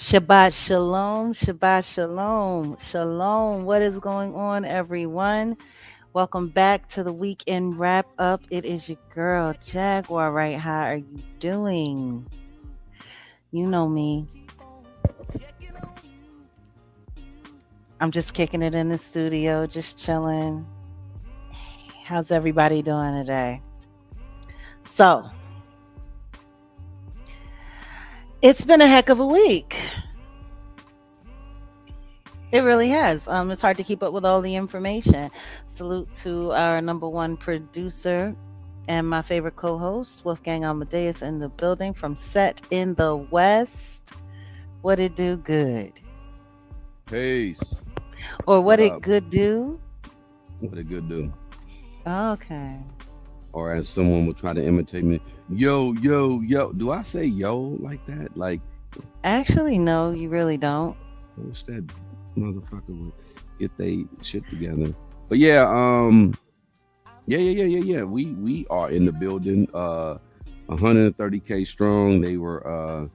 Shabbat shalom, Shabbat shalom, shalom. What is going on, everyone? Welcome back to the weekend wrap up. It is your girl, Jaguar Wright. How are you doing? You know me. I'm just kicking it in the studio, just chilling. How's everybody doing today? So, it's been a heck of a week. It really has. It's hard to keep up with all the information. Salute to our number one producer and my favorite co-host, Wolfgang Amadeus, in the building from Set in the West. What it do good? Peace. Or what What it up? good do? What a good do. Okay. Or as someone would try to imitate me, yo, yo, yo. Do I say yo like that? Like, Actually, no, you really don't. I wish that motherfucker would get they shit together. But yeah, yeah. We are in the building. 130K strong. They were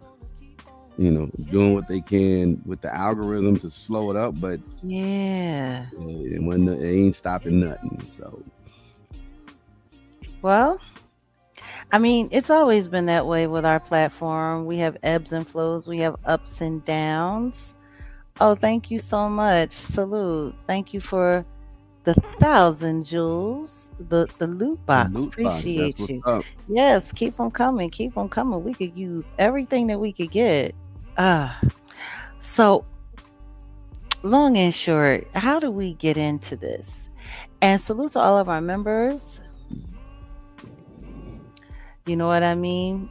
doing what they can with the algorithm to slow it up, but Yeah. it ain't stopping nothing. So Well, I mean, it's always been that way with our platform. We have ebbs and flows, we have ups and downs. Oh, thank you so much. Salute. Thank you for the 1,000 jewels, the loot the box. loot box, that's Appreciate what's you. up. Yes, keep them coming. Keep them coming. We could use everything that we could get. Ah, so long and short, how do we get into this? And salute to all of our members. You know what I mean?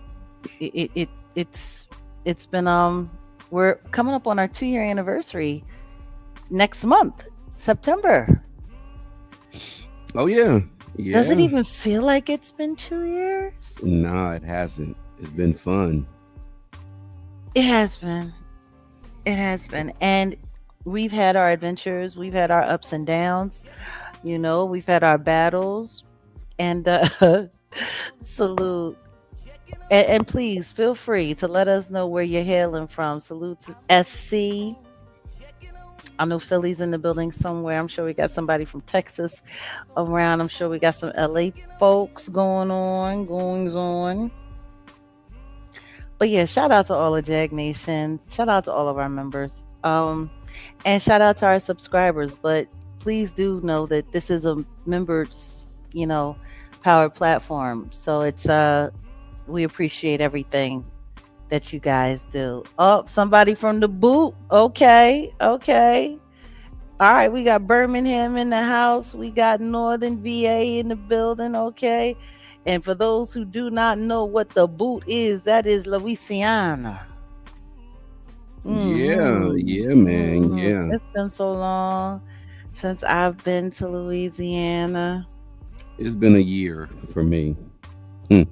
It's it's been we're coming up on our 2 year anniversary next month, September. Oh yeah, Does it yeah. even feel like it's been 2 years? Nah, it hasn't. It's been fun. It has been. It has been. And we've had our adventures, we've had our ups and downs, we've had our battles. And salute. And please feel free to let us know where you're hailing from. Salute to SC. I know Philly's in the building somewhere. I'm sure we got somebody from Texas around. I'm sure we got some LA folks goings on. But yeah, shout out to all of Jag Nation. Shout out to all of our members. And shout out to our subscribers. But please do know that this is a members, powered platform. So it's we appreciate everything that you guys do. Oh, somebody from the boot. Okay. All right, we got Birmingham in the house. We got Northern VA in the building. Okay. And for those who do not know what the boot is, that is Louisiana. Yeah, Mm-hmm. yeah, man. Yeah. It's been so long since I've been to Louisiana. It's been a year for me. Hmm.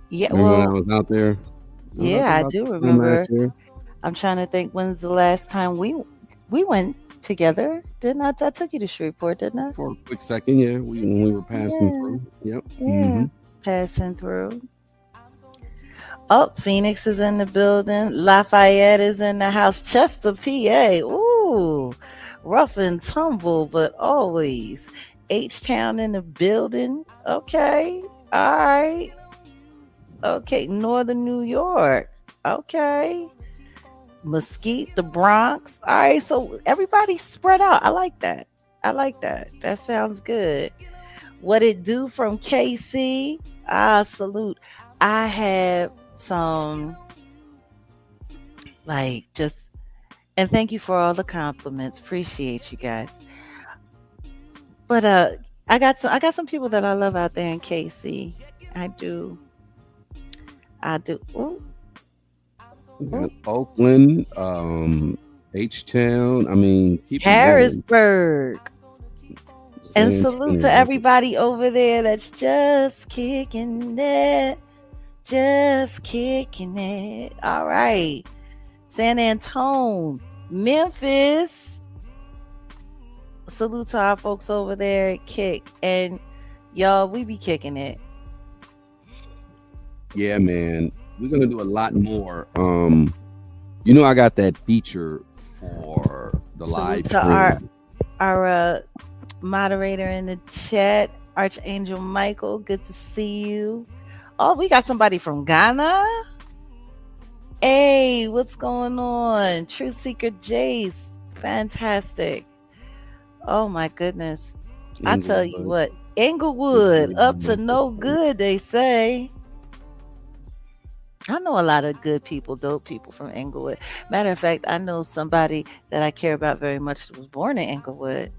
Yeah, Remember when I well, was out there? I was out there yeah, I about do this time last remember. year I'm trying to think when's the last time we went together. Didn't I? I took you to Shreveport, didn't I? for a quick second. Yeah, when we were passing Yeah, through. Yep. yeah. Passing through. Oh, Phoenix is in the building. Lafayette is in the house. Chester, PA. Ooh, rough and tumble, but always. H Town in the building. Okay. All right. Okay. Northern New York. Okay. Mesquite, the Bronx. All right. So everybody's spread out. I like that. I like that. That sounds good. What it do from KC? Ah, salute. I have some like just and thank you for all the compliments. Appreciate you guys. But I got some people that I love out there in KC. I do. I do. Ooh, We got ooh. Oakland, H Town. I mean, keep it going. Harrisburg. And San salute to Antonio. everybody over there that's just kicking it. Just kicking it. All right. San Antone, Memphis. Salute to our folks over there at Kick. And y'all, we be kicking it. Yeah, man. We're gonna do a lot more You know, I got that feature for the Salute live to our stream. our moderator in the chat, Archangel Michael. Good to see you. Oh, we got somebody from Ghana. Hey, what's going on? Truth Seeker Jace. Fantastic. Oh my goodness. I tell you Inglewood. what, Inglewood up to no Okay. good, they say. I know a lot of good people, dope people from Inglewood. Matter of fact, I know somebody that I care about very much that was born in Inglewood.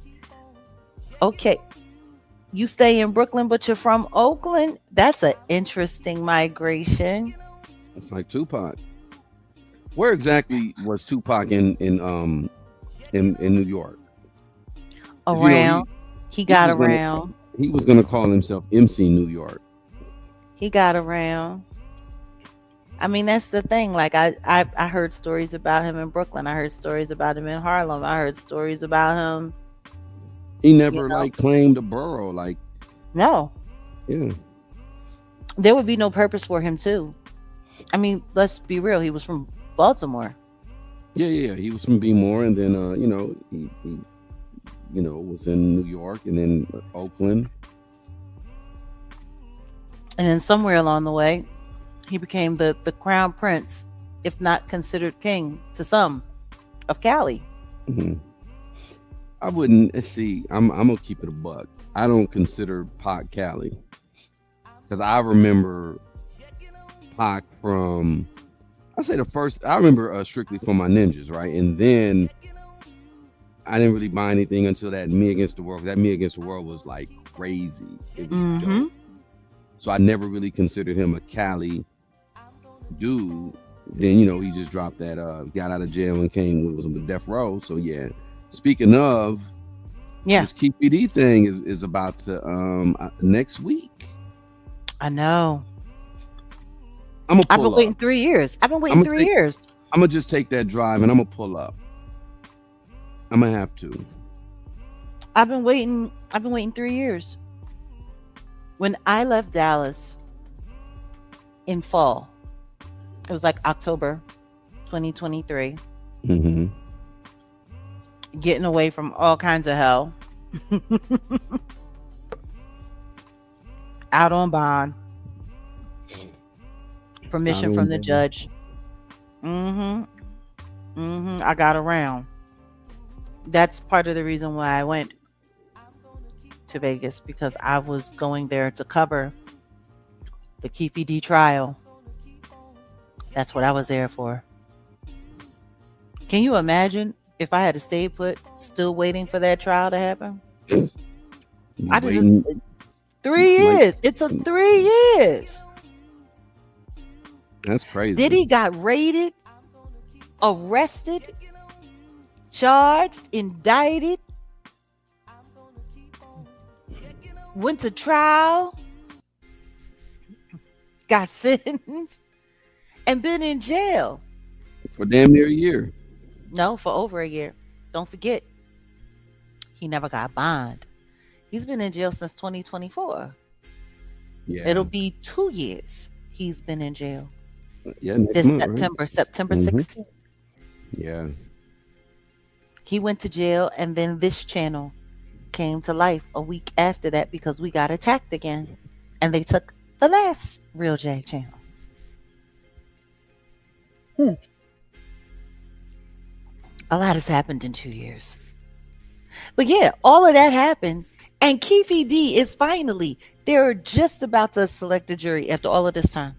Okay, you stay in Brooklyn, but you're from Oakland. That's an interesting migration. It's like Tupac. Where exactly was Tupac in New York? Because you know Around, he he got was gonna around. he was gonna call himself MC New York. He got around. I mean, that's the thing. Like I heard stories about him in Brooklyn. I heard stories about him in Harlem. I heard stories about him. He You never know, like claimed a borough. Like, no, yeah, there would be no purpose for him too. I mean, let's be real. He was from Baltimore. yeah. He was from Bmore, and then he was in New York, and then Oakland. And then somewhere along the way, he became the crown prince, if not considered king to some, of Cali. Mhm. I wouldn't see. I'm gonna keep it a buck. I don't consider Pac Cali because I remember Pac from. I say the first. I remember strictly from my ninjas, right? And then I didn't really buy anything until that Me Against the World. That Me Against the World was like crazy. It was Mm-hmm. dope. So I never really considered him a Cali dude. Then he just dropped that. Got out of jail and came was on the death row. So yeah. Speaking of, Yeah, this KPD thing is about to next week. I know. I'm gonna I've been pull waiting up. 3 years. I've been I'm waiting gonna three take. years. I'm gonna just take that drive and I'm gonna pull up. I'm gonna have to. I've been waiting. I've been waiting 3 years. When I left Dallas in fall, it was like October 2023. Hmm. Getting away from all kinds of hell, out on bond, I permission from the don't. judge. Mm-hmm. I got around. That's part of the reason why I went to Vegas because I was going there to cover the Keefe D trial. That's what I was there for. Can you imagine if I had to stay put, still waiting for that trial to happen? You I just waiting 3 years. like It took 3 years. that's Did crazy. he got raided, arrested, charged, indicted, went to trial, got sentenced, and been in jail? For damn near a year. No, for over a year. Don't forget, he never got bond. He's been in jail since 2024. It'll Yeah. be 2 years he's been in jail Yeah, next this month, right? September Hmm. 16th. Yeah. He went to jail, and then this channel came to life a week after that because we got attacked again. And they took the last Real Jag channel. Hmm. A lot has happened in 2 years. But yeah, all of that happened. And Keefe D is finally, they're just about to select a jury after all of this time.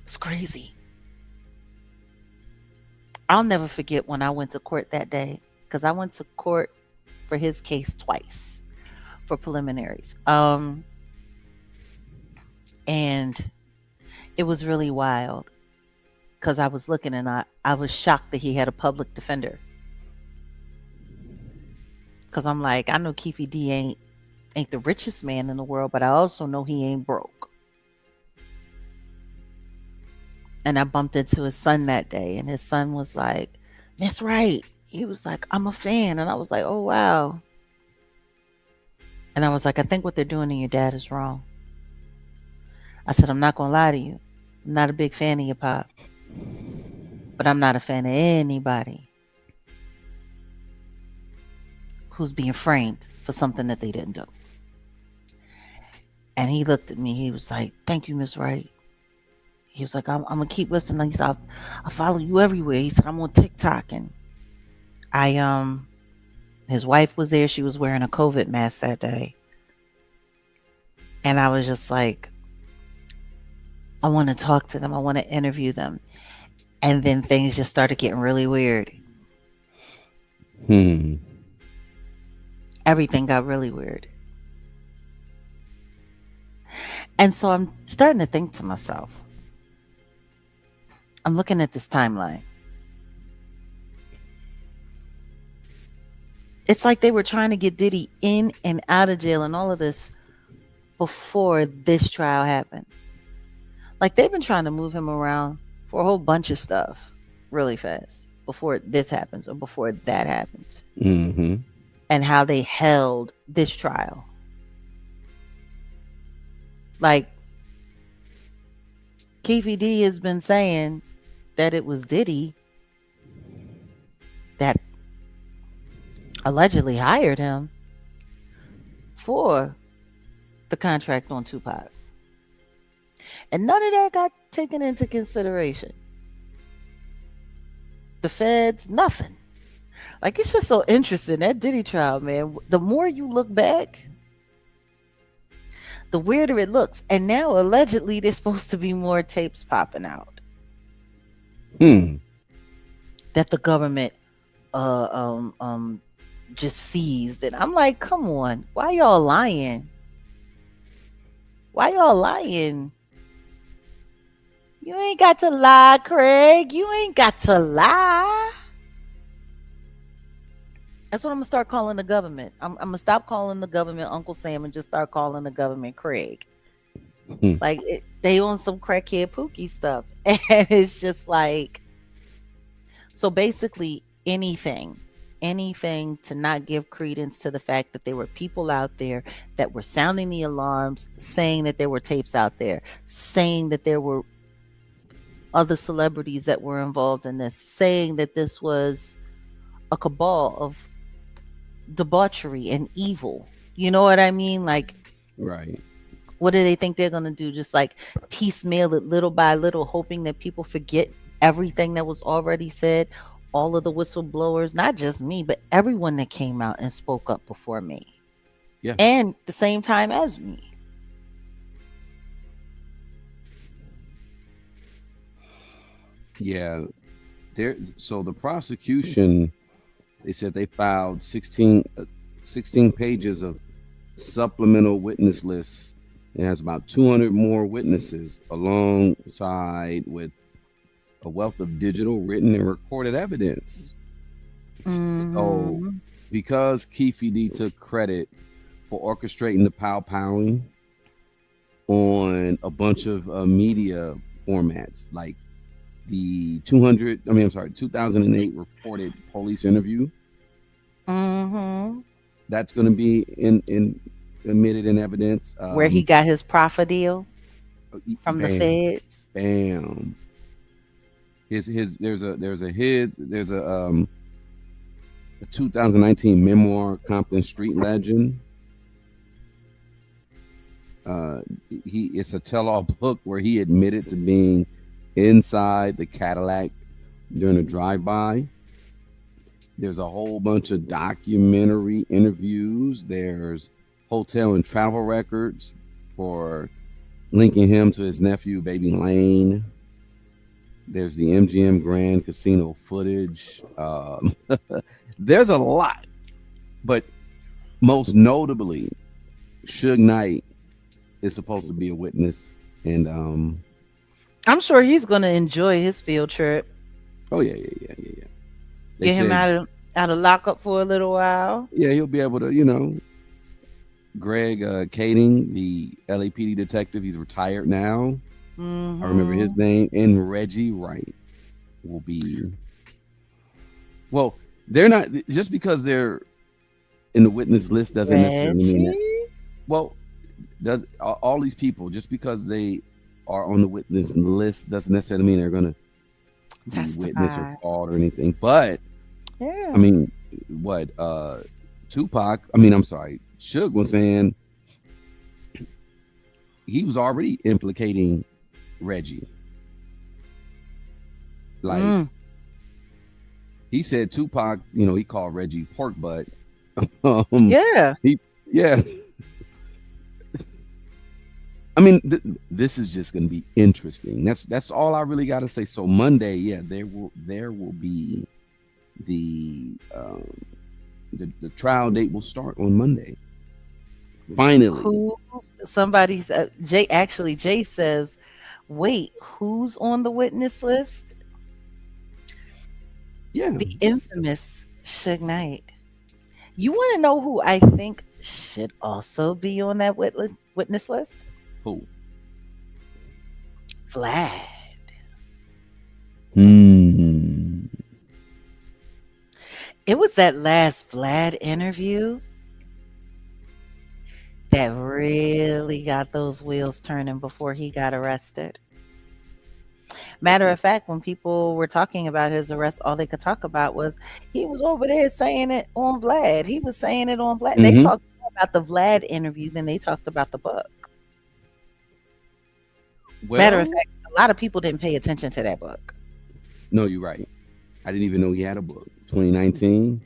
It's crazy. I'll never forget when I went to court that day because I went to court for his case twice for preliminaries. And it was really wild because I was looking and I was shocked that he had a public defender. Because I'm like, I know Keefe D ain't the richest man in the world, but I also know he ain't broke. And I bumped into his son that day, and his son was like, Miss Wright. He was like, I'm a fan. And I was like, oh, wow. And I was like, I think what they're doing to your dad is wrong. I said, I'm not going to lie to you. I'm not a big fan of your pop. But I'm not a fan of anybody who's being framed for something that they didn't do. And he looked at me. He was like, "Thank you, Miss Wright." He was like, I'm gonna keep listening. He said, I follow you everywhere. He said, I'm on TikTok, and I his wife was there. She was wearing a COVID mask that day, and I was just like, I want to talk to them. I want to interview them. And then things just started getting really weird. Hmm. Everything got really weird. And so I'm starting to think to myself, I'm looking at this timeline. It's like they were trying to get Diddy in and out of jail and all of this before this trial happened. Like they've been trying to move him around for a whole bunch of stuff really fast before this happens or before that happens. Mm-hmm. And how they held this trial. Like Keefe D has been saying that it was Diddy that allegedly hired him for the contract on Tupac. And none of that got taken into consideration. The feds, nothing. Like, it's just so interesting. That Diddy trial, man, the more you look back, the weirder it looks. And now, allegedly, there's supposed to be more tapes popping out that the government just seized. And I'm like, come on, why y'all lying? Why y'all lying? You ain't got to lie, Craig. You ain't got to lie. That's what I'm gonna start calling the government. I'm gonna stop calling the government Uncle Sam and just start calling the government Craig. Like they on some crackhead pookie stuff, and it's just like, so basically anything to not give credence to the fact that there were people out there that were sounding the alarms, saying that there were tapes out there, saying that there were other celebrities that were involved in this, saying that this was a cabal of debauchery and evil. You know what I mean? Like, right. What do they think they're going to do? Just like piecemeal it little by little, hoping that people forget everything that was already said? All of the whistleblowers, not just me, but everyone that came out and spoke up before me. Yeah. And the same time as me. Yeah. So the prosecution, they said they filed 16 pages of supplemental witness lists. It has about 200 more witnesses alongside with a wealth of digital, written, and recorded evidence. So because Keefe D took credit for orchestrating the powing on a bunch of media formats, like the 2008 reported police interview. That's going to be in admitted in evidence. Where he got his profit deal from the feds. Bam. There's a 2019 memoir, Compton Street Legend. It's a tell-all book where he admitted to being inside the Cadillac during a drive-by. There's a whole bunch of documentary interviews. There's hotel and travel records for linking him to his nephew, Baby Lane. There's the MGM Grand Casino footage. There's a lot, but most notably, Suge Knight is supposed to be a witness, and I'm sure he's going to enjoy his field trip. Oh yeah. Get him out of lockup for a little while. Yeah, he'll be able to, Greg Kading, the LAPD detective, he's retired now. I remember his name. And Reggie Wright will be. Well, they're not, just because they're in the witness list doesn't necessarily mean that. Well, does all these people, just because they are on the witness list doesn't necessarily mean they're going to be witness or Testify. called or anything. But I Yeah. mean, what Tupac? I mean, I'm sorry, Suge was saying he was already implicating Reggie. Like Mm. he said, Tupac, he called Reggie pork butt. um, Yeah. he, yeah. I mean, this is just going to be interesting. That's all I really got to say. So Monday, yeah, there will be the the trial date will start on Monday. Finally, Who somebody's Jay actually Jay says, wait, who's on the witness list? yeah. The infamous Suge Knight. You want to know who I think should also be on that witness list? Who? Vlad. Hmm. It was that last Vlad interview that really got those wheels turning before he got arrested. Matter of fact, when people were talking about his arrest, all they could talk about was he was over there saying it on Vlad. He was saying it on Vlad. They Hmm. talked more about the Vlad interview than they talked about the book. Matter of Well, fact, a lot of people didn't pay attention to that book. no, you're right. I didn't even know he had a book. 2019.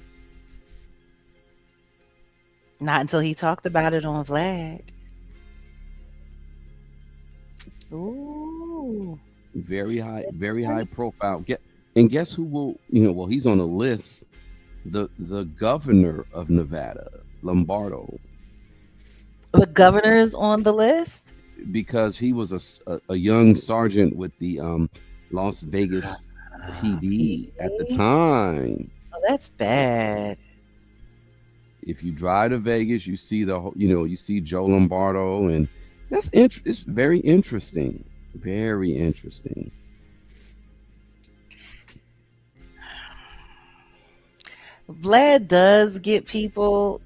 Not until he talked about it on Vlad. Ooh. Very high profile. And guess who will? Well, he's on the list. The governor of Nevada, Lombardo, The governor is on the list. because he was a young sergeant with the Las Vegas PD at the PD? time. Oh, that's bad. If you drive to Vegas, you see you see Joe Lombardo, and it's very interesting, very interesting. Vlad does get people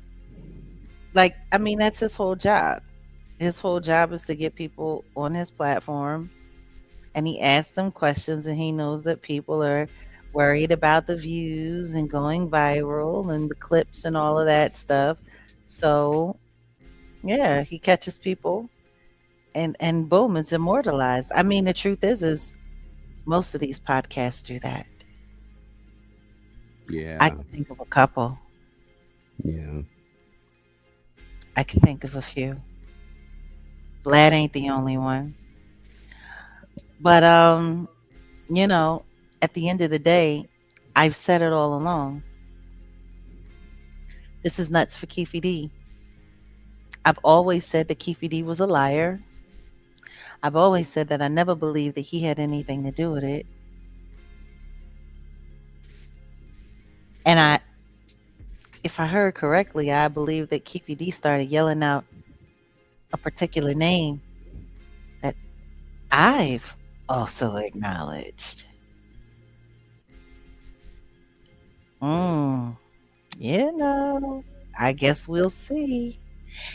like, I mean, that's his whole job. His whole job is to get people on his platform, and he asks them questions, and he knows that people are worried about the views and going viral and the clips and all of that stuff. So, yeah, he catches people, and boom, it's immortalized. I mean, the truth is most of these podcasts do that. I Yeah, can think of a couple. yeah. I can think of a few. Vlad ain't the only one. But you know, at the end of the day, I've said it all along. This is nuts for Keefe D. I've always said that Keefe D was a liar. I've always said that I never believed that he had anything to do with it. And if I heard correctly, I believe that Keefe D started yelling out a particular name that I've also acknowledged. Mm, I guess we'll see.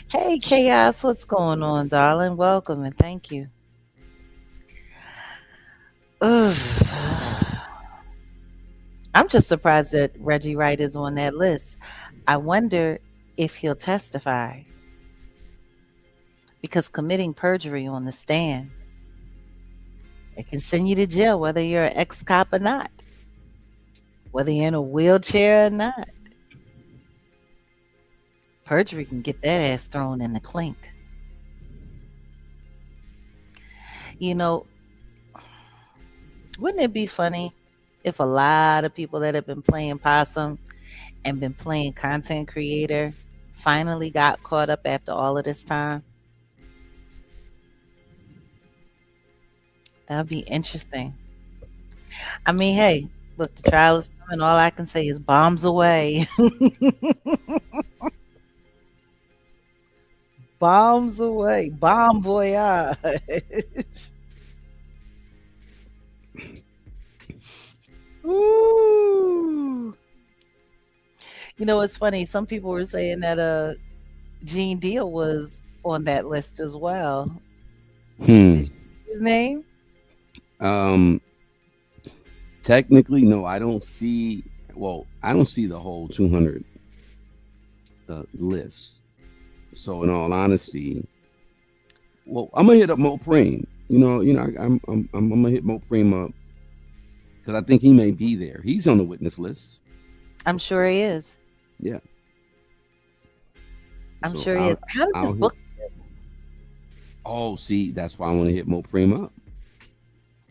Hey, Chaos, what's going on, darling? Welcome and thank you. Ugh. I'm just surprised that Reggie Wright is on that list. I wonder if he'll testify because committing perjury on the stand, it can send you to jail whether you're an ex cop or not, whether you're in a wheelchair or not. Perjury can get that ass thrown in the clink. You know, wouldn't it be funny if a lot of people that have been playing possum and been playing content creator finally got caught up after all of this time? That would be interesting. I mean, hey, look, the trial is coming. All I can say is bombs away. Bombs away. Bomb voyage. Ooh. You know, it's funny. Some people were saying that Gene Deal was on that list as well. Did Hmm. you see his name? Um. Technically, no, I don't see. Well, I don't see the whole 200 list. So, in all honesty, well, I'm gonna hit up Mo Preem. I'm gonna hit Mo Preem up because I think he may be there. He's on the witness list. I'm sure he is. Yeah. I'm So sure he is. How did this I'll hit. book? Oh, see, that's why I want to hit Mo Preem up.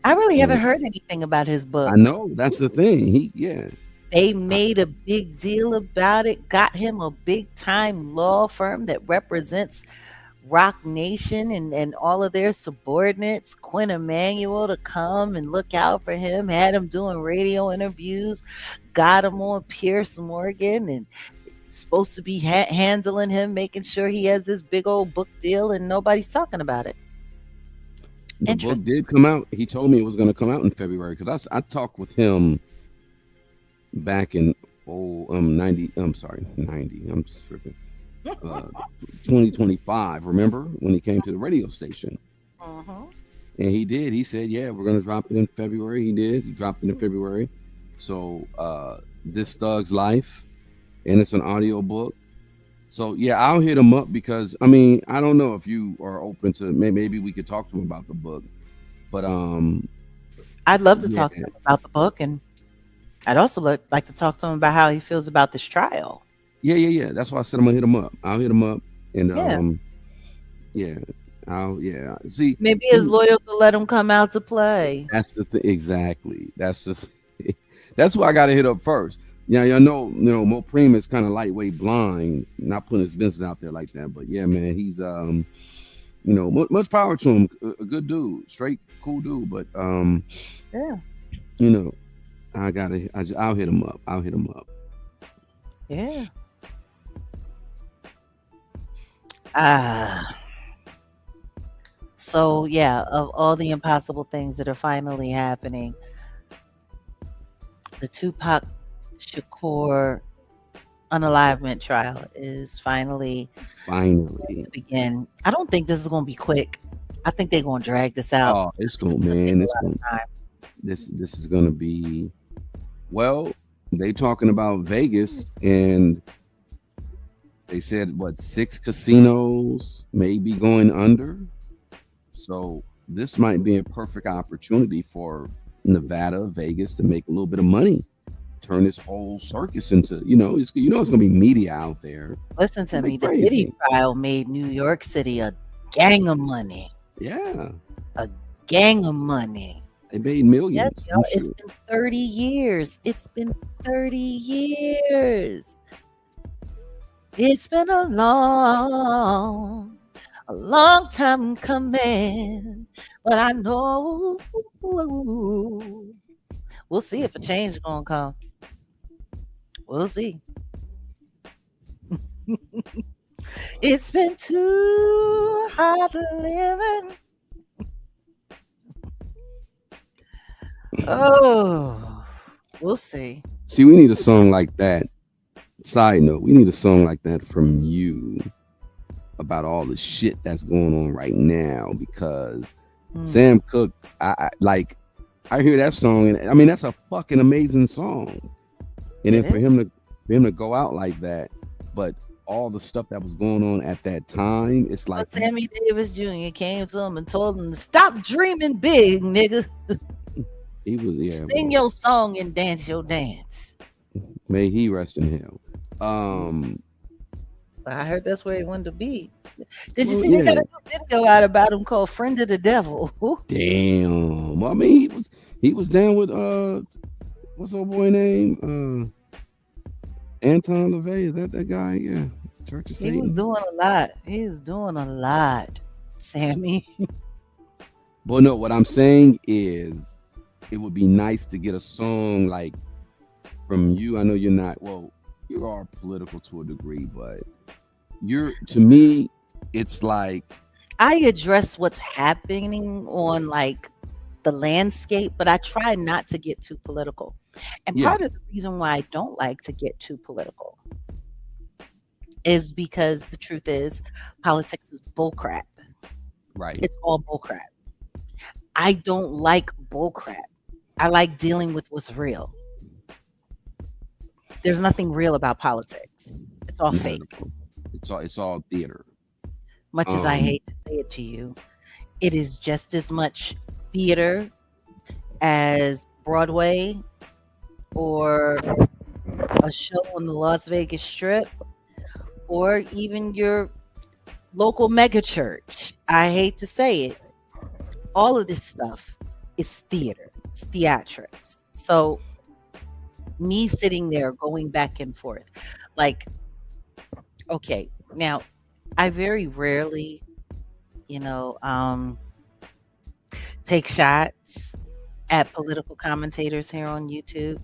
I really And haven't heard anything about his I book. know that's the thing. Yeah. They I, made a big deal about it, got him a big time law firm that represents Rock Nation and all of their subordinates, Quinn Emanuel, to come and look out for him, had him doing radio interviews, got him on Pierce Morgan, and supposed to be handling him, making sure he has this big old book deal, and nobody's talking about it. the book Interesting. did come out. He told me it was going to come out in February because I talked with him back in 90. I'm sorry, 90. I'm just tripping. Uh, 2025. Remember when he came to the radio station? Uh-huh. And he did. He said, "Yeah, we're gonna drop it in February." He did. He dropped it in February. So this Thug's Life, and it's an audio book. So yeah, I'll hit him up because I mean I don't know if you are open to maybe we could talk to him about the book, but I'd love to yeah talk to him about the book, and I'd also like to talk to him about how he feels about this trial. yeah. That's why I said I'm gonna hit him up. I'll hit him up and Yeah. yeah yeah. See, Maybe his he lawyers will let him come out to play. that's the thing exactly. That's why I got to hit up first. Yeah, y'all know, Mo Preem is kind of lightweight blind, not putting his business out there like that. But yeah, man, he's much power to him. A good dude, straight cool dude. But Yeah. you know, I'll hit him up. I'll hit him up. Yeah. Ah. So yeah, of all the impossible things that are finally happening, the Tupac Shakur unalivement trial is finally Finally, to begin. I don't think this is going to be quick. I think they're going to drag this out. oh, it's It's going, going to take man. a It's lot going. of time. This is going to be well. They talking about Vegas, and they said what 6 casinos may be going under. So this might be a perfect opportunity for Nevada, Vegas to make a little bit of money. Turn this whole circus into, it's gonna be media out there. Listen It's to like me. The Diddy crazy. trial made New York City a gang of money. Yeah, A gang of money. they made Yes, millions. y'all. I'm It's sure. been 30 years. It's been 30 years. It's been a long time coming. But I know we'll see if a change is gonna come. We'll see. It's been too hard living. Oh, we'll see. See, we need a song like that. Side note, we need a song like that from you about all the shit that's going on right now because Mm, Sam Cooke, I hear that song and I mean that's a fucking amazing song. And it then is. for him to go out like that, but all the stuff that was going on at that time, it's like But Sammy Davis Jr. came to him and told him to stop dreaming big, nigga. he was Sing your song and dance your dance. may he rest in hell. I heard that's where he wanted to be. Did you Well, see they got yeah, a new video out about him called Friend of the Devil? damn. Well, I mean, he was down with what's old boy name? Anton LaVey. Is that guy? Yeah, Church of He was Satan. doing a lot. He was doing a lot, Sammy. But no, what I'm saying is, it would be nice to get a song like from you. I know you're not. Well, you are political to a degree, but to me, it's like I address what's happening on like the landscape, but I try not to get too political. And yeah, part of the reason why I don't like to get too political is because the truth is politics is bullcrap. right. It's all bullcrap. I don't like bullcrap. I like dealing with what's real. There's nothing real about politics. It's all Not at fake. all. It's all theater. Much as I Um, hate to say it to you, it is just as much theater as Broadway or a show on the Las Vegas Strip or even your local mega church. I hate to say it. All of this stuff is theater, it's theatrics. So, me sitting there going back and forth, like, okay, now I very rarely, you know, take shots at political commentators here on YouTube.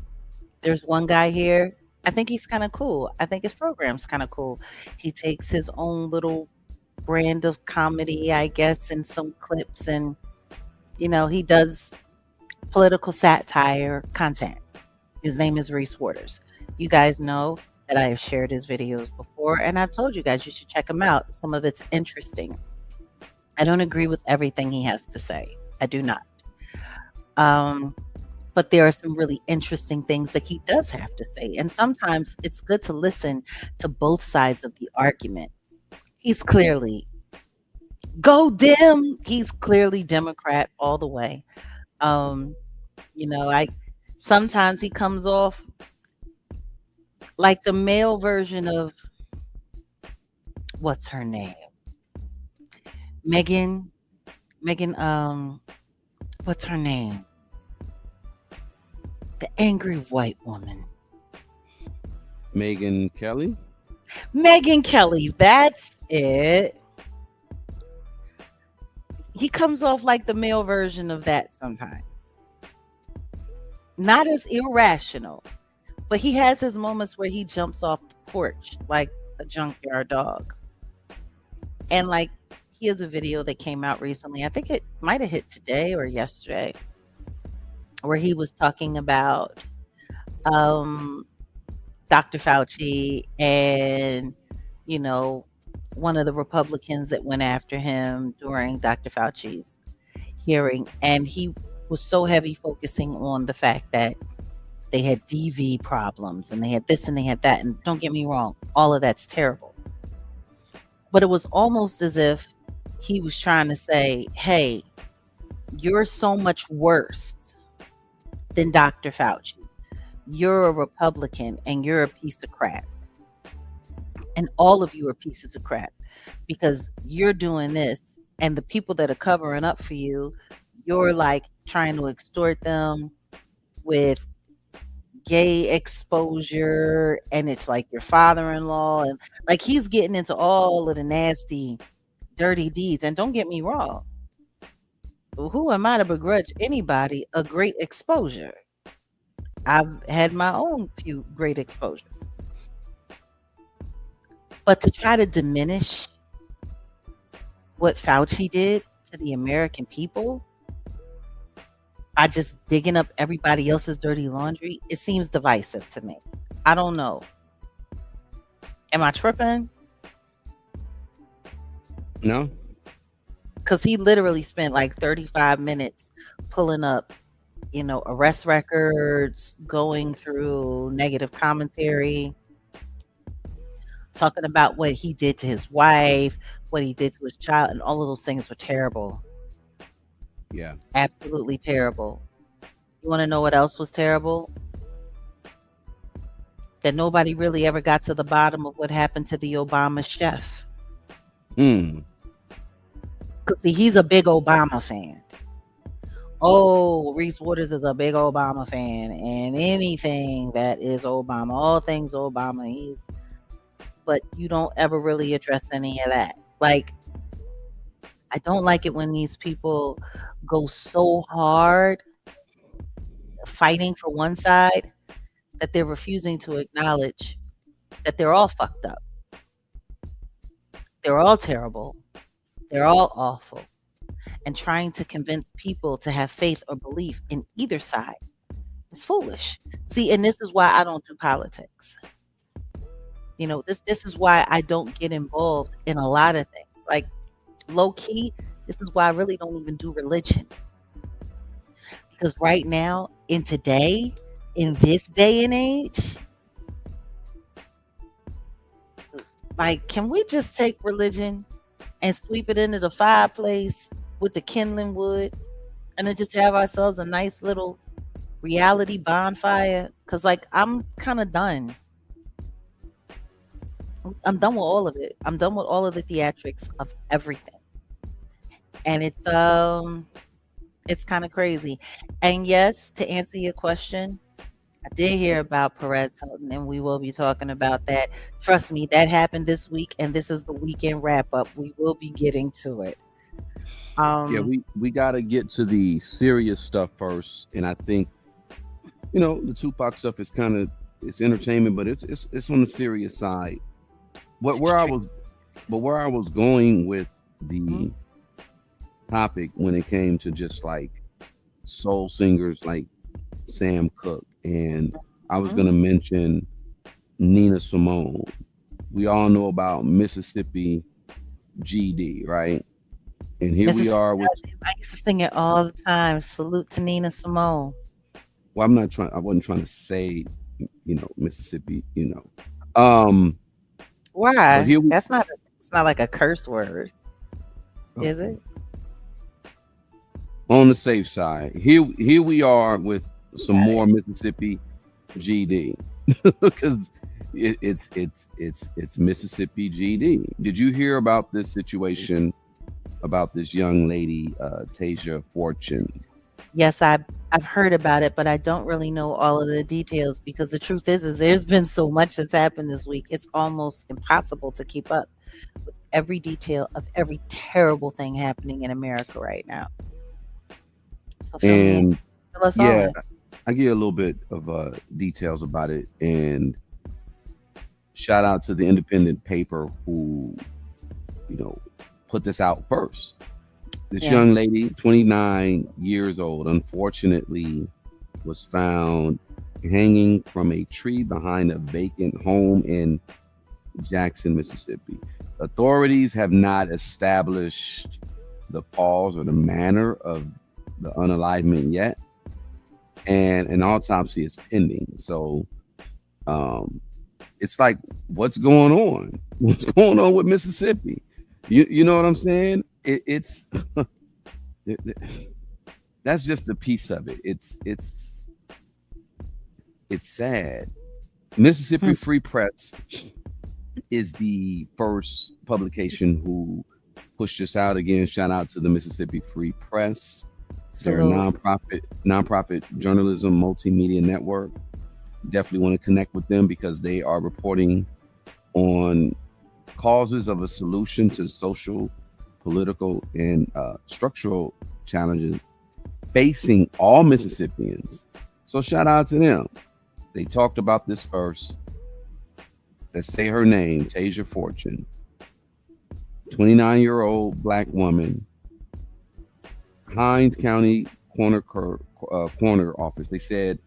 There's one guy here. I think he's kind of cool. I think his program's kind of cool. He takes his own little brand of comedy, I guess, in some clips, and he does political satire content. His name is Reese Waters. You guys know that I have shared his videos before, and I've told you guys you should check him out. Some of it's interesting. I don't agree with everything he has to say. I do not. Um, but there are some really interesting things that he does have to say. And sometimes it's good to listen to both sides of the argument. He's clearly go dim. He's clearly Democrat all the way. Um, I sometimes he comes off like the male version of what's her name? Megan. Megan, what's her name? The angry white woman. Megan Kelly. Megan Kelly, that's it. He comes off like the male version of that sometimes. Not as irrational, but he has his moments where he jumps off the porch like a junkyard dog. And like he has a video that came out recently. I think it might have hit today or yesterday, where he was talking about um Dr. Fauci and, you know, one of the Republicans that went after him during Dr. Fauci's hearing. And he was so heavy focusing on the fact that they had DV problems and they had this and they had that. And don't get me wrong, all of that's terrible. But it was almost as if he was trying to say, hey, you're so much worse than Dr. Fauci. You're a Republican and you're a piece of crap. And all of you are pieces of crap because you're doing this. And the people that are covering up for you, you're like trying to extort them with gay exposure. And it's like your father in law. And like he's getting into all of the nasty, dirty deeds. And don't get me wrong. Who am I to begrudge anybody a great exposure? I've had my own few great exposures. But to try to diminish what Fauci did to the American people by just digging up everybody else's dirty laundry, it seems divisive to me. I don't know. Am I tripping? No. Because he literally spent like 35 minutes pulling up, arrest records, going through negative commentary, talking about what he did to his wife, what he did to his child, and all of those things were terrible. Yeah. Absolutely terrible. You want to know what else was terrible? That nobody really ever got to the bottom of what happened to the Obama chef. Hmm. Because, see, he's a big Obama fan. Oh, Reese Waters is a big Obama fan. And anything that is Obama, all things Obama, but you don't ever really address any of that. Like, I don't like it when these people go so hard fighting for one side that they're refusing to acknowledge that they're all fucked up. They're all terrible. They're all awful. And trying to convince people to have faith or belief in either side is foolish. See, and this is why I don't do politics. This is why I don't get involved in a lot of things. Like, low key, this is why I really don't even do religion. Because right now, in today, in this day and age, like, can we just take religion and sweep it into the fireplace with the kindling wood and then just have ourselves a nice little reality bonfire? Because, like, I'm kind of done. I'm done with all of it. I'm done with all of the theatrics of everything. And it's kind of crazy. And yes, to answer your question, I did hear about Perez Hilton, and we will be talking about that. Trust me, that happened this week, and this is the weekend wrap up. We will be getting to it. Yeah, Um, we got to get to the serious stuff first, and I think the Tupac stuff is kind of it's entertainment, but it's on the serious side. it's What where I extreme. was but where I was going with Mhm, the topic when it came to just like soul singers like Sam Cooke, and I was mhm. gonna mention Nina Simone. We all know about Mississippi GD, right? And here we Mississippi are with Goddam, I used to sing it all the time. Salute to Nina Simone. well, I wasn't trying to say, Mississippi, Um, but Why? here we It's not like a curse word, is okay. it? On the safe side. Here we are with some Got more it. Mississippi GD. Because it's Mississippi GD. Did you hear about this situation about this young lady, Tasia Fortune? Yes, I've heard about it, but I don't really know all of the details because the truth is there's been so much that's happened this week. It's almost impossible to keep up with every detail of every terrible thing happening in America right now. So fill me in. And Fill us all yeah, in. I give a little bit of details about it. And shout out to the independent paper who, you know, put this out first. This Yeah. young lady, 29 years old, unfortunately was found hanging from a tree behind a vacant home in Jackson, Mississippi. Authorities have not established the cause or the manner of the unalivement yet, and an autopsy is pending. So um, it's like, what's going on? What's going on with Mississippi? You know what I'm saying? It, that's just a piece of it. It's sad. Mississippi Hmm. Free Press is the first publication who pushed this out. Again, shout out to the Mississippi Free Press. They're a Salute. nonprofit journalism multimedia network. Definitely want to connect with them because they are reporting on causes of a solution to social, political, and structural challenges facing all Mississippians. So shout out to them. They talked about this first. Let's say her name, Tasia Fortune, 29-year-old black woman, Hines County coroner office. They said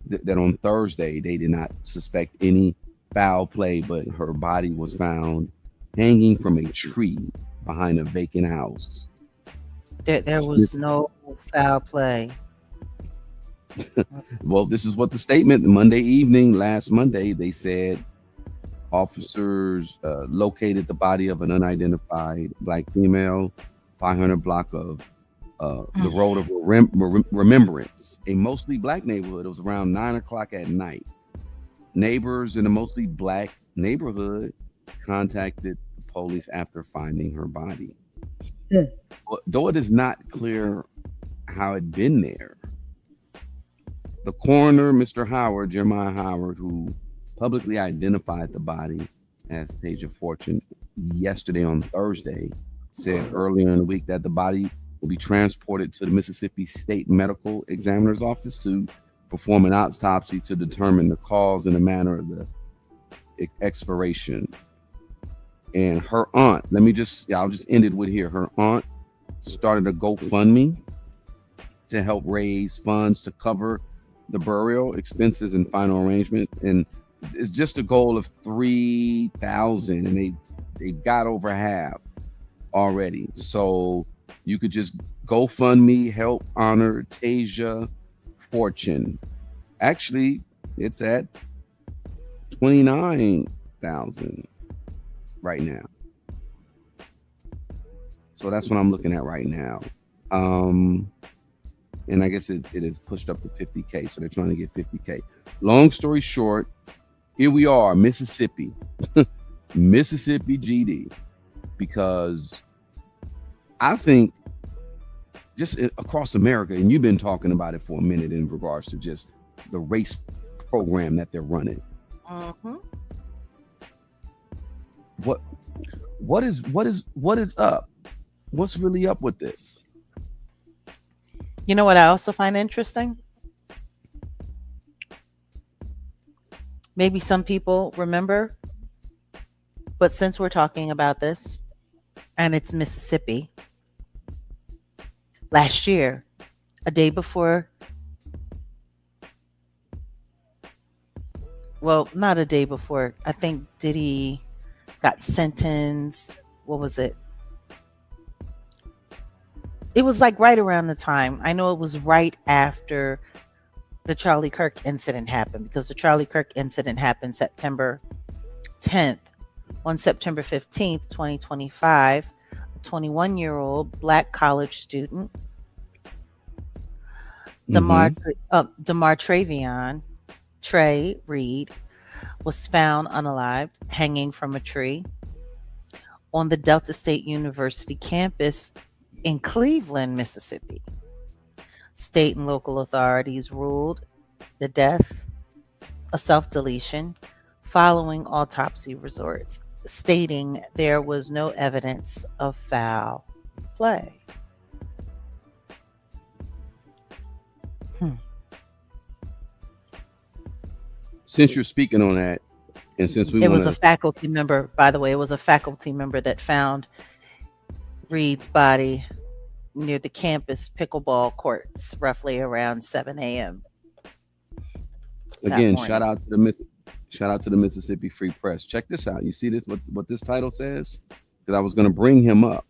that on Thursday they did not suspect any foul play, but her body was found hanging from a tree behind a vacant house. There was This, no foul play. well, this is what the statement Monday evening, last Monday, they said officers located the body of an unidentified black female, 500 block of the road of remembrance, a mostly black neighborhood. It was around 9 o'clock at night. Neighbors in a mostly black neighborhood contacted the police after finding her body. Though it is not clear how it been there, the coroner, Mr. Howard, Jeremiah Howard, who publicly identified the body as Tasia Fortune yesterday on Thursday, said earlier in the week that the body will be transported to the Mississippi State Medical Examiner's Office to perform an autopsy to determine the cause and the manner of the expiration. And her aunt, I'll just end it with here. Her aunt started a GoFundMe to help raise funds to cover the burial expenses and final arrangement. And it's just a goal of 3,000, and they've got over half already. So you could just GoFundMe help honor Tasia Fortune. Actually, it's at 29,000 right now. So that's what I'm looking at right now. Um, and I guess it is pushed up to 50K. So they're trying to get 50K. Long story short, here we are, Mississippi, Mississippi GD, because I think just across America, and you've been talking about it for a minute in regards to just the race program that they're running. Mm-hmm. What is up? What's really up with this? You know what I also find interesting? Maybe some people remember, but since we're talking about this and it's Mississippi, last year, a day before, well, not a day before, I think Diddy got sentenced. What was it? It was like right around the time. I know it was right after the Charlie Kirk incident happened, because the Charlie Kirk incident happened September 10th. On September 15th, 2025, a 21-year-old black college student, Travion Trey Reed, was found unalived, hanging from a tree on the Delta State University campus in Cleveland, Mississippi. State and local authorities ruled the death a self-deletion following autopsy results, stating there was no evidence of foul play. Since you're speaking on that, and since we It was a faculty member, by the way, it was a faculty member that found Reed's body near the campus pickleball courts roughly around 7 a.m. Again, shout out to the Mississippi Free Press. Check this out. You see this? What this title says? Because I was going to bring him up.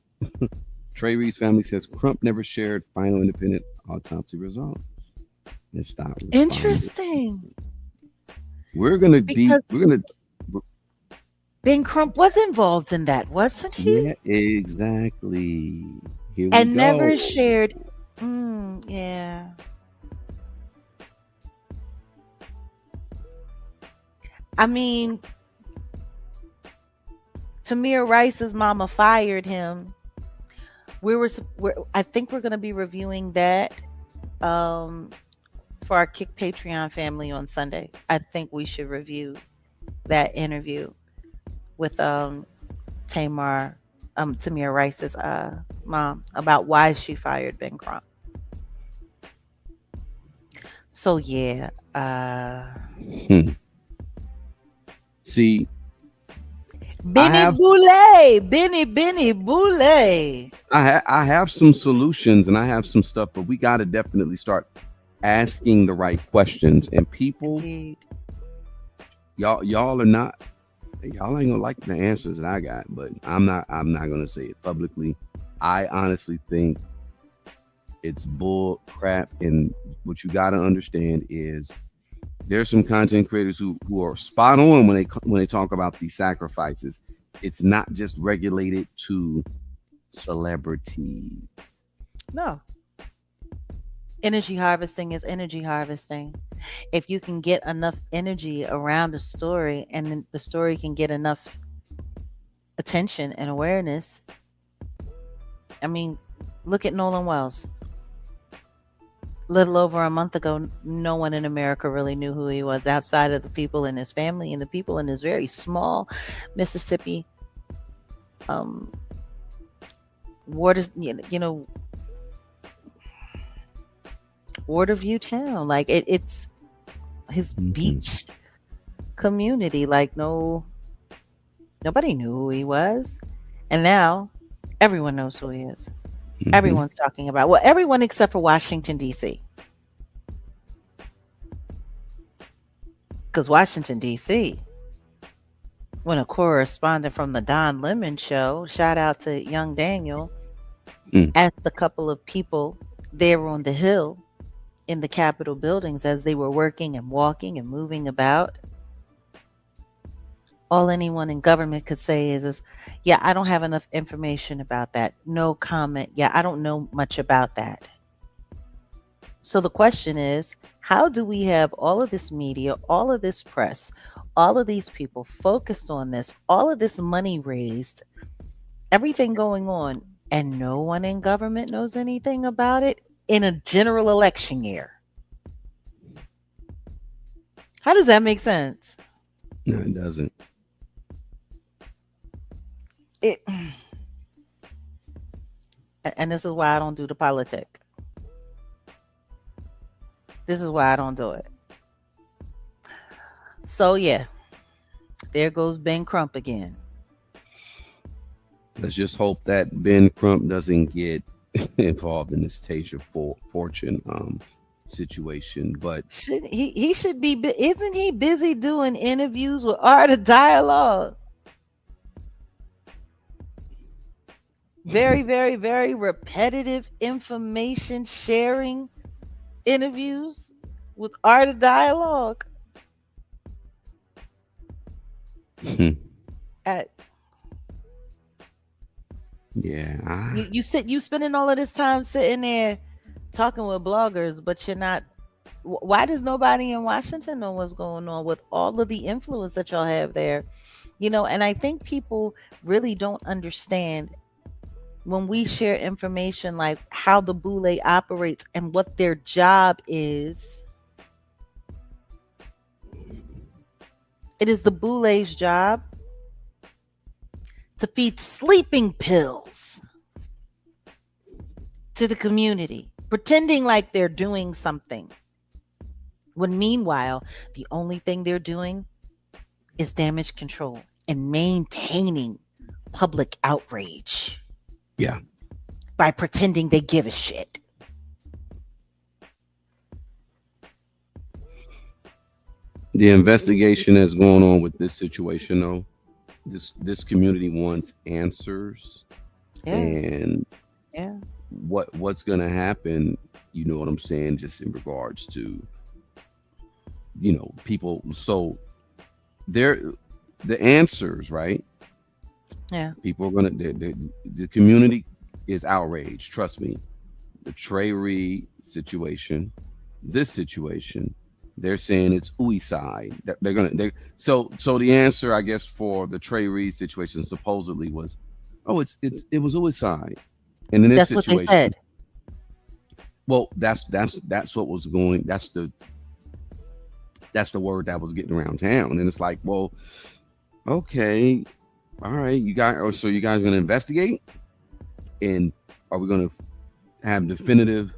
Trey Reed's family says Crump never shared final independent autopsy results. And stop. Interesting. We're gonna Ben Crump was involved in that, wasn't he? Yeah, exactly. Here we and go. Never shared. Yeah. I mean, Tamir Rice's mama fired him. I think we're going to be reviewing that for our Kick Patreon family on Sunday. I think we should review that interview with Tamir Rice's mom about why she fired Ben Crump. So yeah. See, Benny Boulay. I have some solutions and I have some stuff, but we got to definitely start asking the right questions. And people, Indeed. y'all ain't gonna like the answers that I got, but I'm not gonna say it publicly. I honestly think it's bull crap, and what you got to understand is there's some content creators who are spot on when they talk about these sacrifices. It's not just regulated to celebrities. No. Energy harvesting is energy harvesting. If you can get enough energy around a story and then the story can get enough attention and awareness. I mean, look at Nolan Wells. Little over a month ago, no one in America really knew who he was outside of the people in his family and the people in his very small Mississippi Waterview town. Like it's his beach community. Like nobody knew who he was, and now everyone knows who he is. Everyone's talking about, well, everyone except for Washington, D.C. Because Washington, D.C., when a correspondent from the Don Lemon show, shout out to young Daniel, Mm. asked a couple of people there on the hill in the Capitol buildings as they were working and walking and moving about. All anyone in government could say is, yeah, I don't have enough information about that. No comment. Yeah, I don't know much about that. So the question is, how do we have all of this media, all of this press, all of these people focused on this, all of this money raised, everything going on, and no one in government knows anything about it in a general election year? How does that make sense? No, it doesn't. It, and this is why I don't do the politic. This is why I don't do it. So yeah, there goes Ben Crump again. Let's just hope that Ben Crump doesn't get involved in this Tasia Fortune situation. But Should he should be isn't he busy doing interviews with Art of Dialogue? Very, very, very repetitive information sharing interviews with Art of Dialogue. At yeah, you spending all of this time sitting there talking with bloggers, but you're not. Why does nobody in Washington know what's going on with all of the influence that y'all have there? And I think people really don't understand when we share information like how the Boule operates and what their job is. It is the Boule's job to feed sleeping pills to the community, pretending like they're doing something. When meanwhile, the only thing they're doing is damage control and maintaining public outrage. yeah. By pretending they give a shit. The investigation that's going on with this situation, though, this community wants answers, Yeah. and Yeah. what's going to happen. You know what I'm saying? Just in regards to people. So they're the answers, right? Yeah. People are gonna the community is outraged. Trust me. The Trey Reed situation, this situation, they're saying it's suicide. They're gonna so the answer, I guess, for the Trey Reed situation supposedly was, oh, it was suicide. And in this That's what they situation, said. well, that's what was going. That's the word that was getting around town, and it's like, well, okay, all right, you guys. So you guys going to investigate, and are we going to have definitive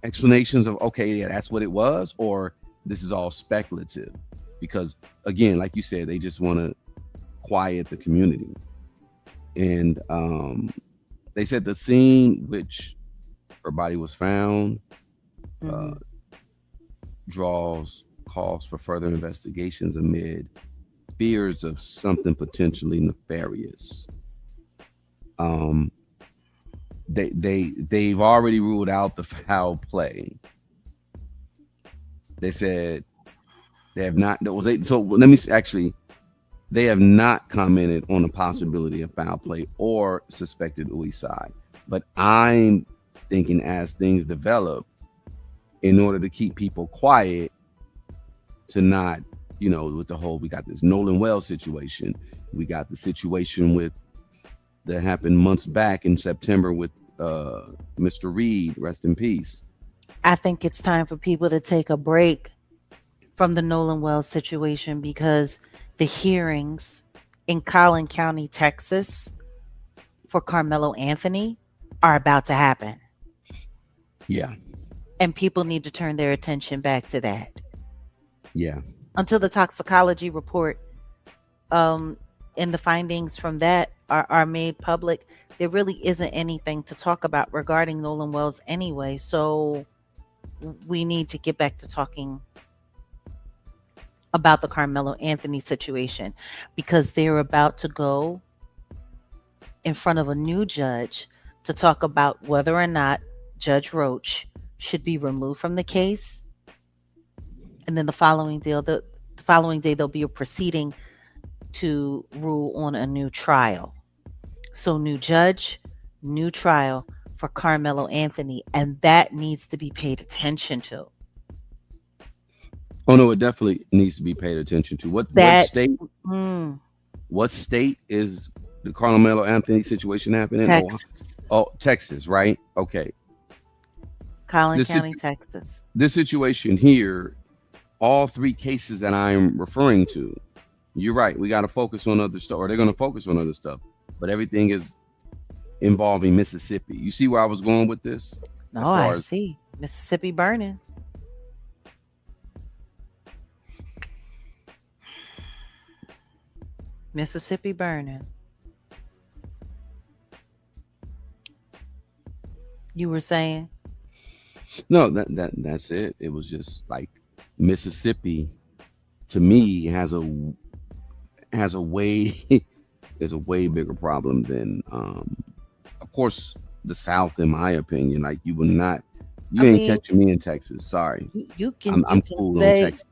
explanations of, okay, yeah, that's what it was, or this is all speculative? Because again, like you said, they just want to quiet the community, and they said the scene which her body was found draws calls for further investigations amid fears of something potentially nefarious. They've already ruled out the foul play. They said they have not. So let me actually. They have not commented on the possibility of foul play or suspected suicide. But I'm thinking as things develop, in order to keep people quiet, to not, with the whole, we got this Nolan Wells situation. We got the situation that happened months back in September with Mr. Reed, rest in peace. I think it's time for people to take a break from the Nolan Wells situation because the hearings in Collin County, Texas for Carmelo Anthony are about to happen. Yeah. And people need to turn their attention back to that. Yeah. Until the toxicology report and the findings from that are made public, there really isn't anything to talk about regarding Nolan Wells anyway. So we need to get back to talking about the Carmelo Anthony situation because they're about to go in front of a new judge to talk about whether or not Judge Roach should be removed from the case. And then the following day there'll be a proceeding to rule on a new trial. So new judge, new trial for Carmelo Anthony, and that needs to be paid attention to. Oh no, it definitely needs to be paid attention to. That mm, what state is the Carmelo Anthony situation happening? Oh, Texas, oh, Texas, right? Okay. Collin This County, Texas. this situation here, all three cases that I'm referring to, you're right. We got to focus on other stuff, or they're going to focus on other stuff. But everything is involving Mississippi. You see where I was going with this? No, I see. Mississippi burning. Mississippi burning. You were saying? No, that's it. It was just like Mississippi to me has a way is a way bigger problem than of course the South, in my opinion. Like you I ain't mean, catching me in Texas. Sorry. you I'm can cool on say Texas.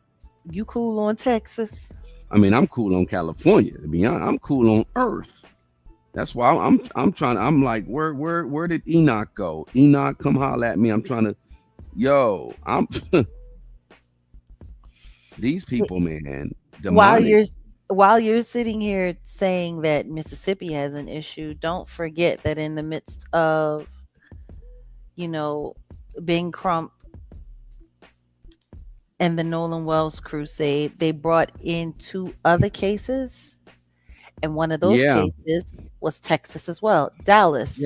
you cool on Texas. I mean, I'm cool on California. To be honest, I'm cool on Earth. That's why I'm trying to. I'm like, where did Enoch go? Enoch, come holler at me. I'm trying to. Yo, I'm these people, man, While demonic. you're while you're sitting here saying that Mississippi has an issue, don't forget that in the midst of, you know, Bing Crump and the Nolan Wells crusade, they brought in two other cases. And one of those Yeah, cases was Texas as well, yeah, Dallas,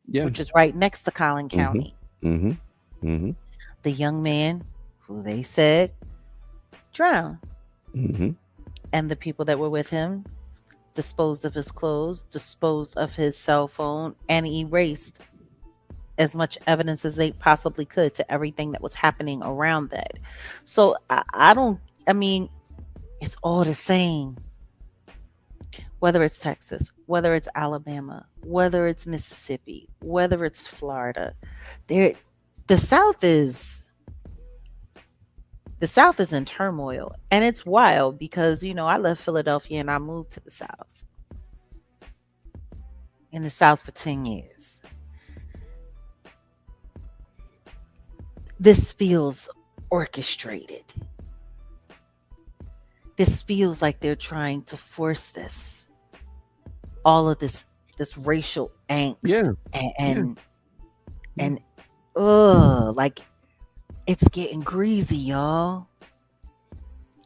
yeah. which is right next to Collin Mm-hmm. County. Mm-hmm. Mm-hmm. The young man who they said drowned, Mm-hmm. and the people that were with him disposed of his clothes, disposed of his cell phone, and erased as much evidence as they possibly could to everything that was happening around that. So I don't, I mean, it's all the same. Whether it's Texas, whether it's Alabama, whether it's Mississippi, whether it's Florida, there, the South is the South is in turmoil, and it's wild because I left Philadelphia and I moved to the South. In the South for 10 years. This feels orchestrated. This feels like they're trying to force this, all of this racial angst Yeah, and yeah. and, and like it's getting greasy, y'all.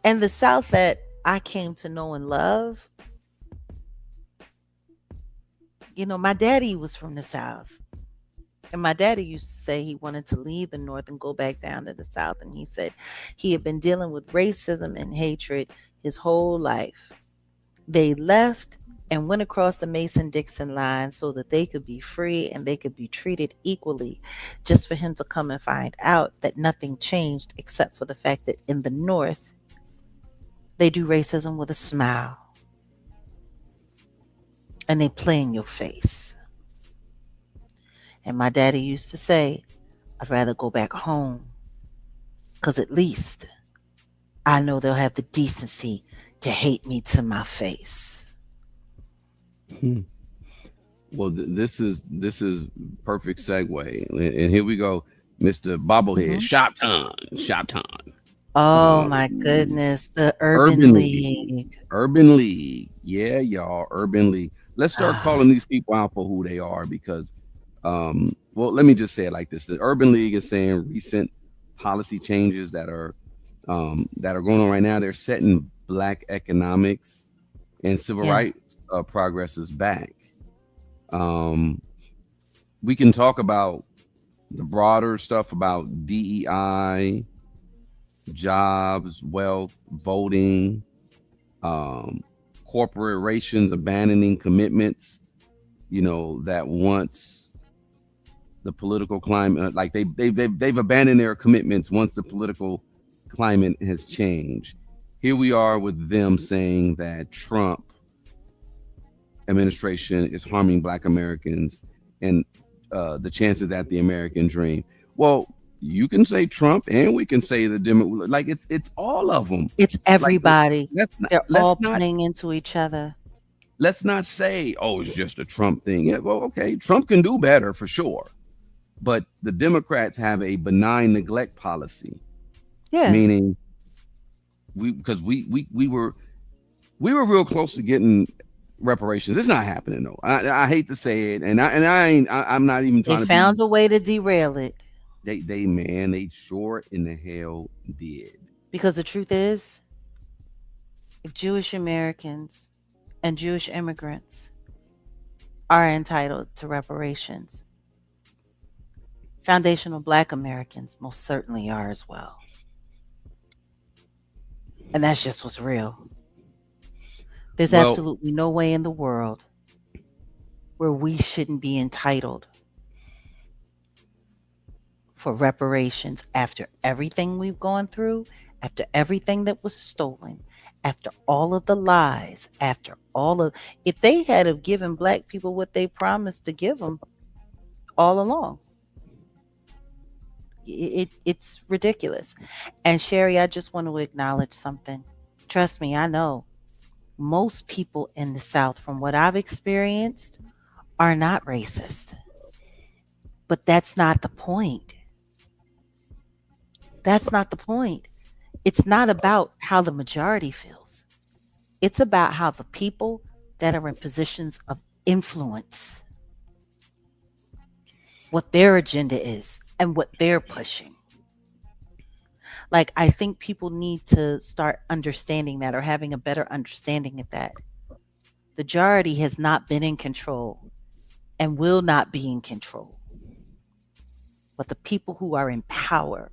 And the South that I came to know and love, my daddy was from the South. And my daddy used to say he wanted to leave the North and go back down to the South. And he said he had been dealing with racism and hatred his whole life. They left and went across the Mason-Dixon line so that they could be free and they could be treated equally, just for him to come and find out that nothing changed except for the fact that in the North, they do racism with a smile and they play in your face. And my daddy used to say, I'd rather go back home because at least I know they'll have the decency to hate me to my face. Hmm. Well, this is perfect segue, and here we go, Mister Bobblehead. Mhm. Shop time, shop time. Oh my Um, goodness, the Urban Urban League, League. Urban League. Yeah, y'all, Urban League. Let's start Ah, calling these people out for who they are because, well, let me just say it like this: the Urban League is saying recent policy changes that are going on right now. They're setting Black economics and civil yeah, rights progresses back. Um, we can talk about the broader stuff about DEI, jobs, wealth, voting, um, corporations abandoning commitments, that once the political climate, like they've abandoned their commitments once the political climate has changed. Here we are with them saying that Trump administration is harming Black Americans, and the chances at the American dream. Well, you can say Trump, and we can say the Demo. Like it's all of them. It's Like everybody. let's not They're let's all not playing into each other. let's not say, oh, it's just a Trump thing. Yeah, well, okay, Trump can do better for sure, but the Democrats have a benign neglect policy, Yeah. meaning because we were real close to getting reparations. It's not happening though. I hate to say it, and I'm not even They trying to be. found a way to derail it They sure in the hell did. because the truth is, if Jewish Americans and Jewish immigrants are entitled to reparations, foundational Black Americans most certainly are as well. And that's just what's real. There's Well, absolutely no way in the world where we shouldn't be entitled for reparations after everything we've gone through, after everything that was stolen, after all of the lies, after all of, if they had have given Black people what they promised to give them all along, it's ridiculous. And Sherry, I just want to acknowledge something. Trust me, I know most people in the South, from what I've experienced, are not racist. But that's not the point. That's not the point. It's not about how the majority feels. It's about how the people that are in positions of influence, what their agenda is and what they're pushing. Like, I think people need to start understanding that, or having a better understanding of that. The majority has not been in control and will not be in control. But the people who are in power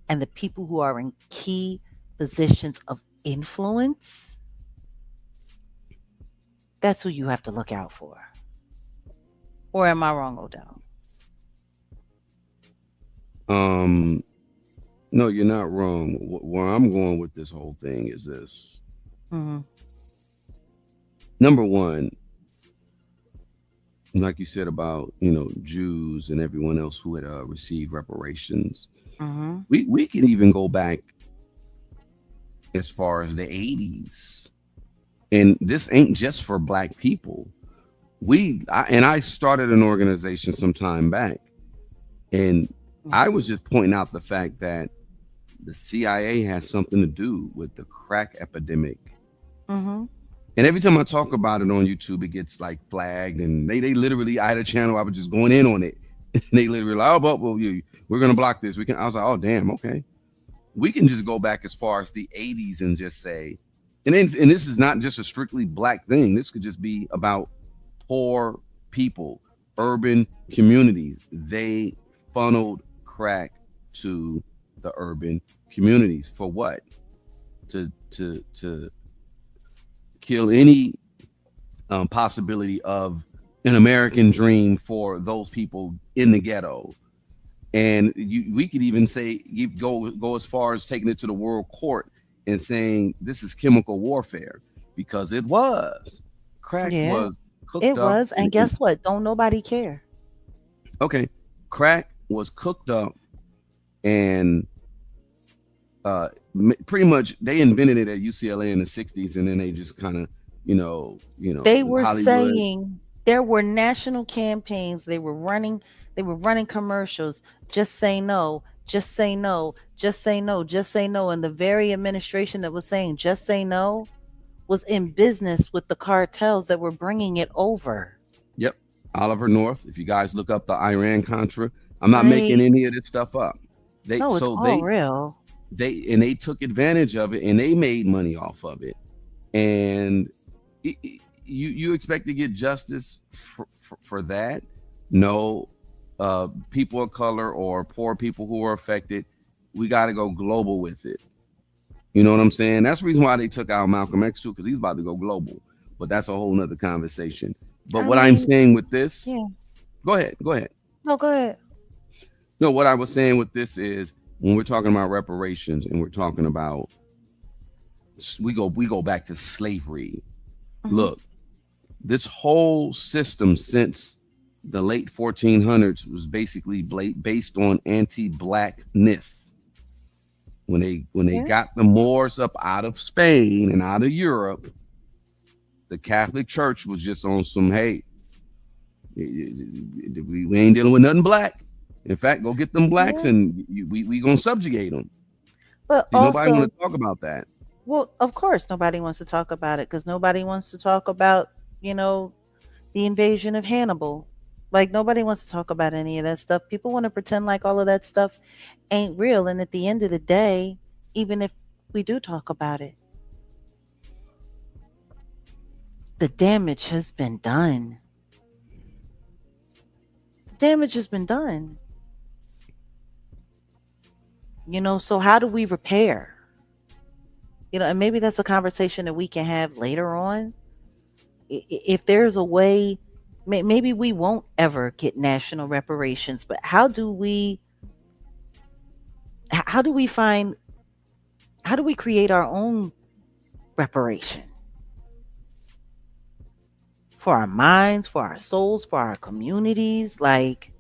and the people who are in key positions of influence, that's who you have to look out for. Or am I wrong, Odell? um, no, you're not wrong. Where I'm going with this whole thing is this. Mm-hmm. Number one, like you said about Jews and everyone else who had received reparations. Mm-hmm. We can even go back as far as the 80s, and this ain't just for Black people. I started an organization some time back, and I was just pointing out the fact that the CIA has something to do with the crack epidemic. Mm-hmm. And every time I talk about it on YouTube, it gets like flagged, and they literally, I had a channel, I was just going in on it. And they literally like, oh, but we're gonna block this. I was like, oh damn, okay. We can just go back as far as the 80s and just say, and this is not just a strictly Black thing. This could just be about poor people, urban communities. They funneled crack to the urban communities for what? To kill any possibility of an American dream for those people in the ghetto. And we could even say, go as far as taking it to the world court and saying this is chemical warfare, because it was. Crack Yeah, was cooked it up. was. And guess what? Don't nobody care. Okay, crack was cooked up, and pretty much they invented it at UCLA in the 60s, and then they just kind of, They were Hollywood. saying there were national campaigns. They were running commercials. Just say no, just say no, just say no, just say no. And the very administration that was saying just say no was in business with the cartels that were bringing it over. Yep, Oliver North. If you guys look up the Iran Contra, I'm not making Right? any of this stuff up. They No, it's so all real. they took advantage of it, and they made money off of it. And you expect to get justice for that? No. People of color or poor people who are affected, we got to go global with it. You know what I'm saying? That's the reason why they took out Malcolm X too, because he's about to go global. But that's a whole nother conversation. But I what I'm mean, saying with this, yeah. go ahead. No, go ahead. No, what I was saying with this is, when we're talking about reparations and we're talking about, we go back to slavery. Hmm. Look, this whole system since the late 1400s was basically based on anti-blackness. When they Yeah. got the Moors up out of Spain and out of Europe, the Catholic Church was just on some, hey, we ain't dealing with nothing black. In fact, go get them blacks Yeah. and we gonna subjugate them. But See, nobody want also, to talk about that. well, of course, nobody wants to talk about it because nobody wants to talk about, you know, the invasion of Hannibal. Like, nobody wants to talk about any of that stuff. People want to pretend like all of that stuff ain't real. And at the end of the day, even if we do talk about it, the damage has been done. The damage has been done. So how do we repair? And maybe that's a conversation that we can have later on. If there's a way, maybe we won't ever get national reparations, but how do we find, how do we create our own reparation for our minds, for our souls, for our communities? Like,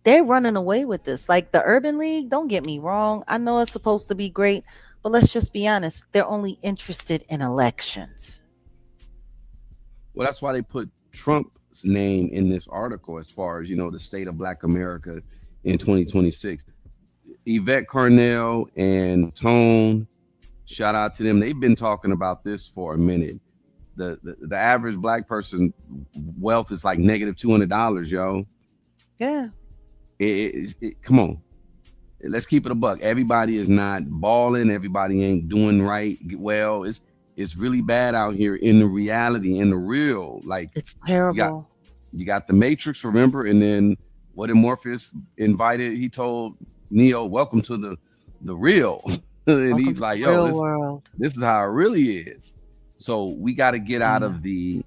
they're running away with this. Like the Urban League, don't get me wrong. I know it's supposed to be great, but let's just be honest. They're only interested in elections. Well, that's why they put Trump's name in this article as far as, the state of Black America in 2026. Yvette Carnell and Tone, shout out to them. They've been talking about this for a minute. The average black person wealth is like -$200, yo. Yeah. Come on. Let's keep it a buck. Everybody is not balling. Everybody ain't doing right well. It's really bad out here in the reality, in the real. Like It's you got terrible. you got the Matrix, remember? And then what did Morpheus invited? He told Neo, "Welcome to the real." And Welcome he's to the like, "Yo, real this world. this is how it really is." So we got to get out Yeah. of the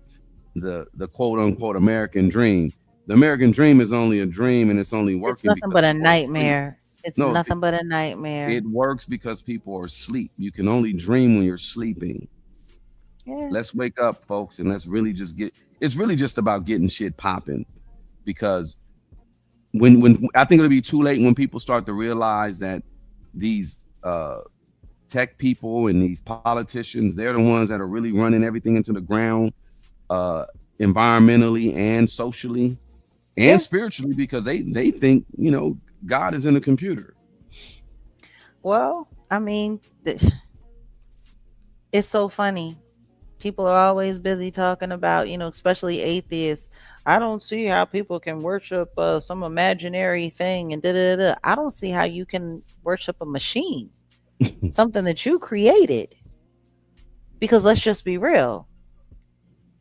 quote unquote American dream. The American dream is only a dream, and it's only It's working nothing because but a people are asleep. nightmare. It's No, nothing but a nightmare. it works because people are asleep. You can only dream when you're sleeping. Yeah. Let's wake up, folks, and let's really just get. It's really just about getting shit popping, because when I think it'll be too late when people start to realize that these tech people and these politicians, they're the ones that are really running everything into the ground, uh, environmentally and socially and Yeah. spiritually, because they think God is in the computer. Well, I mean, it's so funny. People are always busy talking about, especially atheists. I don't see how people can worship some imaginary thing and da da da. I don't see how you can worship a machine, something that you created. Because let's just be real.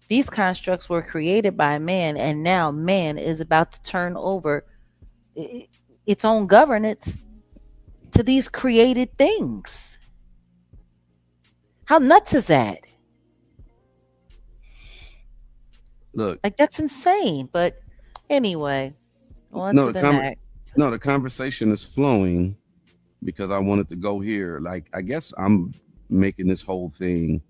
These constructs were created by man, and now man is about to turn over its own governance to these created things. How nuts is that? Look, Like, that's insane. But anyway, on no, to the next. the conversation is flowing because I wanted to go here. Like, I guess I'm making this whole thing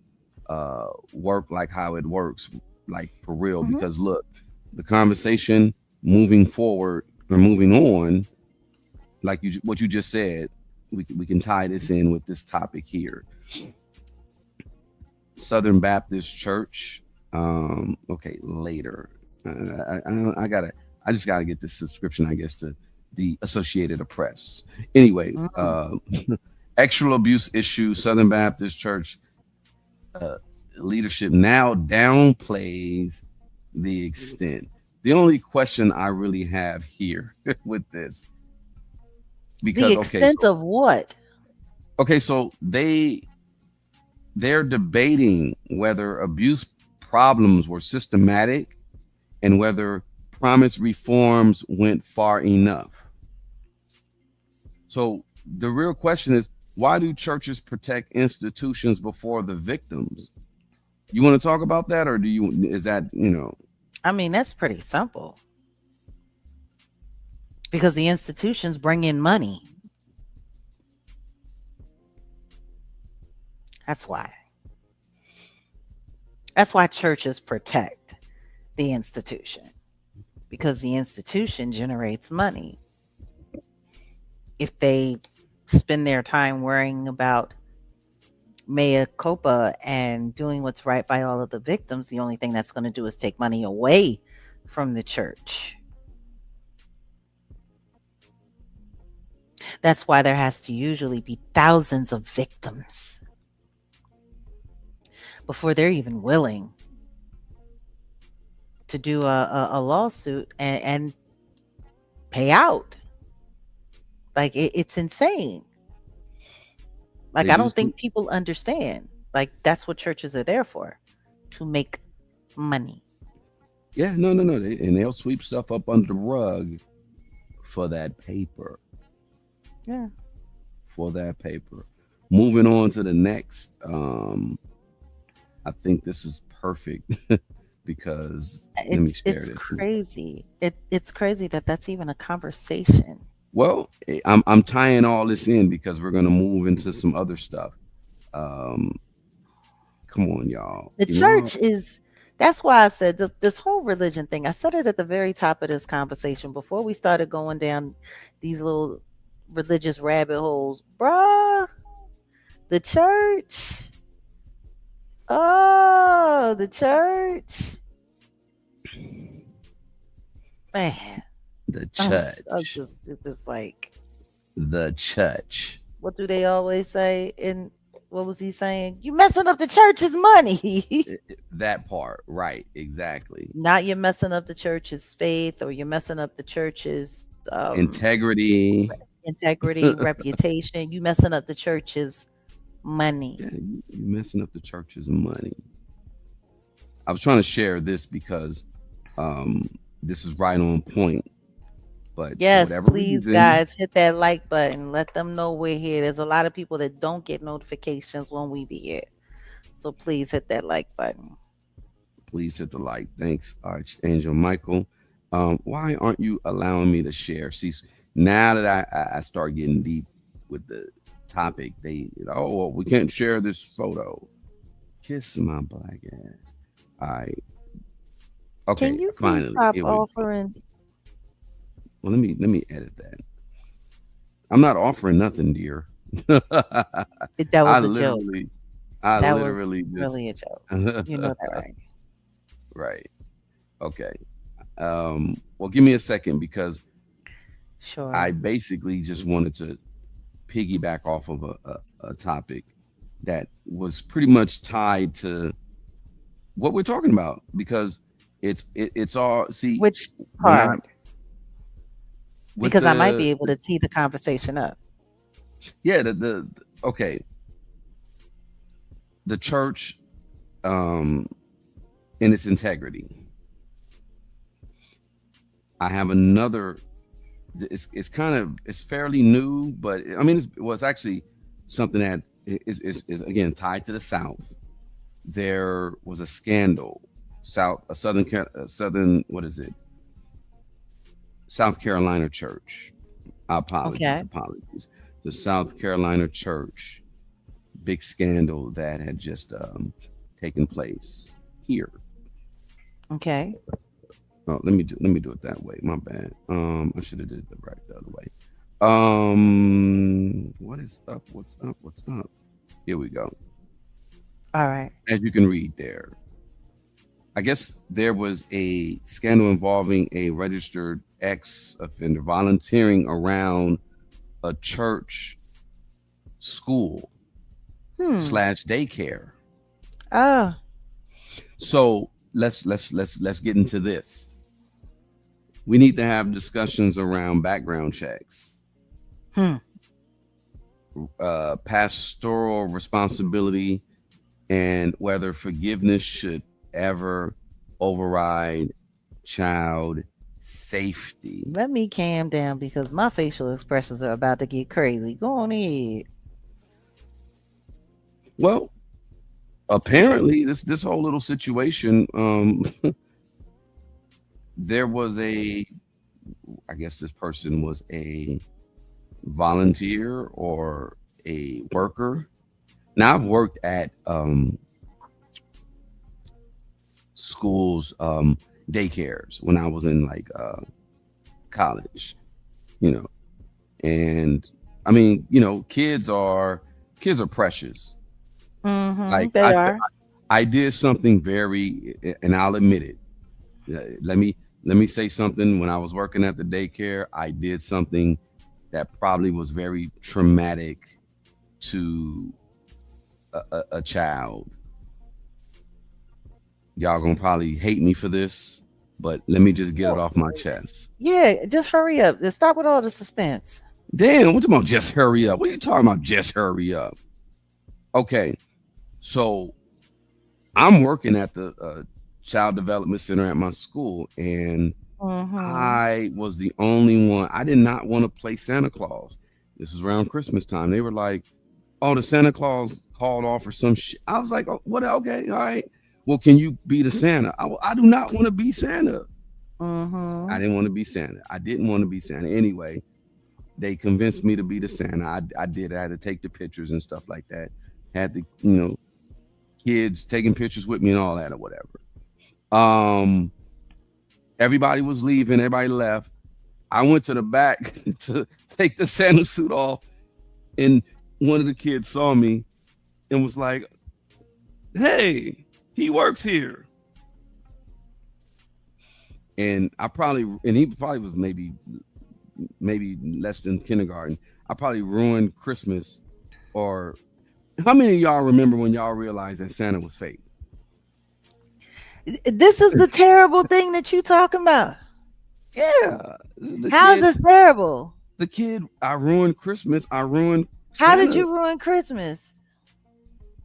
work like how it works, like for real. Hmm. Because look, the conversation moving forward or moving on, like what you just said, we can tie this in with this topic here. Southern Baptist Church. Okay, later. I just gotta get this subscription, I guess, to the Associated Press. Anyway, Mm. sexual abuse issue. Southern Baptist Church uh, leadership now downplays the extent. The only question I really have here with this, The because extent of what? so they're debating whether abuse problems were systematic and whether promised reforms went far enough. So the real question is, why do churches protect institutions before the victims? You want to talk about that, or is that? I mean, that's pretty simple because the institutions bring in money. That's why. That's why churches protect the institution. because the institution generates money. If they spend their time worrying about mea culpa and doing what's right by all of the victims, the only thing that's going to do is take money away from the church. That's why there has to usually be thousands of victims before they're even willing to do a lawsuit and pay out. Like it's insane. Like They I don't just do. think people understand. Like that's what churches are there for, to make money. Yeah, no, no, no. And they'll sweep stuff up under the rug for that paper. Yeah. For that paper. Moving on to the next. I think this is perfect because let me share It's this. crazy. It's crazy that that's even a conversation. Well, I'm tying all this in because we're gonna move into some other stuff. Um, come on, y'all. The church is that's why I said this whole religion thing. I said it at the very top of this conversation before we started going down these little religious rabbit holes. Bruh, the church. Oh, the church. Man, The I'm church. just it's just like The church. what do they always say in what was he saying? You messing up the church's money. That part, right? Exactly. Not you're messing up the church's faith or you're messing up the church's Integrity. integrity, reputation. You messing up the church's money. Yeah, you messing up the church's money. I was trying to share this because this is right on point. But for Yes, whatever please, reason, guys, hit that like button. Let them know we're here. There's a lot of people that don't get notifications when we be here. So please hit that like button. please hit the like. Thanks, Archangel Michael. Why aren't you allowing me to share? See, now that I start getting deep with the topic, oh, well, we can't share this photo. Kiss my black ass. All right. Can Okay, you please finally. stop Here we go. offering? Well, let me edit that. I'm not offering nothing, dear. That I was a joke. literally, I That was literally just really a joke. You know that, right? right. Okay. Well, give me a second because I Sure. basically just wanted to piggyback off of a topic that was pretty much tied to what we're talking about because it's all see Which when I part? with Because I might be able to tee the conversation up. yeah okay, the church um in its integrity. I have another. It's kind of it's fairly new, but I mean it's actually something that is again tied to the South. There was a scandal, southern what is it? South Carolina church. Okay. Apologies. The South Carolina church, big scandal that had just taken place here. Okay. Oh, let me do it that way. My bad. I should have did it the other way. What is up? What's up? What's up? Here we go. All right. As you can read there, I guess there was a scandal involving a registered ex offender volunteering around a church school Hmm. slash daycare. Oh. So let's get into this. We need to have discussions around background checks, Hmm. pastoral responsibility, and whether forgiveness should ever override child safety. Let me calm down because my facial expressions are about to get crazy. Go on ahead. Well, apparently this whole little situation, there was I guess this person was a volunteer or a worker. Now I've worked at schools, daycares when I was in like college, you know. And I mean, kids are precious. Like They are. I did something very, and I'll admit it. Let me say something. When I was working at the daycare, I did something that probably was very traumatic to a child. Y'all gonna probably hate me for this, but let me just get it Well, off my chest. yeah, just hurry up. Just stop with all the suspense. Damn, what you about? Just hurry up. What are you talking about? Just hurry up. Okay, so I'm working at the child development center at my school, and Mm-hmm. I was the only one. I did not want to play Santa Claus. This was around Christmas time. They were like, "Oh, the Santa Claus called off or some shit." I was like, "Oh, what? Okay, all right. Well, can you be the Santa?" I do not want to be Santa. I Mm-hmm. didn't want to be Santa. I didn't want to be Santa. Anyway, they convinced me to be the Santa. I did. I had to take the pictures and stuff like that. Had the kids taking pictures with me and all that or whatever. Um, Everybody was leaving. Everybody left. I went to the back to take the Santa suit off, and one of the kids saw me and was like, "Hey, he works here." And he probably was maybe less than kindergarten. I probably ruined Christmas. Or how many of y'all remember when y'all realized that Santa was fake? This is the terrible thing that you talking about. Yeah, the How is kid, this terrible? the kid. I ruined Christmas. I ruined How did Santa. you ruin Christmas?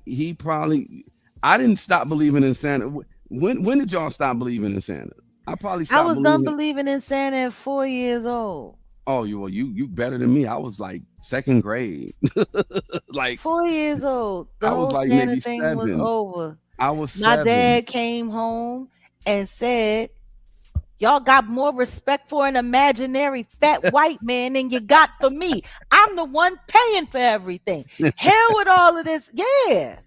He probably. I didn't stop believing in Santa. When did y'all stop believing in Santa? I probably I stopped was done believing. believing in Santa at 4 years old. Oh, you better than me. I was like second grade. Like 4 years old. The I was whole like Santa maybe thing was 7. over. I was My 7. dad came home and said, "Y'all got more respect for an imaginary fat white man than you got for me. I'm the one paying for everything. Hell with all of this." Yeah.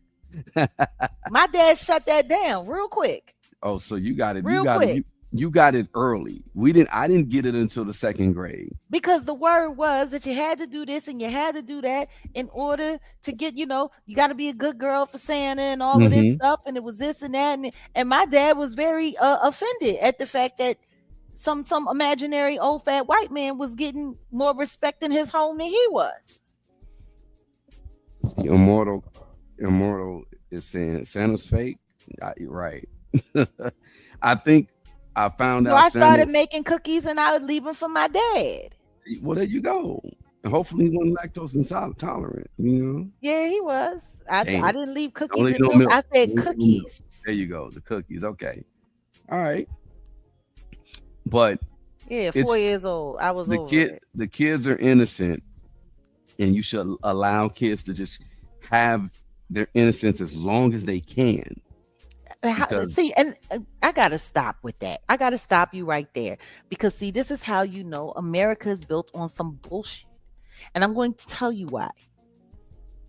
My dad shut that down real quick. Oh, so you got it. You Real got it. quick. You got it early. We didn't. I didn't get it until the second grade. Because the word was that you had to do this and you had to do that in order to get, you got to be a good girl for Santa and all of this Hmm. stuff. And it was this and that. And my dad was very offended at the fact that some imaginary old fat white man was getting more respect in his home than he was. See, immortal is saying Santa's fake. Right. I think I found So out I Santa. started making cookies and I would leave them for my dad. Well, there you go. Hopefully, he wasn't lactose intolerant. Yeah, he was. I Damn. didn't leave Don't cookies leave and no milk. milk. I said Don't leave no milk. cookies. There you go. The cookies. Okay. All right. But Yeah, it's 4 years old. I was the over kid. it. The kids are innocent, and you should allow kids to just have their innocence as long as they can. Because See, and I gotta stop with that. I gotta stop you right there because see, this is how you know America is built on some bullshit, and I'm going to tell you why.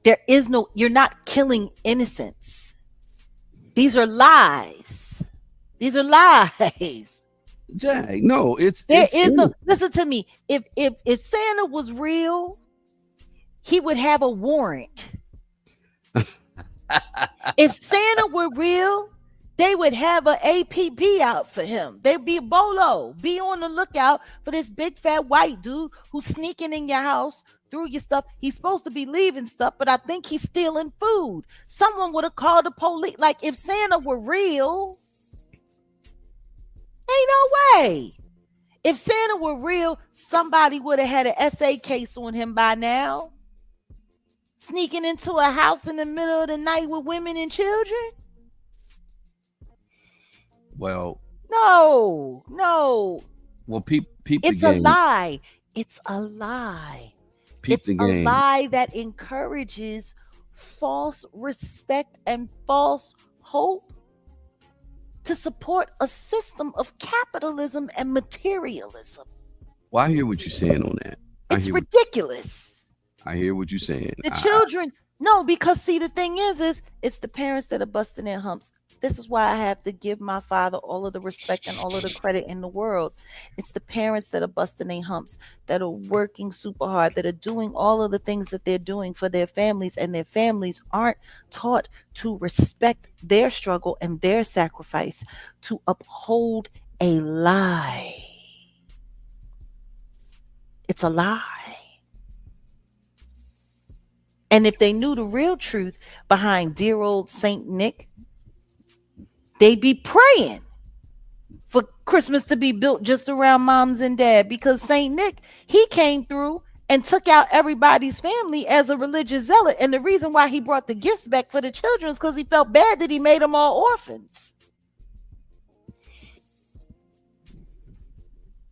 There is no. You're not killing innocents. These are lies. These are lies. Jag, no, it's There it's is no. innocent. Listen to me. If Santa was real, he would have a warrant. If Santa were real, they would have an APB out for him. They'd be Bolo. Be on the lookout for this big fat white dude who's sneaking in your house through your stuff. He's supposed to be leaving stuff, but I think he's stealing food. Someone would have called the police. Like if Santa were real, ain't no way. If Santa were real, somebody would have had an SA case on him by now. Sneaking into a house in the middle of the night with women and children? Well, No, no. peep the It's a game. lie. It's a lie. Peep It's the a game. lie that encourages false respect and false hope to support a system of capitalism and materialism. Well, I hear what you're saying on that. I It's hear what ridiculous. I hear what you're saying. The children, no, because see, the thing is it's the parents that are busting their humps This is why I have to give my father all of the respect and all of the credit in the world. It's the parents that are busting their humps, that are working super hard, that are doing all of the things that they're doing for their families, and their families aren't taught to respect their struggle and their sacrifice, to uphold a lie. It's a lie. And if they knew the real truth behind dear old Saint Nick, they'd be praying for Christmas to be built just around moms and dad, because Saint Nick, he came through and took out everybody's family as a religious zealot. And the reason why he brought the gifts back for the children is because he felt bad that he made them all orphans.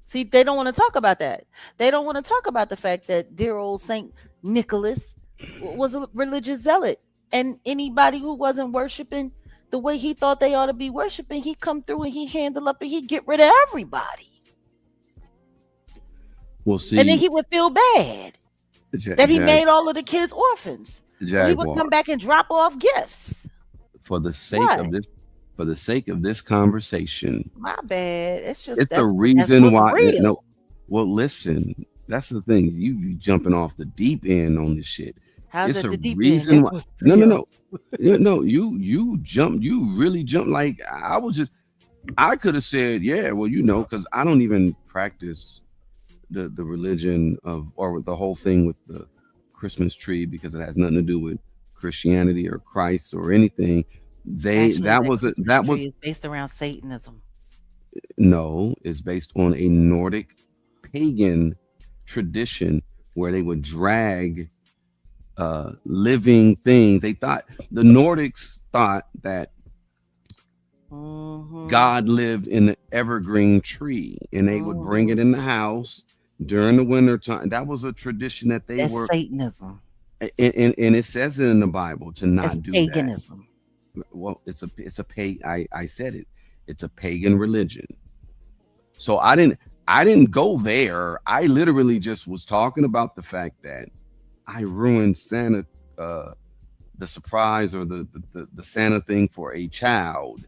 See, they don't want to talk about that. They don't want to talk about the fact that dear old Saint Nicholas was a religious zealot, and anybody who wasn't worshiping the way he thought they ought to be worshiping, he come through and he handle up and he get rid of everybody. Well, And then see, he would feel bad that he made all of the kids orphans. So he would Jaguar, come back and drop off gifts. for the sake What? of this, for the sake of this conversation, My bad. It's just it's the that's reason what's why. No, real. well, listen, that's the thing. You jumping off the deep end on this shit. How's It's that a the deep end? reason That's why. what's No, no, real. no. No, you jump. You really jump. Like I was just. I could have said, yeah, well, because I don't even practice the religion of, or with the whole thing with the Christmas tree, because it has nothing to do with Christianity or Christ or anything. Actually, That that was Christmas that tree was is based around Satanism. no, it's based on a Nordic pagan tradition where they would drag living things. The Nordics thought that Mm-hmm. God lived in the evergreen tree, and they would bring it Mm-hmm. in the house during the winter time. That was a tradition that they That's were, Satanism. and it says it in the Bible to That's not do that. paganism. Well, I said it. It's a pagan religion. So I didn't go there. I literally just was talking about the fact that I ruined Santa, uh, the surprise, or the Santa thing for a child.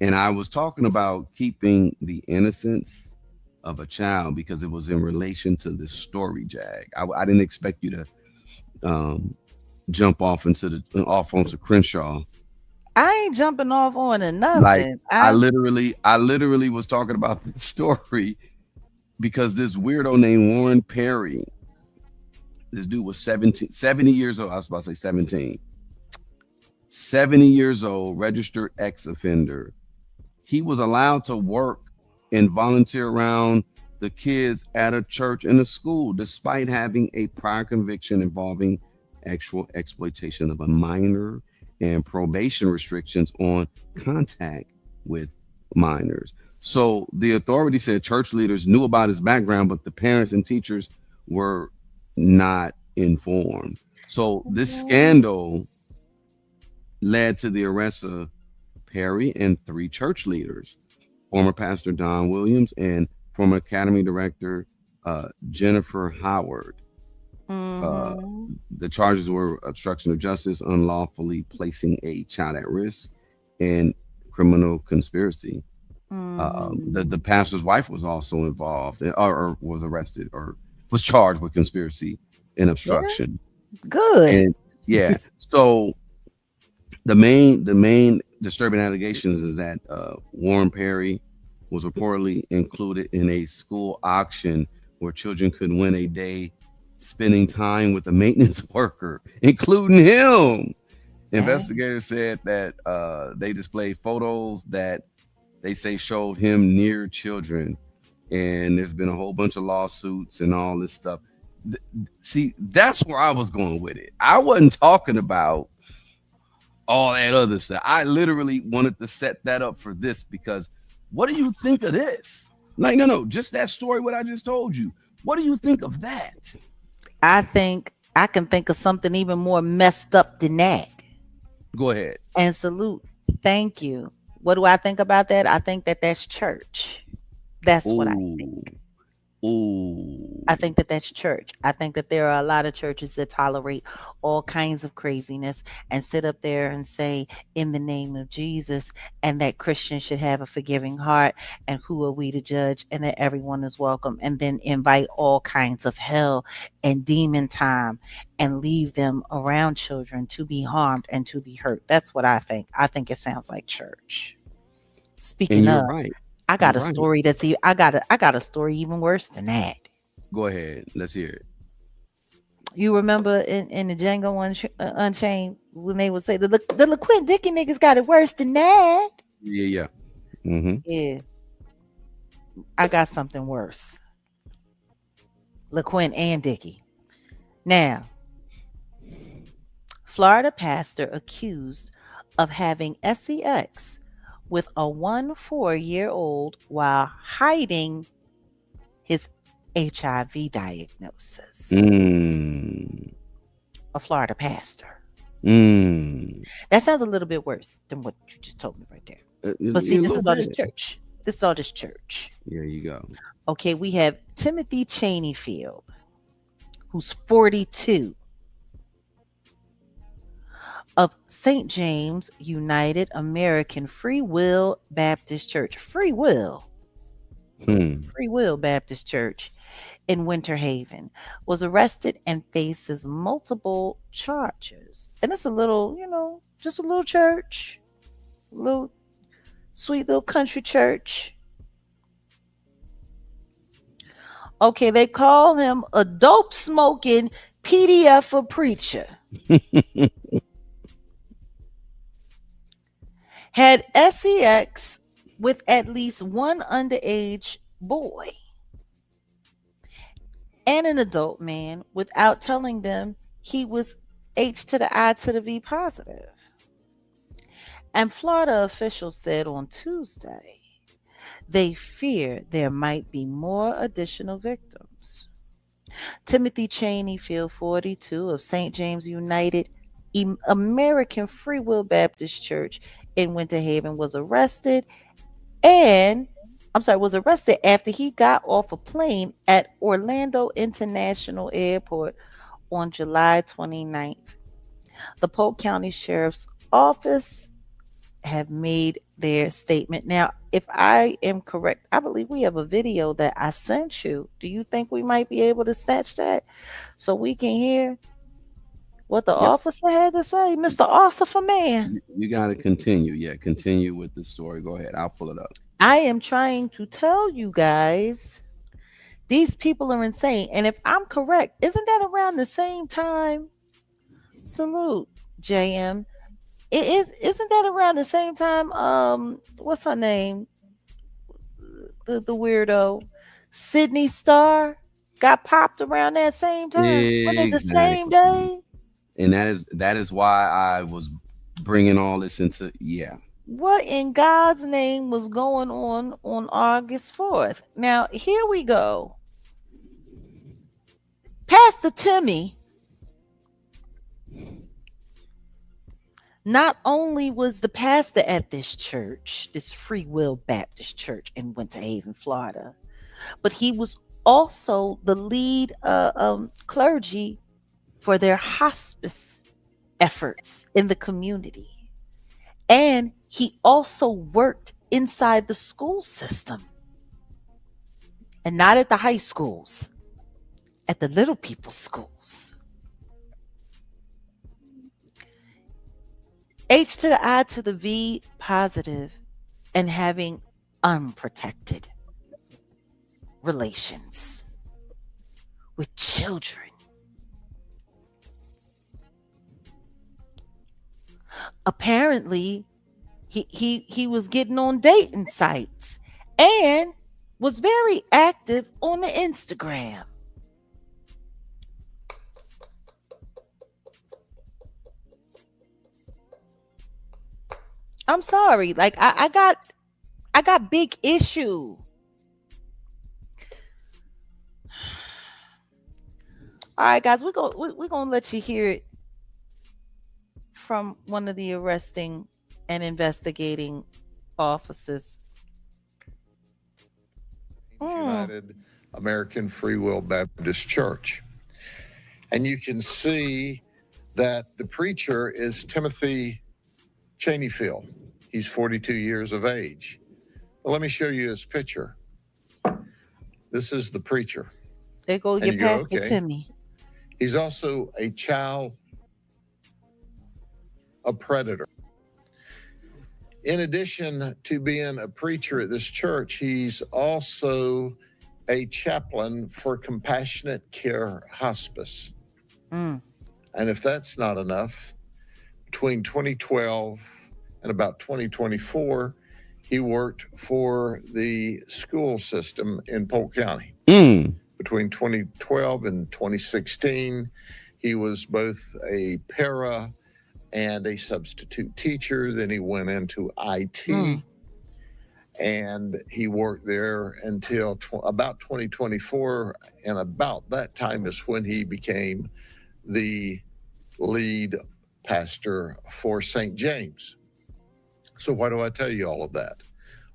And I was talking about keeping the innocence of a child because it was in relation to this story, Jag. I didn't expect you to um, jump off onto Crenshaw. I ain't jumping off on to Like nothing. I literally was talking about this story because this weirdo named Warren Perry, this dude was 70 years old. I was about to say 17. 70 years old, registered ex offender. He was allowed to work and volunteer around the kids at a church and a school, despite having a prior conviction involving actual exploitation of a minor and probation restrictions on contact with minors. So the authority said church leaders knew about his background, but the parents and teachers were not informed. So this scandal led to the arrest of Perry and 3 church leaders, former pastor Don Williams and former academy director Jennifer Howard. Uh, Mm-hmm. the charges were obstruction of justice, unlawfully placing a child at risk, and criminal conspiracy. The Mm-hmm. pastor's wife was also involved, or was arrested, or was charged with conspiracy and Yeah, obstruction. good. And yeah, so the main disturbing allegations is that Warren Perry was reportedly included in a school auction where children could win a day spending time with a maintenance worker, including him. Dang. Investigators said that they displayed photos that they say showed him near children, and there's been a whole bunch of lawsuits and all this stuff. See, that's where I was going with it. I wasn't talking about all that other stuff. I literally wanted to set that up for this because what do you think of this? Like, no, just that story, what I just told you. What do you think of that? I think I can think of something even more messed up than that. Go ahead. And salute. Thank you. What do I think about that? I think that that's church. That's what I Ooh, think. Oh, I think that that's church. I think that there are a lot of churches that tolerate all kinds of craziness and sit up there and say, in the name of Jesus, and that Christians should have a forgiving heart, and who are we to judge, and that everyone is welcome, and then invite all kinds of hell and demon time and leave them around children to be harmed and to be hurt. That's what I think. I think it sounds like church. and Speaking you're of, right. I You're got a right. story I got a story even worse than that. Go ahead. Let's hear it. You remember in the Unchained when they would say the LaQuint Dicky niggas got it worse than that? Yeah, yeah. Mm-hmm. Yeah, I got something worse. LaQuint and Dicky. Now, Florida pastor accused of having sex with a 4 year old while hiding his HIV diagnosis. Mm. A Florida pastor. Mm. That sounds a little bit worse than what you just told me right there. But see, A this little is all this bit. church. This is all this church. There you go. Okay, we have Timothy Cheneyfield, who's 42, of St. James United American Free Will Baptist Church. Hmm. Free Will Baptist Church in Winter Haven, was arrested and faces multiple charges. And it's a little, just a little church, a little sweet little country church. Okay, they call him a dope smoking PDF preacher. Had sex with at least one underage boy and an adult man without telling them he was H to the I to the V positive. And Florida officials said on Tuesday they fear there might be more additional victims. Timothy Cheneyfield, 42, of St. James United American Free Will Baptist Church in Winter Haven, and was arrested after he got off a plane at Orlando International Airport on July 29th. The Polk County Sheriff's Office have made their statement. Now, if I am correct, I believe we have a video that I sent you. Do you think we might be able to snatch that so we can hear what the Yep. officer had to say? Mr. Officer Man, You got to continue. Yeah, continue with the story. Go ahead. I'll pull it up. I am trying to tell you guys these people are insane. And if I'm correct, isn't that around the same time? Salute, JM. Isn't that around the same time? What's her name? The weirdo, Sidney Starr, got popped around that same time. Was it the same Exactly. day? And that is why I was bringing all this into. Yeah. What in God's name was going on August 4th? Now here we go. Pastor Timmy not only was the pastor at this church, this Free Will Baptist Church in Winter Haven, Florida, but he was also the lead clergy for their hospice efforts in the community. And he also worked inside the school system, and not at the high schools, at the little people's schools. H to the I to the V positive, and having unprotected relations with children. Apparently, he was getting on dating sites and was very active on the Instagram. I'm sorry, like I got big issue. All right, guys, we're gonna let you hear it from one of the arresting and investigating officers. Mm. United American Free Will Baptist Church. And you can see that the preacher is Timothy Cheneyfield. He's 42 years of age. Well, let me show you his picture. This is the preacher. There go And your you go, Pastor okay. Timmy. He's also a predator. In addition to being a preacher at this church, he's also a chaplain for Compassionate Care Hospice. Mm. And if that's not enough, between 2012 and about 2024, he worked for the school system in Polk County. Between 2012 and 2016, he was both a para and a substitute teacher. Then he went into IT, and he worked there until about 2024. And about that time is when he became the lead pastor for St. James. So why do I tell you all of that?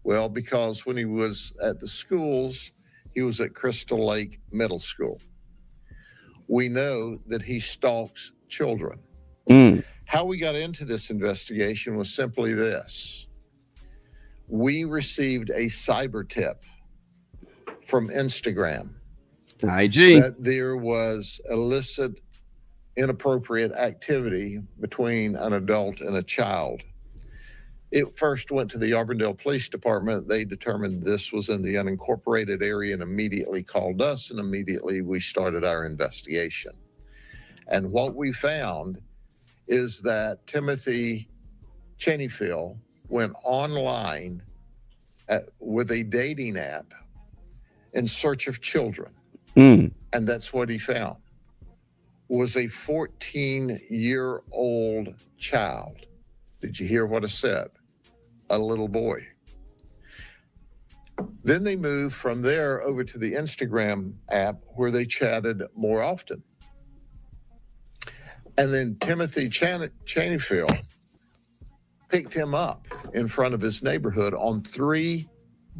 Well, because when he was at the schools, he was at Crystal Lake Middle School. We know that he stalks children. How we got into this investigation was simply this. We received a cyber tip from Instagram that there was illicit, inappropriate activity between an adult and a child. It first went to the Auburndale Police Department. They determined this was in the unincorporated area and immediately called us, and immediately we started our investigation. And what we found is that Timothy Cheneyfield went online with a dating app in search of children. And that's what he found, was a 14-year-old child. Did you hear what I said? A little boy. Then they moved from there over to the Instagram app where they chatted more often. And then Timothy Cheneyfield picked him up in front of his neighborhood on 3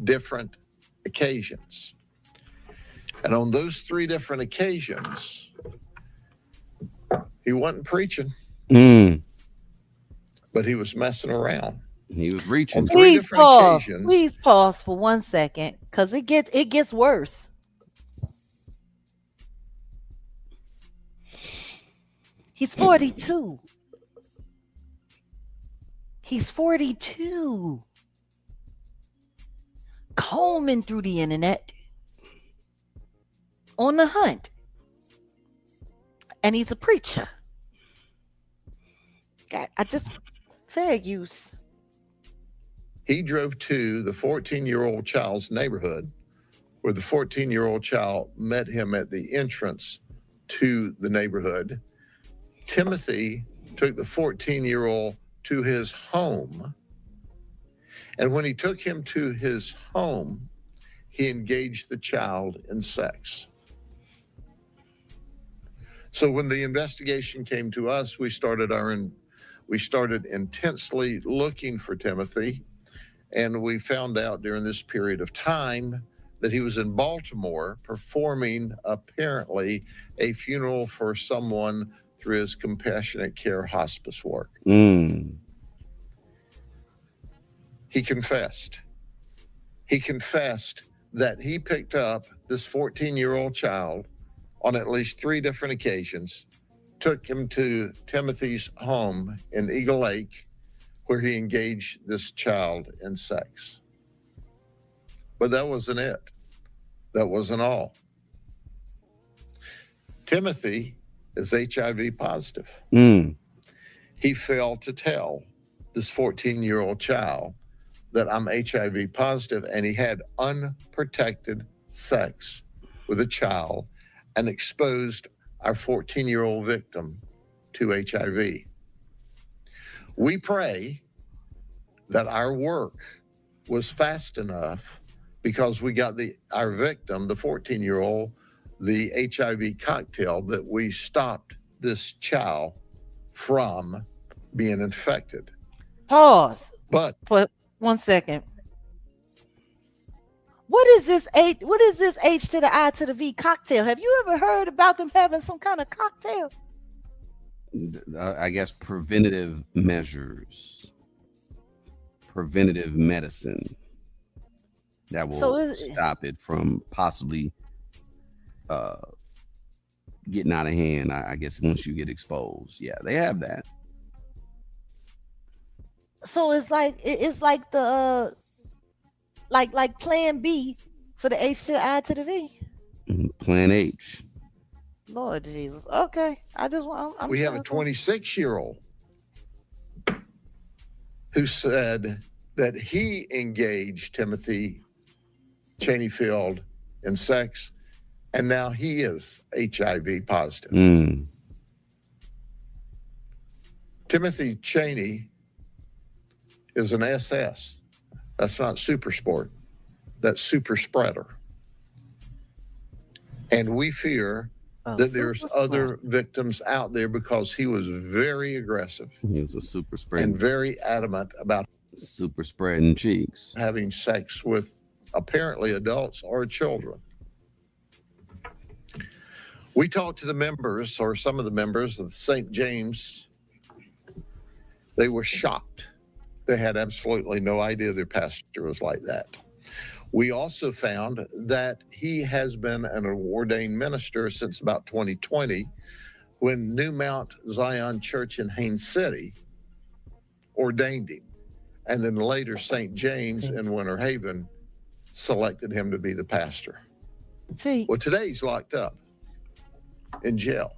different occasions. And on those 3 different occasions, he wasn't preaching, but he was messing around. He was reaching. On 3 different occasions. Please pause for 1 second, because it gets worse. He's 42. He's 42. Combing through the internet on the hunt. And he's a preacher. God, fair use. He drove to the 14-year-old child's neighborhood, where the 14-year-old child met him at the entrance to the neighborhood. Timothy took the 14-year-old to his home. And when he took him to his home, he engaged the child in sex. So when the investigation came to us, we started intensely looking for Timothy. And we found out during this period of time that he was in Baltimore performing, apparently, a funeral for someone through his Compassionate Care Hospice work. He confessed. He confessed that he picked up this 14-year-old child on at least 3 different occasions, took him to Timothy's home in Eagle Lake, where he engaged this child in sex. But that wasn't it. That wasn't all. Timothy is HIV positive. He failed to tell this 14-year-old child that I'm HIV positive, and he had unprotected sex with a child and exposed our 14-year-old victim to HIV. We pray that our work was fast enough, because we got our victim, the 14-year-old, the HIV cocktail, that we stopped this child from being infected. Pause. But for 1 second. What is this H? What is this H to the I to the V cocktail? Have you ever heard about them having some kind of cocktail? I guess preventative measures, preventative medicine that So will stop it from possibly uh, getting out of hand. I guess once you get exposed, yeah, they have that. it's like the like Plan B for the H to the I to the V. Plan H. Lord Jesus. Okay, I just want. We have a 26-year-old who said that he engaged Timothy Cheneyfield in sex, and now he is HIV positive. Timothy Cheney is an SS. That's not super sport. That's super spreader. And we fear that there's other victims out there because he was very aggressive. He was a super spreader and very adamant about super spreading cheeks, having sex with apparently adults or children. We talked to the members, or some of the members of St. James. They were shocked. They had absolutely no idea their pastor was like that. We also found that he has been an ordained minister since about 2020, when New Mount Zion Church in Haines City ordained him. And then later St. James in Winter Haven selected him to be the pastor. Well, today he's locked up in jail.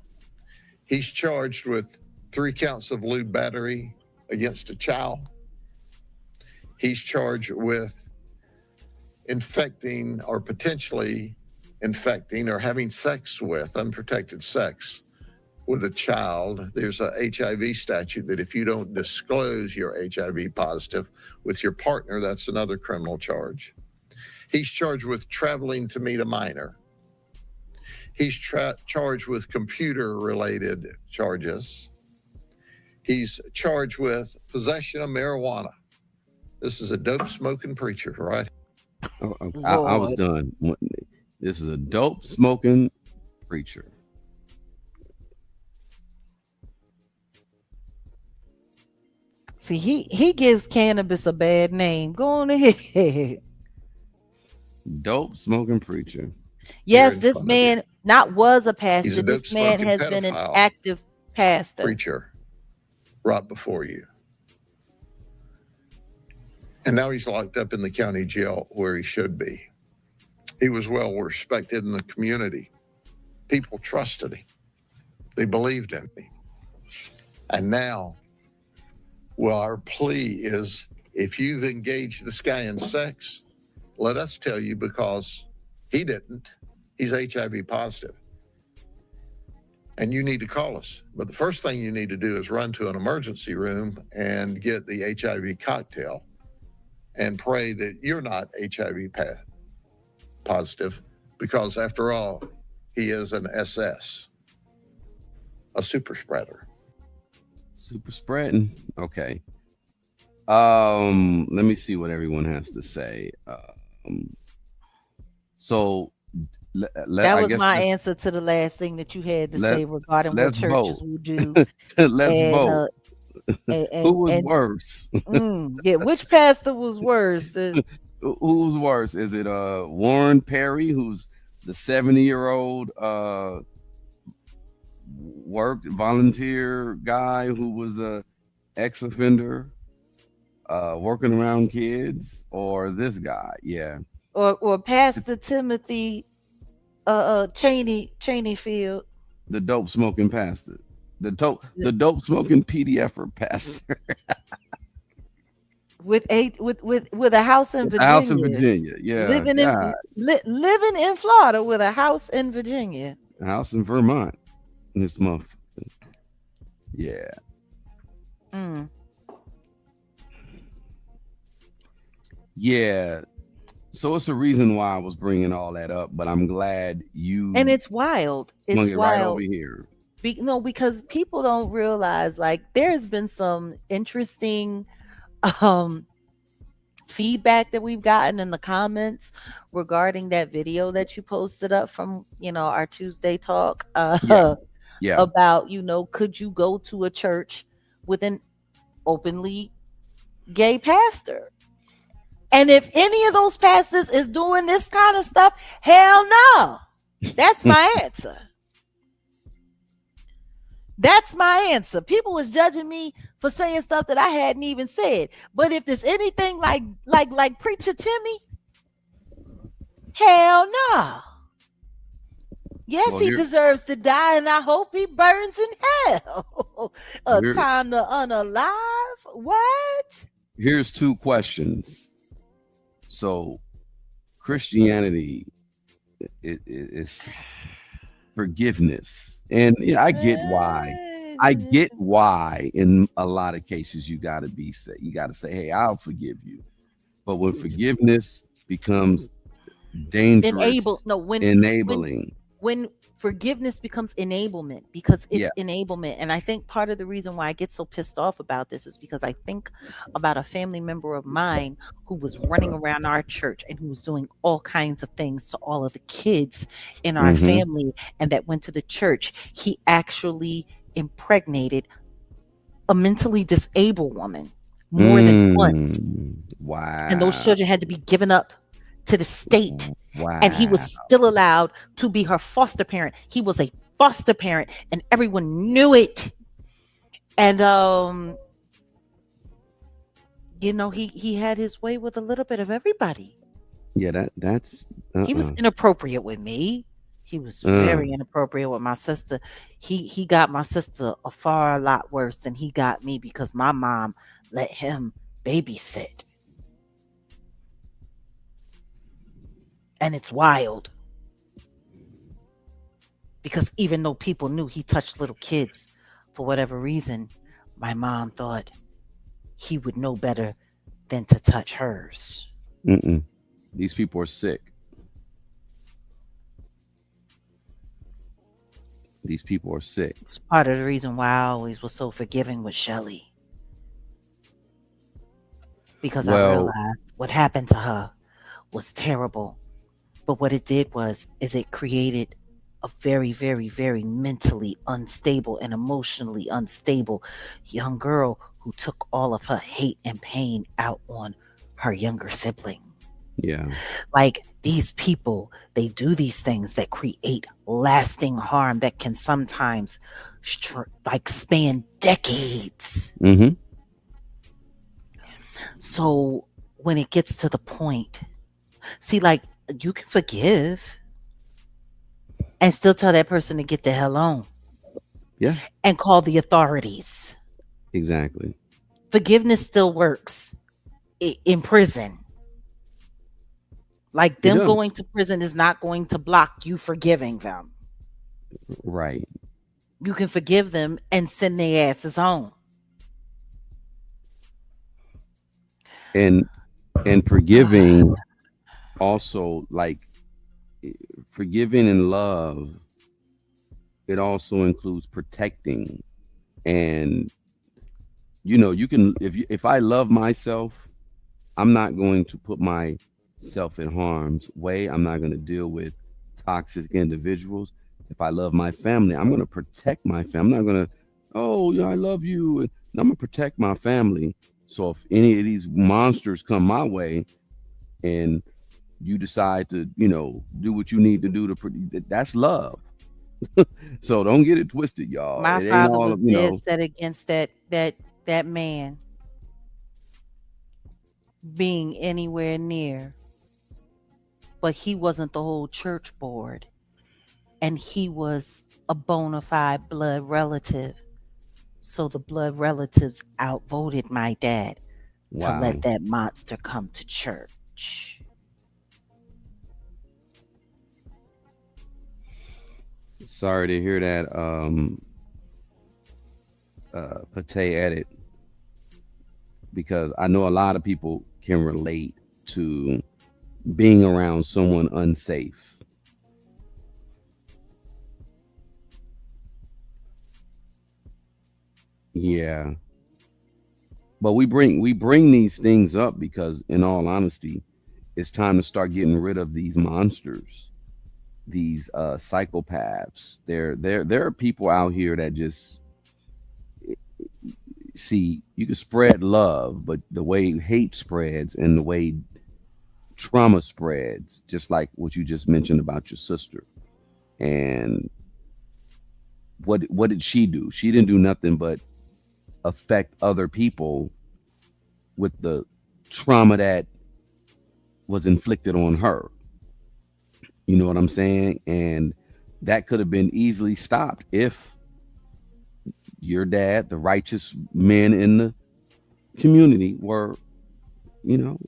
He's charged with 3 counts of lewd battery against a child. He's charged with infecting or potentially infecting or having sex with, unprotected sex with a child. There's a HIV statute that if you don't disclose you're HIV positive with your partner, that's another criminal charge. He's charged with traveling to meet a minor. He's charged with computer-related charges. He's charged with possession of marijuana. This is a dope-smoking preacher, right? I was done. This is a dope smoking preacher. See, he gives cannabis a bad name. Go on ahead. Dope smoking preacher. Yes, this man was a pastor. This man has been an active pastor. Preacher right before you. And now he's locked up in the county jail where he should be. He was well respected in the community. People trusted him. They believed in him. And now, well, our plea is, if you've engaged this guy in sex, let us tell you, because he didn't. He's HIV positive. And you need to call us. But the first thing you need to do is run to an emergency room and get the HIV cocktail and pray that you're not HIV positive, because after all, he is an SS, a super spreader. Super spreading. Okay. Let me see what everyone has to say. That was my answer to the last thing that you had to say regarding what churches will do. Let's vote. Who was worse? Yeah, which pastor was worse? Who's worse? Is it Warren Perry, who's the 70-year-old volunteer guy who was a ex-offender working around kids, or this guy? Yeah. Or Pastor Timothy Cheneyfield, the dope smoking pastor. The dope smoking PDFer pastor with a house in Virginia. Yeah, living in Florida with a house in Virginia. A house in Vermont. This month, yeah. Yeah. So it's a reason why I was bringing all that up, but I'm glad you. And it's wild. It's wild. Right over here. Because people don't realize, like, there's been some interesting feedback that we've gotten in the comments regarding that video that you posted up from, our Tuesday talk, Yeah. Yeah. about, could you go to a church with an openly gay pastor? And if any of those pastors is doing this kind of stuff, hell no. That's my answer. That's my answer. People was judging me for saying stuff that I hadn't even said. But if there's anything like Preacher Timmy, hell no. Yes, Well, he deserves to die, and I hope he burns in hell. A time to unalive? What? Here's two questions. So, Christianity is forgiveness, and I get why. I get why in a lot of cases you got to say, hey, I'll forgive you. But when forgiveness becomes dangerous, enabling. When forgiveness becomes enablement, because it's enablement. And I think part of the reason why I get so pissed off about this is because I think about a family member of mine who was running around our church and who was doing all kinds of things to all of the kids in our family, and that went to the church. He actually impregnated a mentally disabled woman more than once. Wow. And those children had to be given up to the state. Wow. And he was still allowed to be her foster parent. He was a foster parent, and everyone knew it. And he had his way with a little bit of everybody. Yeah, that's he was inappropriate with me. He was very inappropriate with my sister. He got my sister a lot worse than he got me, because my mom let him babysit. And it's wild, because even though people knew he touched little kids, for whatever reason, my mom thought he would know better than to touch hers. These people are sick. These people are sick. It's part of the reason why I always was so forgiving with Shelly, because I realized what happened to her was terrible. But what it did is it created a very, very, very mentally unstable and emotionally unstable young girl who took all of her hate and pain out on her younger sibling. Yeah. Like, these people, they do these things that create lasting harm that can sometimes span decades. So when it gets to the point, see, like, you can forgive and still tell that person to get the hell on. Yeah. And call the authorities. Exactly. Forgiveness still works in prison. Like, them going to prison is not going to block you forgiving them. Right. You can forgive them and send their asses home. And forgiving also, like, forgiving and love, it also includes protecting. And you can, if I love myself, I'm not going to put myself in harm's way. I'm not going to deal with toxic individuals. If I love my family, I'm going to protect my family. I'm not going to, oh yeah, I love you, and I'm going to protect my family. So if any of these monsters come my way and you decide to, do what you need to do that's love. So don't get it twisted, y'all. My father was dead set against that man being anywhere near, but he wasn't the whole church board, and he was a bona fide blood relative. So the blood relatives outvoted my dad to let that monster come to church. Sorry to hear that, Pate edit, because I know a lot of people can relate to being around someone unsafe. Yeah. But we bring these things up because, in all honesty, it's time to start getting rid of these monsters, these psychopaths. There are people out here that just see, you can spread love, but the way hate spreads and the way trauma spreads, just like what you just mentioned about your sister. And what did she do? She didn't do nothing but affect other people with the trauma that was inflicted on her. You know what I'm saying? And that could have been easily stopped if your dad, the righteous men in the community, were, you know,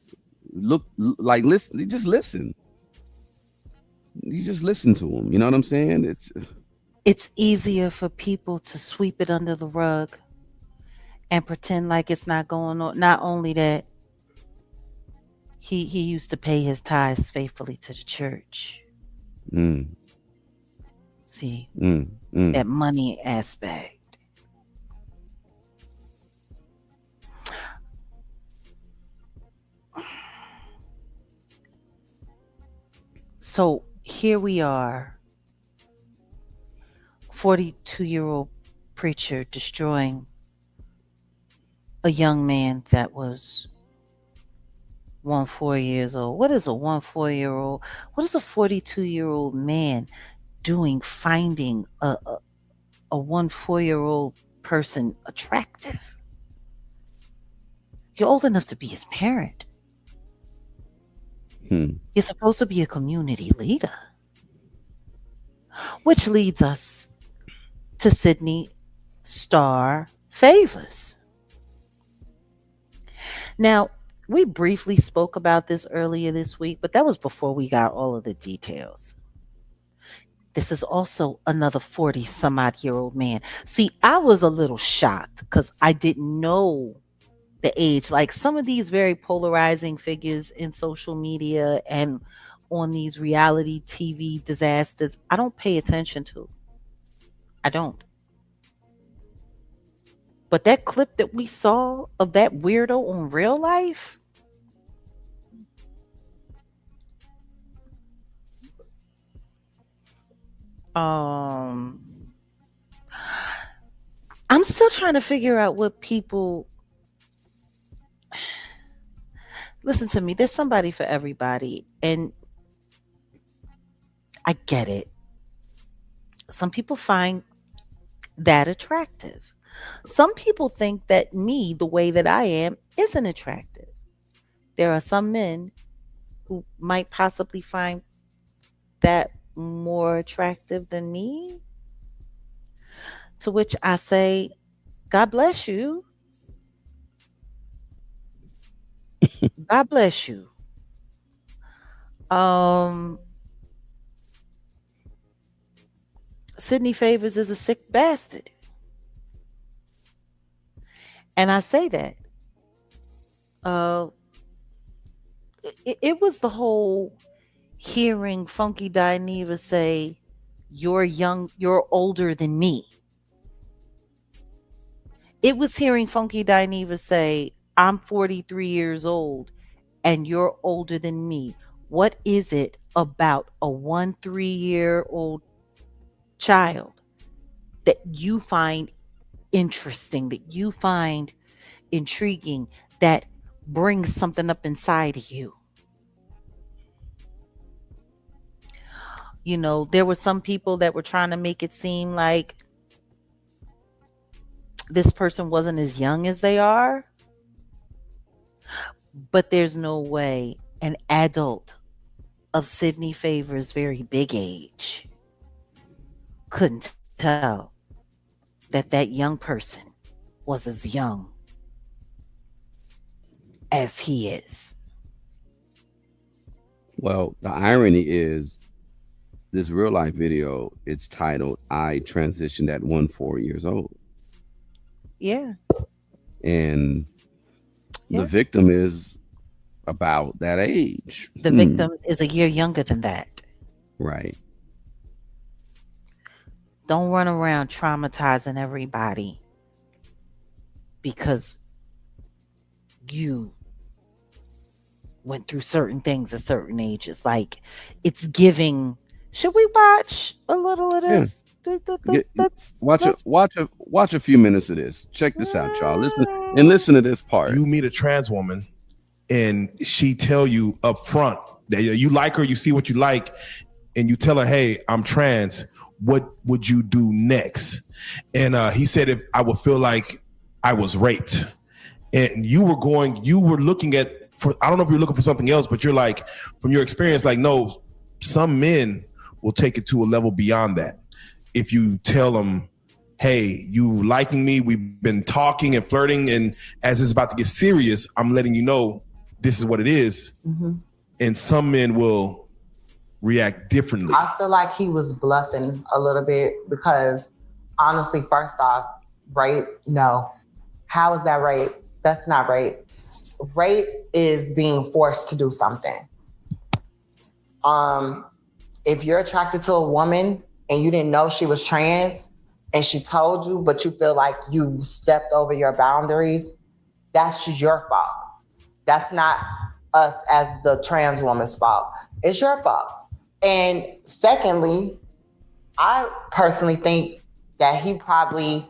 like, listen, you just listen to them. You know what I'm saying? It's easier for people to sweep it under the rug and pretend like it's not going on. Not only that, he used to pay his tithes faithfully to the church. mm, See, mm, mm. that money aspect. So here we are, 42-year-old preacher destroying a young man that was 4 years old. What is a 4-year-old? What is a 42-year-old man doing finding a 4-year-old person attractive? You're old enough to be his parent. You're supposed to be a community leader. Which leads us to Sidney Starr Favors. Now, we briefly spoke about this earlier this week, but that was before we got all of the details. This is also another 40 some odd year old man. See, I was a little shocked because I didn't know the age. Like some of these very polarizing figures in social media and on these reality TV disasters, I don't pay attention to. I don't. But that clip that we saw of that weirdo on Real Life, um, I'm still trying to figure out what people. Listen to me. There's somebody for everybody, and I get it. Some people find that attractive. Some people think that me, the way that I am, isn't attractive. There are some men who might possibly find that more attractive than me. To which I say, God bless you. God bless you. Um, Sidney Favors is a sick bastard. And I say that. Uh, it was the whole hearing Funky Dineva say, you're older than me. It was hearing Funky Dineva say, I'm 43 years old and you're older than me. What is it about a 3-year-old child that you find interesting, that you find intriguing, that brings something up inside of you? You know, there were some people that were trying to make it seem like this person wasn't as young as they are. But there's no way an adult of Sidney Favors' very big age couldn't tell that that young person was as young as he is. Well, the irony is this real life video, it's titled I Transitioned at 4 years old. Yeah. And the Yeah. victim is about that age. The victim is a year younger than that. Right. Don't run around traumatizing everybody because you went through certain things at certain ages. Like, it's giving. Should we watch a little of Yeah. this? Watch a few minutes of this. Check this out, y'all. Listen to this part. You meet a trans woman and she tell you up front that you like her, you see what you like, and you tell her, hey, I'm trans. What would you do next? And he said, if I would feel like I was raped. And you were looking at, I don't know if you're looking for something else, but you're like, from your experience, like, no, some men will take it to a level beyond that. If you tell them, hey, you liking me, we've been talking and flirting, and as it's about to get serious, I'm letting you know this is what it is. Mm-hmm. And some men will react differently. I feel like he was bluffing a little bit because, honestly, first off, rape, no. How is that rape? That's not rape. Rape is being forced to do something. If you're attracted to a woman and you didn't know she was trans and she told you, but you feel like you stepped over your boundaries, that's your fault. That's not us as the trans woman's fault. It's your fault. And secondly, I personally think that he probably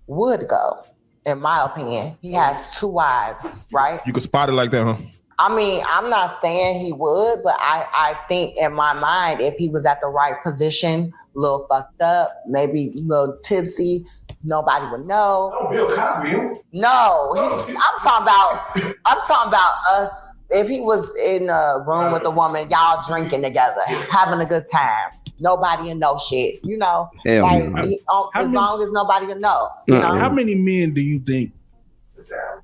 would go, in my opinion. He has 2 wives, right? You could spot it like that, huh? I mean, I'm not saying he would, but I think in my mind, if he was at the right position, a little fucked up, maybe a little tipsy, nobody would know. Oh, Bill Cosby. No, I'm talking about us. If he was in a room with a woman, y'all drinking together, having a good time, nobody will know shit, you know? Hell like, no. As long as nobody will know. You know? How many men do you think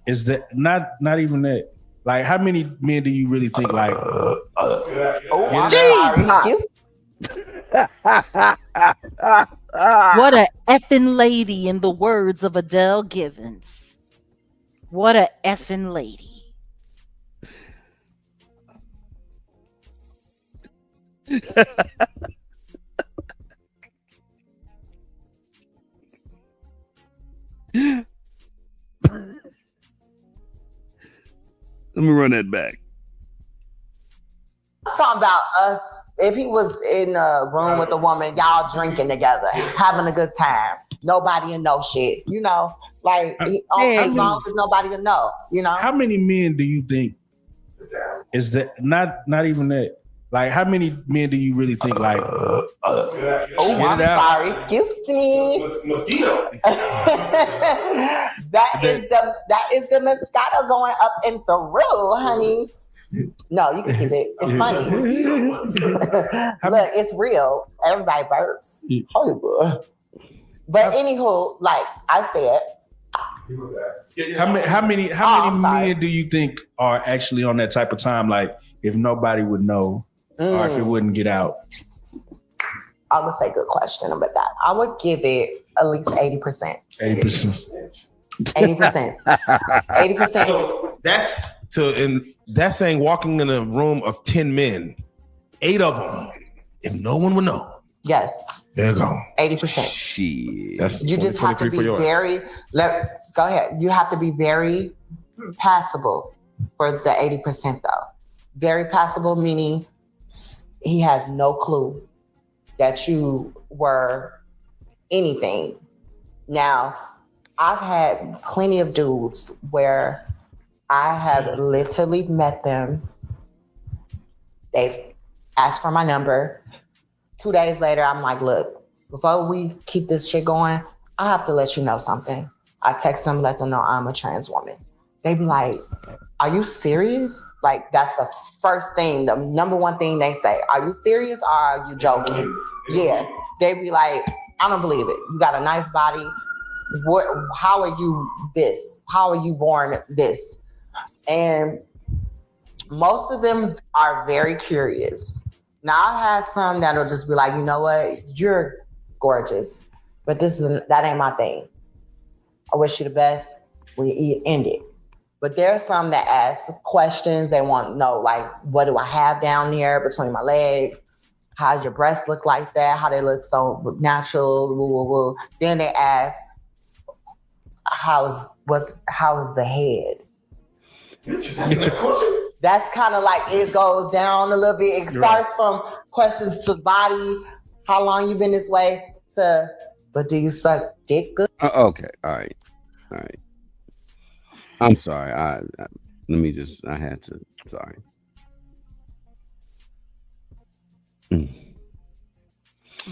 is that? Not even that. Like, how many men do you really think like? Jesus. What a effing lady, in the words of Adele Givens. What a effing lady. Let me run that back. I'm talking about us. If he was in a room with a woman, y'all drinking together, having a good time, nobody will know shit, you know? Like, as long as nobody will know, you know? How many men do you think is that? Not even that. Like, how many men do you really think like? I'm sorry. Excuse me. Mosquito. that is the mosquito going up in the room, honey. No, you can keep it. It's funny. Look, it's real. Everybody burps. Oh, boy. But anywho, like I said. How many men do you think are actually on that type of time? Like, if nobody would know, or if it wouldn't get out? I would say good question about that. I would give it at least 80%. 80%. 80%. 80%. So that's saying walking in a room of 10 men, 8 of them, if no one would know. Yes. There you go. 80%. Shit. That's you just have to be very, go ahead. You have to be very passable for the 80% though. Very passable, meaning he has no clue that you were anything. Now, I've had plenty of dudes where I have literally met them. They've asked for my number. 2 days later, I'm like, look, before we keep this shit going, I have to let you know something. I text them, let them know I'm a trans woman. They be like, are you serious? Like, that's the first thing, the number one thing they say. Are you serious or are you joking? Yeah. They be like, I don't believe it. You got a nice body. How are you this? How are you born this? And most of them are very curious. Now, I've had some that'll just be like, you know what? You're gorgeous, but that ain't my thing. I wish you the best. We end it. But there's some that ask questions. They want to know, like, what do I have down there between my legs? How does your breasts look like that? How they look so natural? Woo, woo, woo. Then they ask, how is the head? That's kind of like it goes down a little bit. It starts from questions to body, how long you been this way, to but do you suck dick good? Okay. All right. All right. I'm sorry. Let me just. I had to. Sorry. Mm.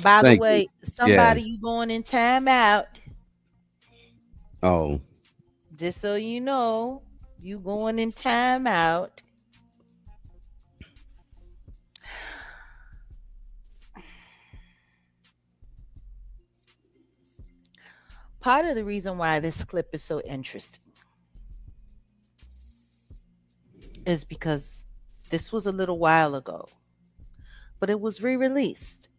By the Thank you. way, Yeah. somebody you going in timeout. Oh. Just so you know, you going in timeout. Part of the reason why this clip is so interesting is because this was a little while ago, but it was re-released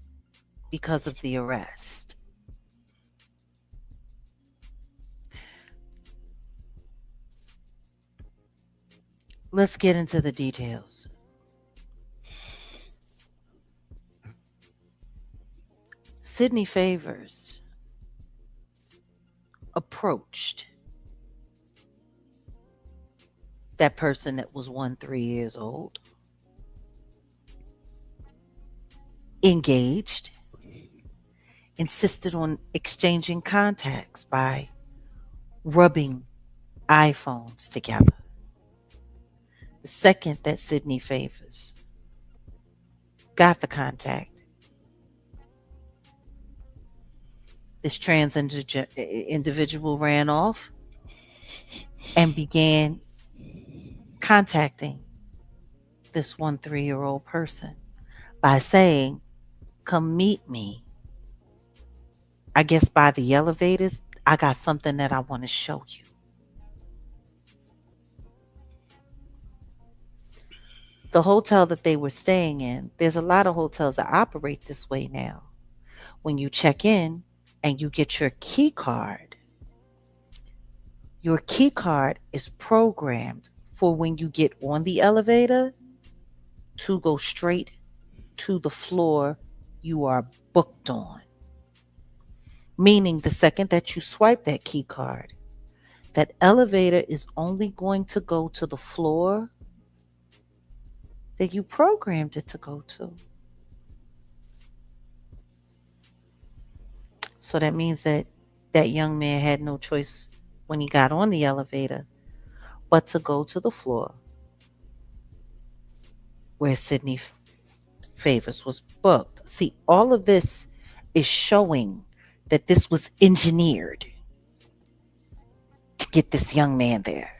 because of the arrest. Let's get into the details. Sidney Favors approached that person that was 3 years old, engaged, insisted on exchanging contacts by rubbing iPhones together. The second that Sidney Favors got the contact, this trans individual ran off and began contacting this 3-year-old person by saying, come meet me. I guess by the elevators, I got something that I want to show you. The hotel that they were staying in, there's a lot of hotels that operate this way now. When you check in and you get your key card is programmed for when you get on the elevator to go straight to the floor you are booked on. Meaning the second that you swipe that key card, that elevator is only going to go to the floor that you programmed it to go to. So that means that that young man had no choice when he got on the elevator but to go to the floor where Sidney Favors was booked. See, all of this is showing that this was engineered to get this young man there.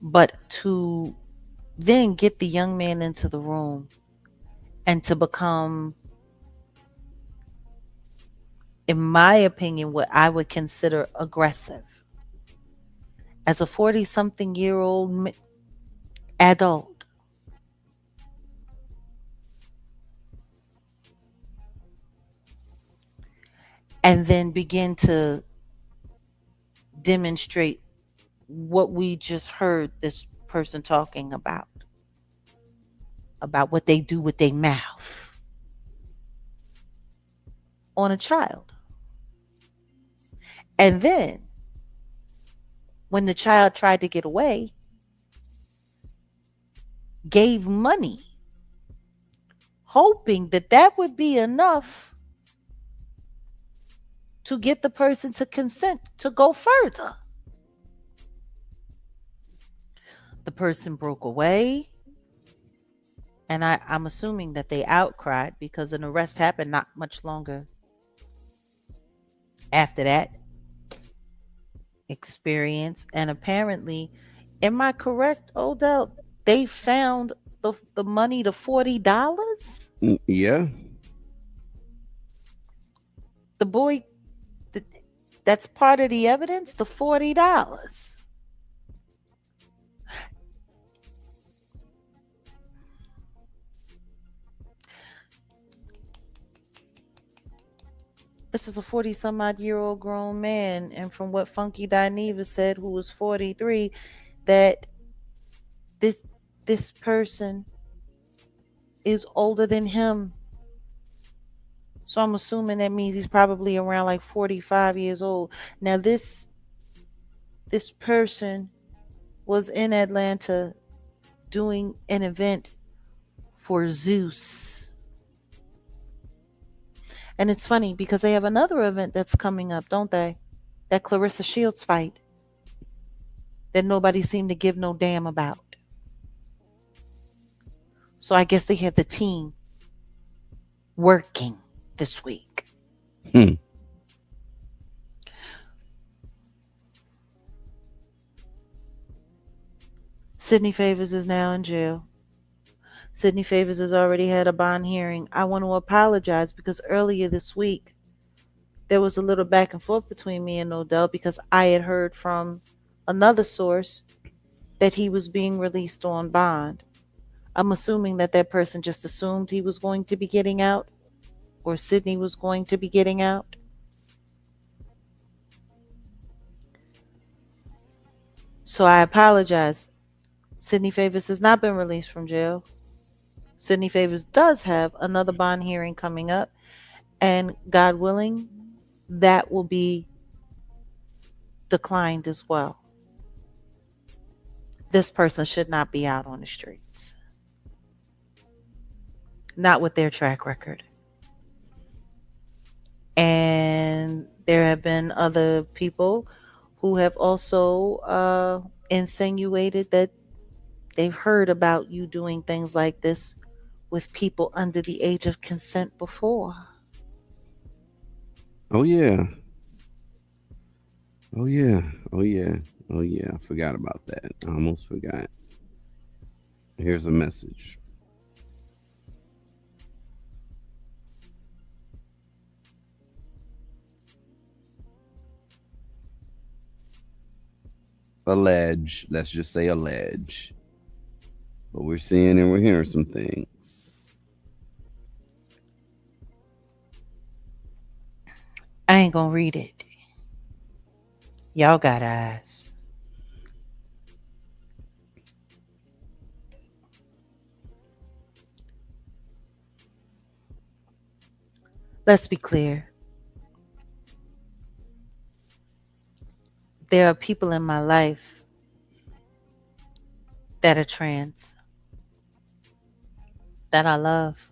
But to then get the young man into the room and to become, in my opinion, what I would consider aggressive. As a 40-something-year-old adult, and then begin to demonstrate what we just heard this person talking about what they do with their mouth on a child. And then when the child tried to get away, gave money, hoping that that would be enough to get the person to consent to go further. The person broke away, and I'm assuming that they outcried because an arrest happened not much longer after that experience. And apparently, am I correct, Odell? They found the money, the $40. Yeah. The boy, that's part of the evidence, the $40. This is a 40-some-odd-year-old grown man, and from what Funky Dineva said, who was 43, that this person is older than him. So I'm assuming that means he's probably around like 45 years old. Now, this this person was in Atlanta doing an event for Zeus. And it's funny because they have another event that's coming up, don't they? That Clarissa Shields fight that nobody seemed to give no damn about. So I guess they had the team working this week. Hmm. Sidney Favors is now in jail. Sidney Favors has already had a bond hearing. I want to apologize because earlier this week there was a little back and forth between me and Odell because I had heard from another source that he was being released on bond. I'm assuming that that person just assumed he was going to be getting out, or Sidney was going to be getting out. So I apologize. Sidney Favors has not been released from jail. Sidney Favors does have another bond hearing coming up, and God willing, that will be declined as well. This person should not be out on the streets. Not with their track record. And there have been other people who have also insinuated that they've heard about you doing things like this with people under the age of consent before. Oh yeah. Oh yeah. Oh yeah. Oh yeah. I forgot about that. I almost forgot. Here's a message. Allege. Let's just say allege. But we're seeing and we're hearing some things. I ain't gonna read it. Y'all got eyes. Let's be clear. There are people in my life that are trans, that I love,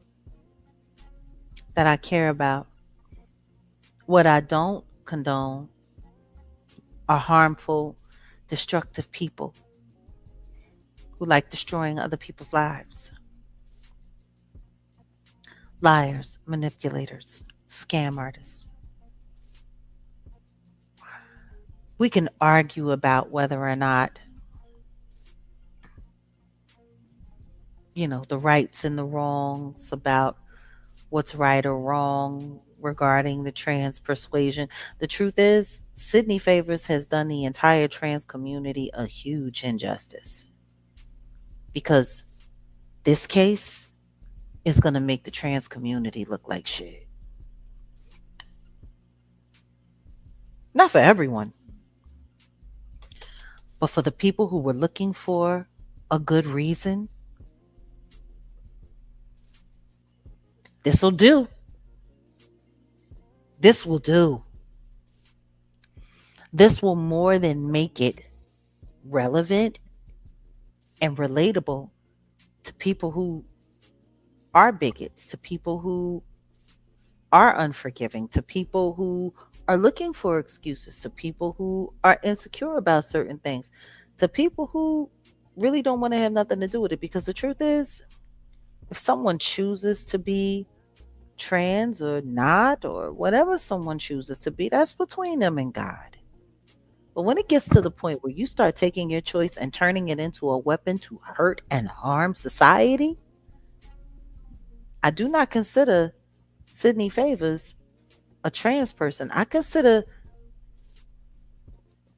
that I care about. What I don't condone are harmful, destructive people who like destroying other people's lives. Liars, manipulators, scam artists. We can argue about whether or not, the rights and the wrongs about what's right or wrong regarding the trans persuasion. The truth is, Sidney Favors has done the entire trans community a huge injustice because this case is going to make the trans community look like shit. Not for everyone, but for the people who were looking for a good reason, this will do. This will do. This will more than make it relevant and relatable to people who are bigots, to people who are unforgiving, to people who are looking for excuses, to people who are insecure about certain things, to people who really don't want to have nothing to do with it. Because the truth is, if someone chooses to be trans or not, or whatever someone chooses to be, that's between them and God. But when it gets to the point where you start taking your choice and turning it into a weapon to hurt and harm society, I do not consider Sidney Favors a trans person. I consider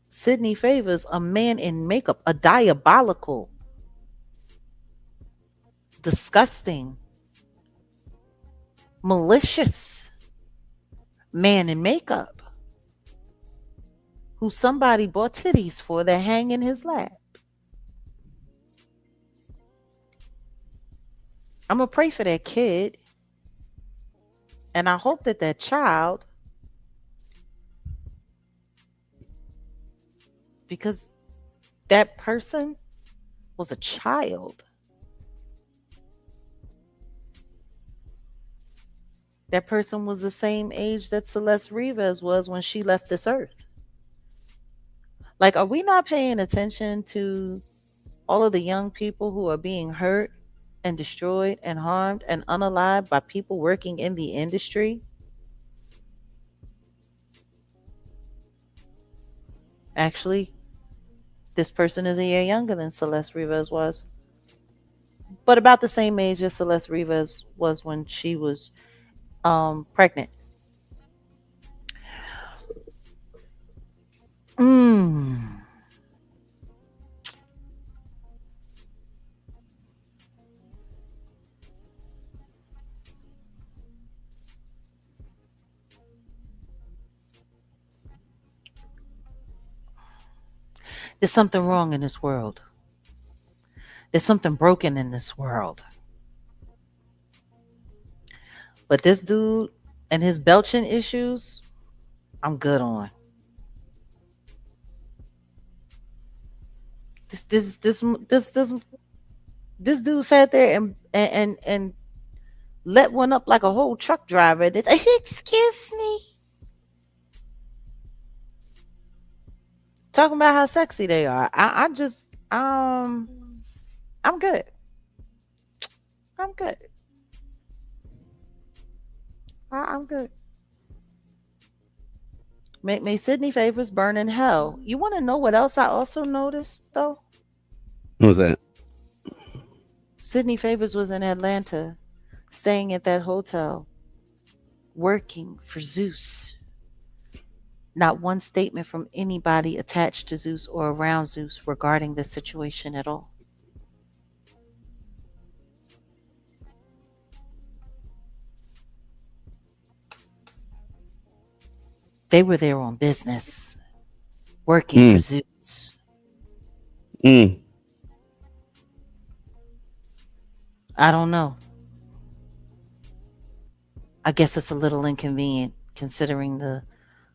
Sidney Favors a man in makeup, a diabolical, disgusting, malicious man in makeup who somebody bought titties for that hang in his lap. I'm going to pray for that kid. And I hope that that child because that person was a child. That person was the same age that Celeste Rivas was when she left this earth. Like, are we not paying attention to all of the young people who are being hurt and destroyed and harmed and unalived by people working in the industry? Actually, this person is a year younger than Celeste Rivas was, but about the same age as Celeste Rivas was when she was pregnant. Mm. There's something wrong in this world. There's something broken in this world. But this dude and his belching issues, I'm good on. This dude sat there and let one up like a whole truck driver. Excuse me. Talking about how sexy they are. I just I'm good. I'm good. I'm good. May Sidney Favors burn in hell. You want to know what else I also noticed though? What was that? Sidney Favors was in Atlanta, staying at that hotel, working for Zeus. Not one statement from anybody attached to Zeus or around Zeus regarding this situation at all. They were there on business, working for Zeus. Mm. I don't know. I guess it's a little inconvenient considering the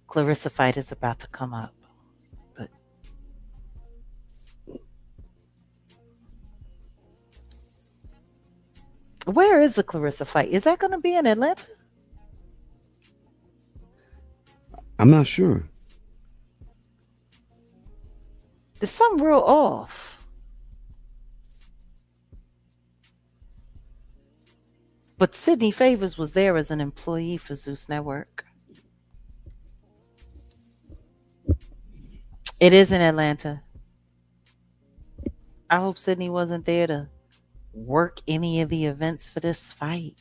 Clarissa fight is about to come up. But where is the Clarissa fight? Is that going to be in Atlanta? I'm not sure. There's something real off. But Sidney Favors was there as an employee for Zeus Network. It is in Atlanta. I hope Sidney wasn't there to work any of the events for this fight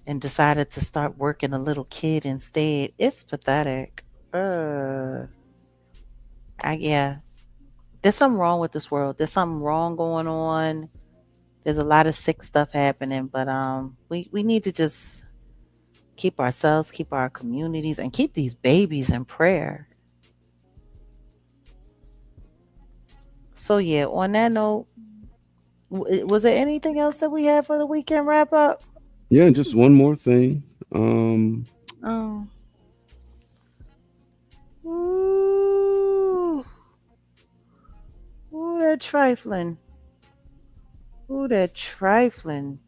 and decided to start working a little kid instead. It's pathetic. Yeah. There's something wrong with this world. There's something wrong going on. There's a lot of sick stuff happening, but we need to just keep ourselves, keep our communities, and keep these babies in prayer. So yeah, on that note, was there anything else that we had for the weekend wrap up? Yeah, just one more thing. Oh. Ooh. Ooh, that trifling. Ooh, that trifling.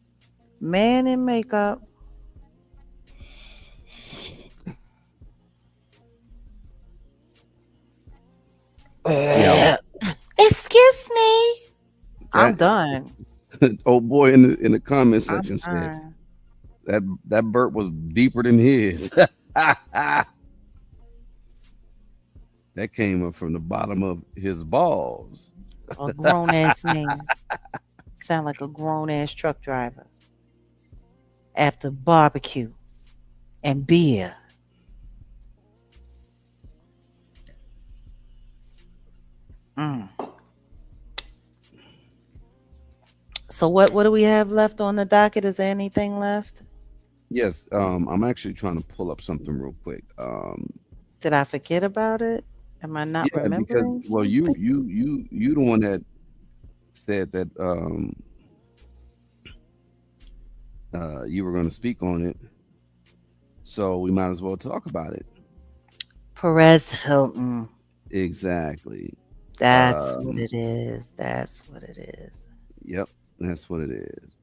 Man in makeup. Yeah. Excuse me. I'm done. Old boy in the comment I'm section said done. that burp was deeper than his. That came up from the bottom of his balls. A grown ass man. Sound like a grown ass truck driver. After barbecue and beer. So what do we have left on the docket? Is there anything left? Yes, I'm actually trying to pull up something real quick. Did I forget about it? Am I not Yeah, because remembering? well, you the one that said that you were going to speak on it, so we might as well talk about it. Perez Hilton. Exactly. That's what Um, it is. That's what it is. yep, that's what it is.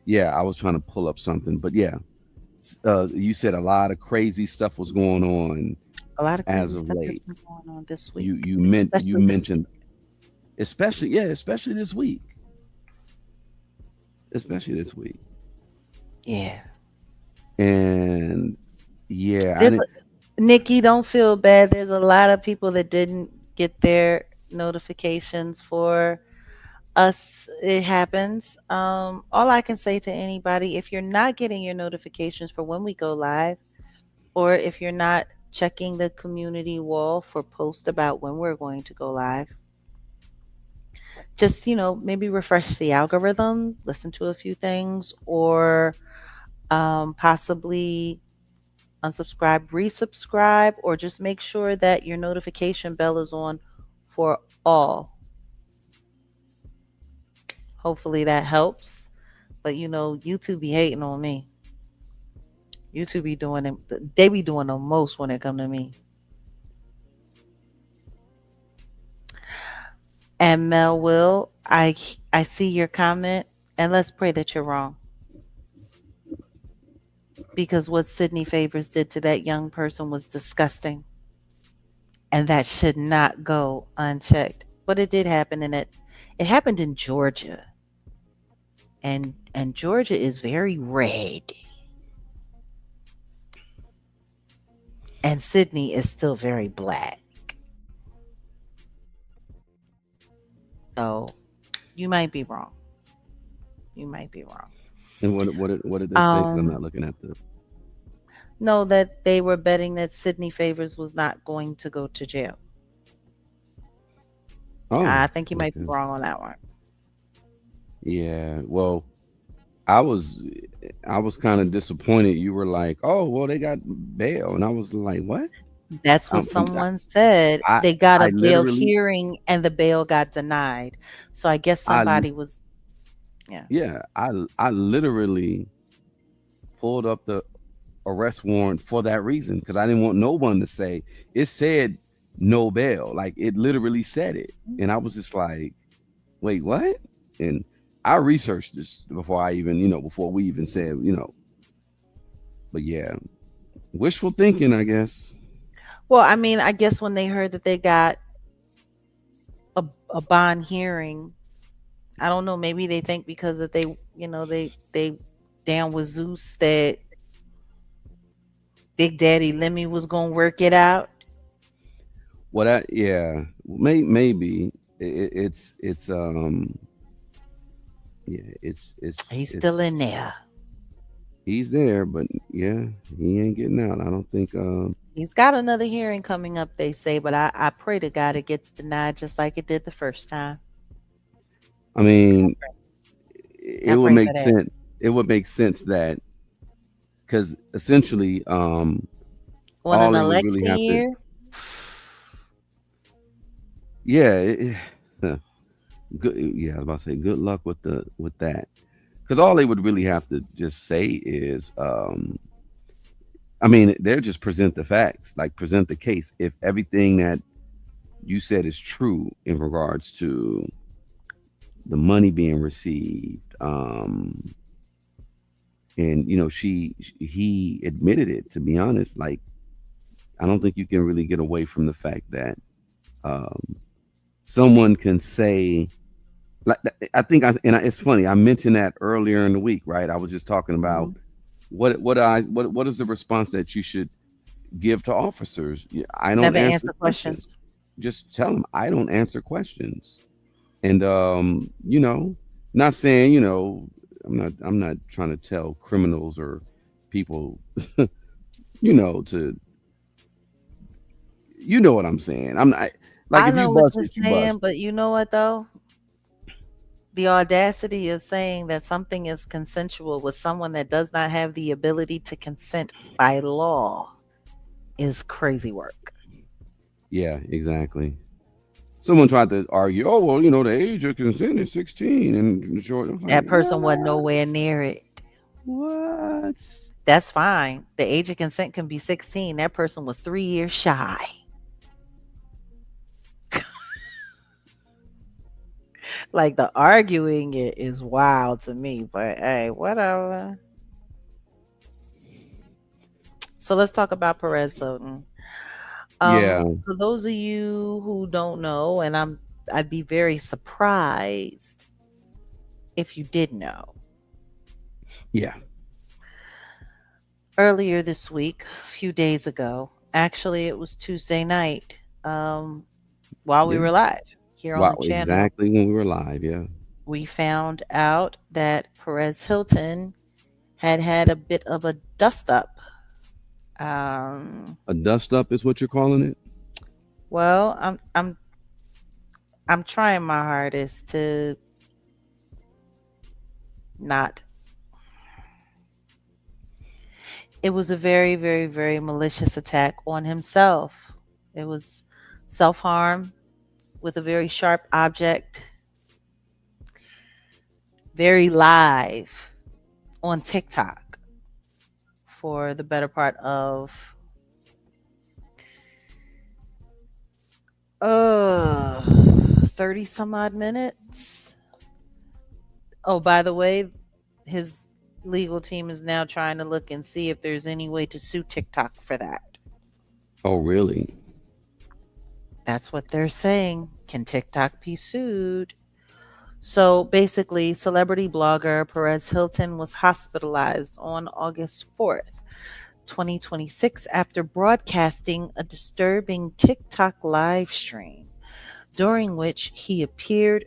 Yeah, I was trying to pull up something, but yeah, you said a lot of crazy stuff was going on A lot of as crazy of stuff has late. been going on this week, You especially this week. mentioned, especially this week, especially this week, Yeah. and yeah, I There's didn't. Nikki, don't feel bad. There's a lot of people that didn't get their notifications for us. It happens. All I can say to anybody, if you're not getting your notifications for when we go live, or if you're not checking the community wall for posts about when we're going to go live, just maybe refresh the algorithm, listen to a few things, or possibly unsubscribe, resubscribe, or just make sure that your notification bell is on for all. Hopefully that helps. But YouTube be hating on me. YouTube be doing it. They be doing the most when it come to me. And Mel Will, I see your comment, and let's pray that you're wrong. Because what Sydney Favors did to that young person was disgusting. And that should not go unchecked. But it did happen, and it happened in Georgia. And Georgia is very red. And Sydney is still very black. So you might be wrong. You might be wrong. And what did they say? Because I'm not Um, looking at the. know that they were betting that Sydney Favors was not going to go to jail. Oh, I think you might be okay. wrong on that one. Yeah. Well, I was I was kind of disappointed. You were like, "Oh, well, they got bail," and I was like, "What?" That's what Um, someone said. I They got I a bail literally hearing and the bail got denied. So I guess I somebody was, yeah. yeah I literally pulled up the arrest warrant for that reason because I didn't want no one to say it said no bail. Like it literally said it, and I was just like, "Wait, what?" And I researched this before I even before we even said. But yeah, wishful thinking, I guess. Well, I mean, I guess when they heard that they got a bond hearing, I don't know, maybe they think because that they down with Zeus that Big Daddy Lemmy was gonna work it out. What I yeah, maybe it's yeah, He's still in there. he's there, but yeah, he ain't getting out. I don't think He's got another hearing coming up, they say, but I pray to God it gets denied just like it did the first time. I mean I it would pray for make that. sense. It would make sense that because essentially On all an they would really election have to year, yeah, good yeah, I was about to say good luck with that. Because all they would really have to just say is I mean, they'll just present the facts, like present the case. If everything that you said is true in regards to the money being received, and he admitted it. To be honest, like I don't think you can really get away from the fact that um, someone can say, like I think, it's funny. I mentioned that earlier in the week, right? I was just talking about mhm, what is the response that you should give to officers. I don't never answer answer questions. questions. Just tell them I don't answer questions. And not saying, I'm not trying to tell criminals or people, to what I'm saying. I'm not like I if you know what bust you're it, you saying, bust it. but you know what though? The audacity of saying that something is consensual with someone that does not have the ability to consent by law is crazy work. Yeah, exactly. Someone tried to argue, oh well, the age of consent is 16 and short. I was like, That person wasn't what? nowhere near it. What? That's fine. The age of consent can be 16. That person was 3 years shy. Like the arguing it is wild to me, but hey, whatever. So let's talk about Perez Hilton. Yeah, For those of you who don't know, and I'd be very surprised if you did know. yeah, Earlier this week, a few days ago, actually it was Tuesday night, um, while we yeah. were live here on Wow, the channel, exactly when we were live. Yeah, we found out that Perez Hilton had a bit of a dust up. Um, a dust up is what you're calling it. well, I'm trying my hardest to not. It was a very, very, very malicious attack on himself. It was self harm with a very sharp object, very live on TikTok for the better part of 30 some odd minutes. Oh, by the way, his legal team is now trying to look and see if there's any way to sue TikTok for that. Oh, really? That's what they're saying. Can TikTok be sued? So basically, celebrity blogger Perez Hilton was hospitalized on August 4th, 2026, after broadcasting a disturbing TikTok live stream during which he appeared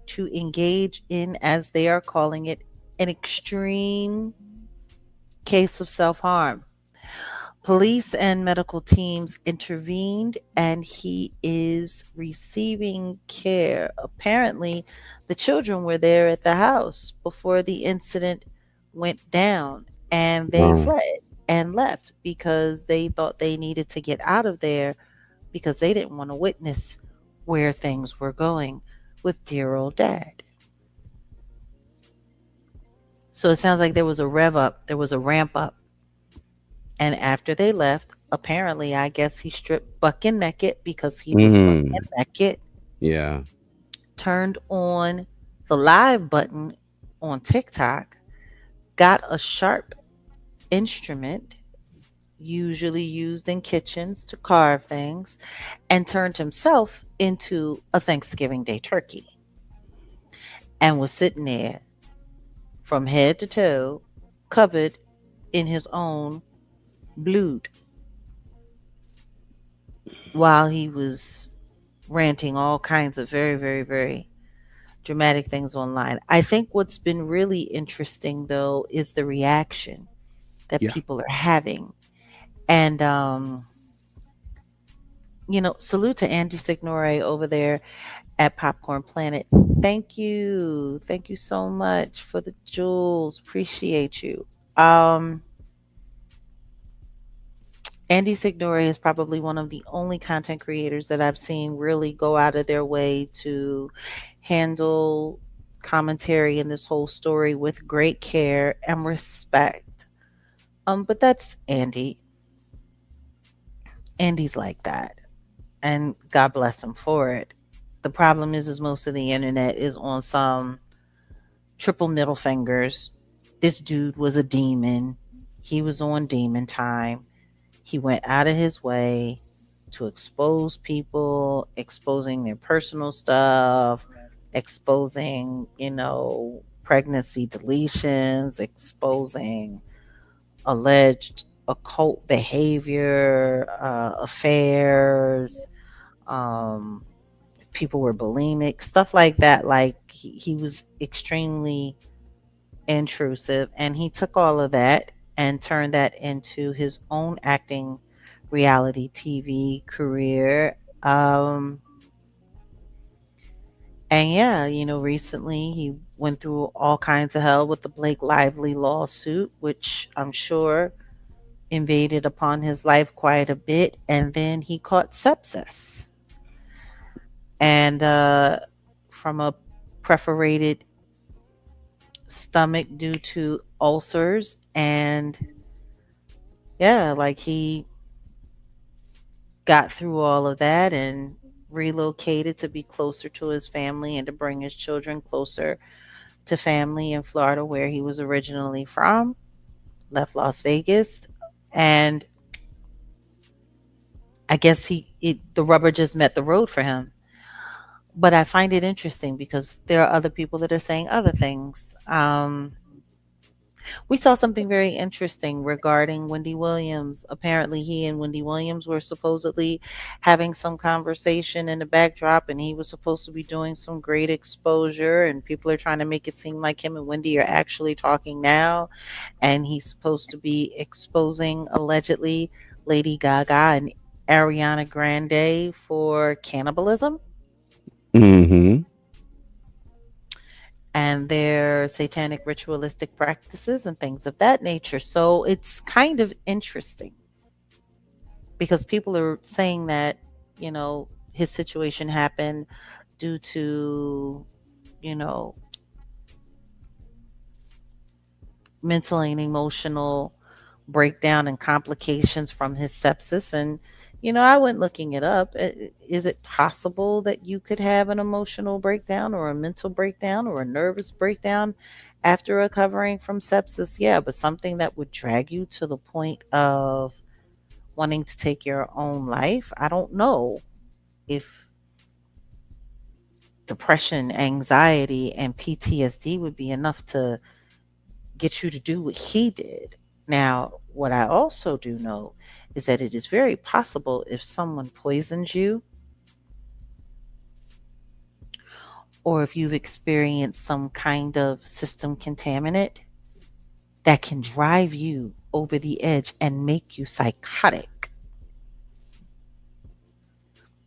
to engage in, as they are calling it, an extreme case of self harm. Police and medical teams intervened and he is receiving care. Apparently, the children were there at the house before the incident went down and they Wow. fled and left because they thought they needed to get out of there because they didn't want to witness where things were going with dear old dad. So it sounds like there was a rev up, there was a ramp up. And after they left, apparently, I guess he stripped bucking naked because he was bucking Mm, naked, yeah. turned on the live button on TikTok, got a sharp instrument, usually used in kitchens to carve things, and turned himself into a Thanksgiving Day turkey and was sitting there from head to toe, covered in his own blood while he was ranting all kinds of very, very, very dramatic things online. I think what's been really interesting though is the reaction that Yeah. people are having. And salute to Andy Signore over there at Popcorn Planet. Thank you. Thank you so much for the jewels. Appreciate you. Um Andy Signore is probably one of the only content creators that I've seen really go out of their way to handle commentary in this whole story with great care and respect. But that's Andy. Andy's like that, and God bless him for it. The problem is most of the internet is on some triple middle fingers. This dude was a demon. He was on demon time. He went out of his way to expose people, exposing their personal stuff, exposing, pregnancy deletions, exposing alleged occult behavior, affairs. Um, People were bulimic, stuff like that. Like he was extremely intrusive, and he took all of that and turned that into his own acting reality TV career. And yeah, recently he went through all kinds of hell with the Blake Lively lawsuit, which I'm sure invaded upon his life quite a bit. And then he caught sepsis and from a perforated stomach due to ulcers, and yeah, like he got through all of that and relocated to be closer to his family and to bring his children closer to family in Florida, where he was originally from. Left Las Vegas, and I guess the rubber just met the road for him. But I find it interesting because there are other people that are saying other things. We saw something very interesting regarding Wendy Williams. Apparently, he and Wendy Williams were supposedly having some conversation in the backdrop, and he was supposed to be doing some great exposure. And people are trying to make it seem like him and Wendy are actually talking now. And he's supposed to be exposing, allegedly, Lady Gaga and Ariana Grande for cannibalism Mm-hmm. and their satanic ritualistic practices and things of that nature. So it's kind of interesting because people are saying that, his situation happened due to, you know, mental and emotional breakdown and complications from his sepsis. And, I went looking it up. Is it possible that you could have an emotional breakdown or a mental breakdown or a nervous breakdown after recovering from sepsis? Yeah, but something that would drag you to the point of wanting to take your own life? I don't know if depression, anxiety, and PTSD would be enough to get you to do what he did. Now, what I also do know is that it is very possible if someone poisons you or if you've experienced some kind of system contaminant that can drive you over the edge and make you psychotic.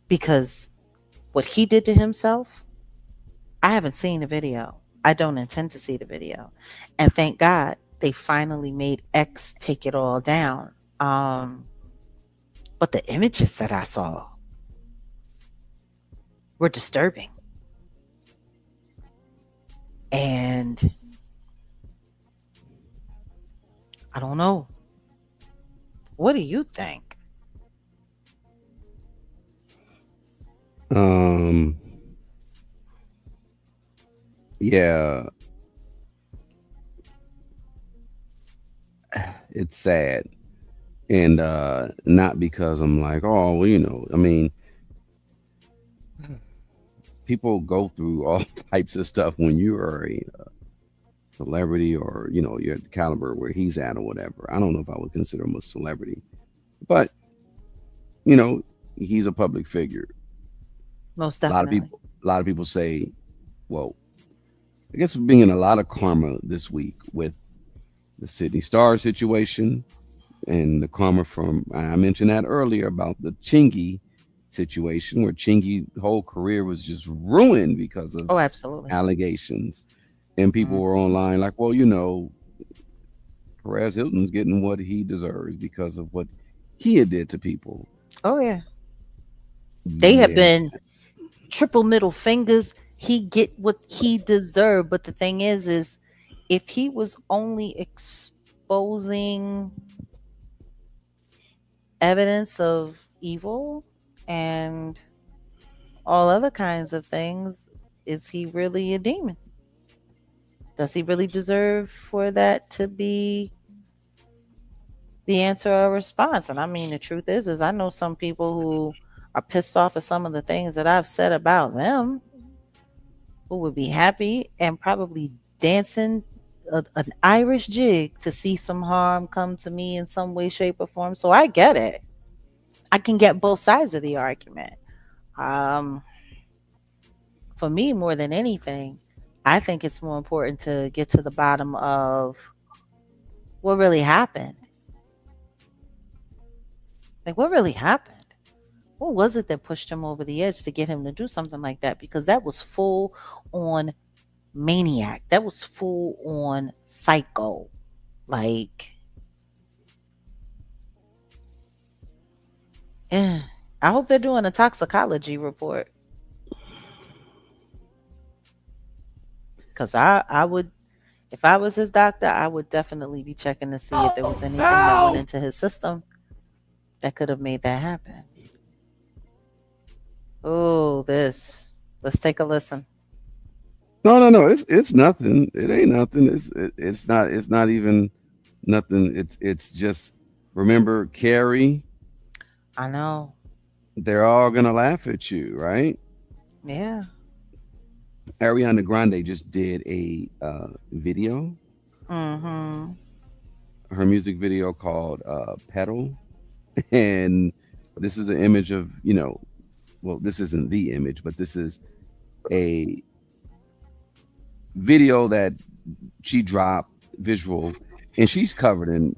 Because what he did to himself, I haven't seen the video. I don't intend to see the video. And thank God they finally made X take it all down. But the images that I saw were disturbing. And I don't know. What do you think? Um, yeah, it's sad. And not because I'm like, oh, well, I mean, people go through all types of stuff when you are a celebrity or, you're at the caliber where he's at or whatever. I don't know if I would consider him a celebrity, but, you know, he's a public figure. Most A lot of definitely. people, a lot of people say, well, I guess we're being in a lot of karma this week with the Sidney Starr situation and the karma from, I mentioned that earlier about the Chingy situation where Chingy whole career was just ruined because of Oh, absolutely. allegations. And people Mm. were online like, well, Perez Hilton's getting what he deserves because of what he had did to people. Oh, yeah. They have Yeah. been triple middle fingers. He get what he deserved. But the thing is if he was only exposing evidence of evil and all other kinds of things, is he really a demon? Does he really deserve for that to be the answer or response? And I mean, the truth is I know some people who are pissed off at some of the things that I've said about them, who would be happy and probably dancing an Irish jig to see some harm come to me in some way, shape, or form. So I get it. I can get both sides of the argument. Um, for me, more than anything, I think it's more important to get to the bottom of what really happened. Like, what really happened? What was it that pushed him over the edge to get him to do something like that? Because that was full on maniac. That was full on psycho. Like, eh. I hope they're doing a toxicology report because I would If I was his doctor, I would definitely be checking to see if there was anything that went into his system that could have made that happen. Oh, this. Let's take a listen. No. It's nothing. It ain't nothing. It's not even nothing. It's just remember Carrie. I know. They're all gonna laugh at you, right? Yeah. Ariana Grande just did a video, Mm-hmm. her music video called "Pedal," and this is an image of well, this isn't the image, but this is a video that she dropped visual, and she's covered in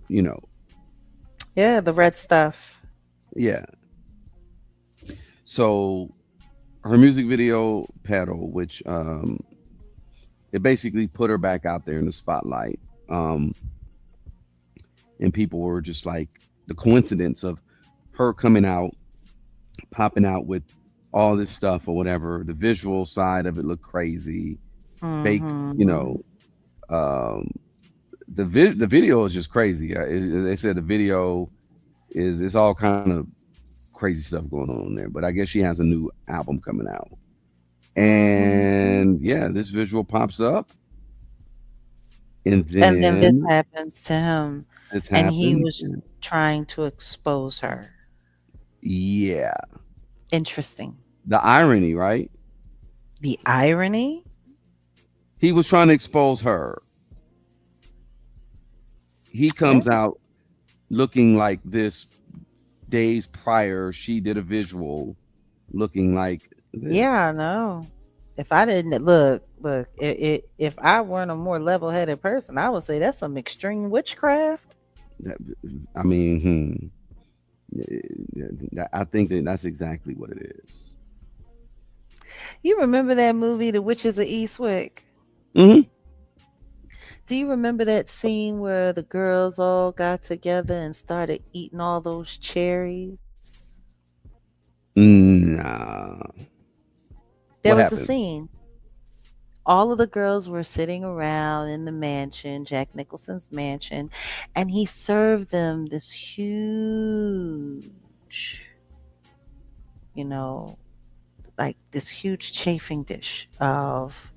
Yeah, the red stuff. yeah. So her music video "Pedal," which it basically put her back out there in the spotlight. Um, and people were just like the coincidence of her coming out, popping out with all this stuff or whatever. The visual side of it looked crazy, fake. Mm-hmm. Um, the video is just crazy. They said the video is it's all kind of crazy stuff going on there. But I guess she has a new album coming out, Mm-hmm. and yeah, this visual pops up, and And then this then happens to him, this and he happened. was trying to expose her. Yeah, Interesting. the irony, right? The irony? He was trying to expose her. He Yeah. comes out looking like this days prior. She did a visual looking like Yeah, I this. know. If I didn't look, if I weren't a more level-headed person, I would say that's some extreme witchcraft. That, I mean, I think that's exactly what it is. You remember that movie, The Witches of Eastwick? Mm-hmm. Do you remember that scene where the girls all got together and started eating all those cherries? Nah. There What was a happened? scene. All of the girls were sitting around in the mansion, Jack Nicholson's mansion, and he served them this huge, you know, like this huge chafing dish of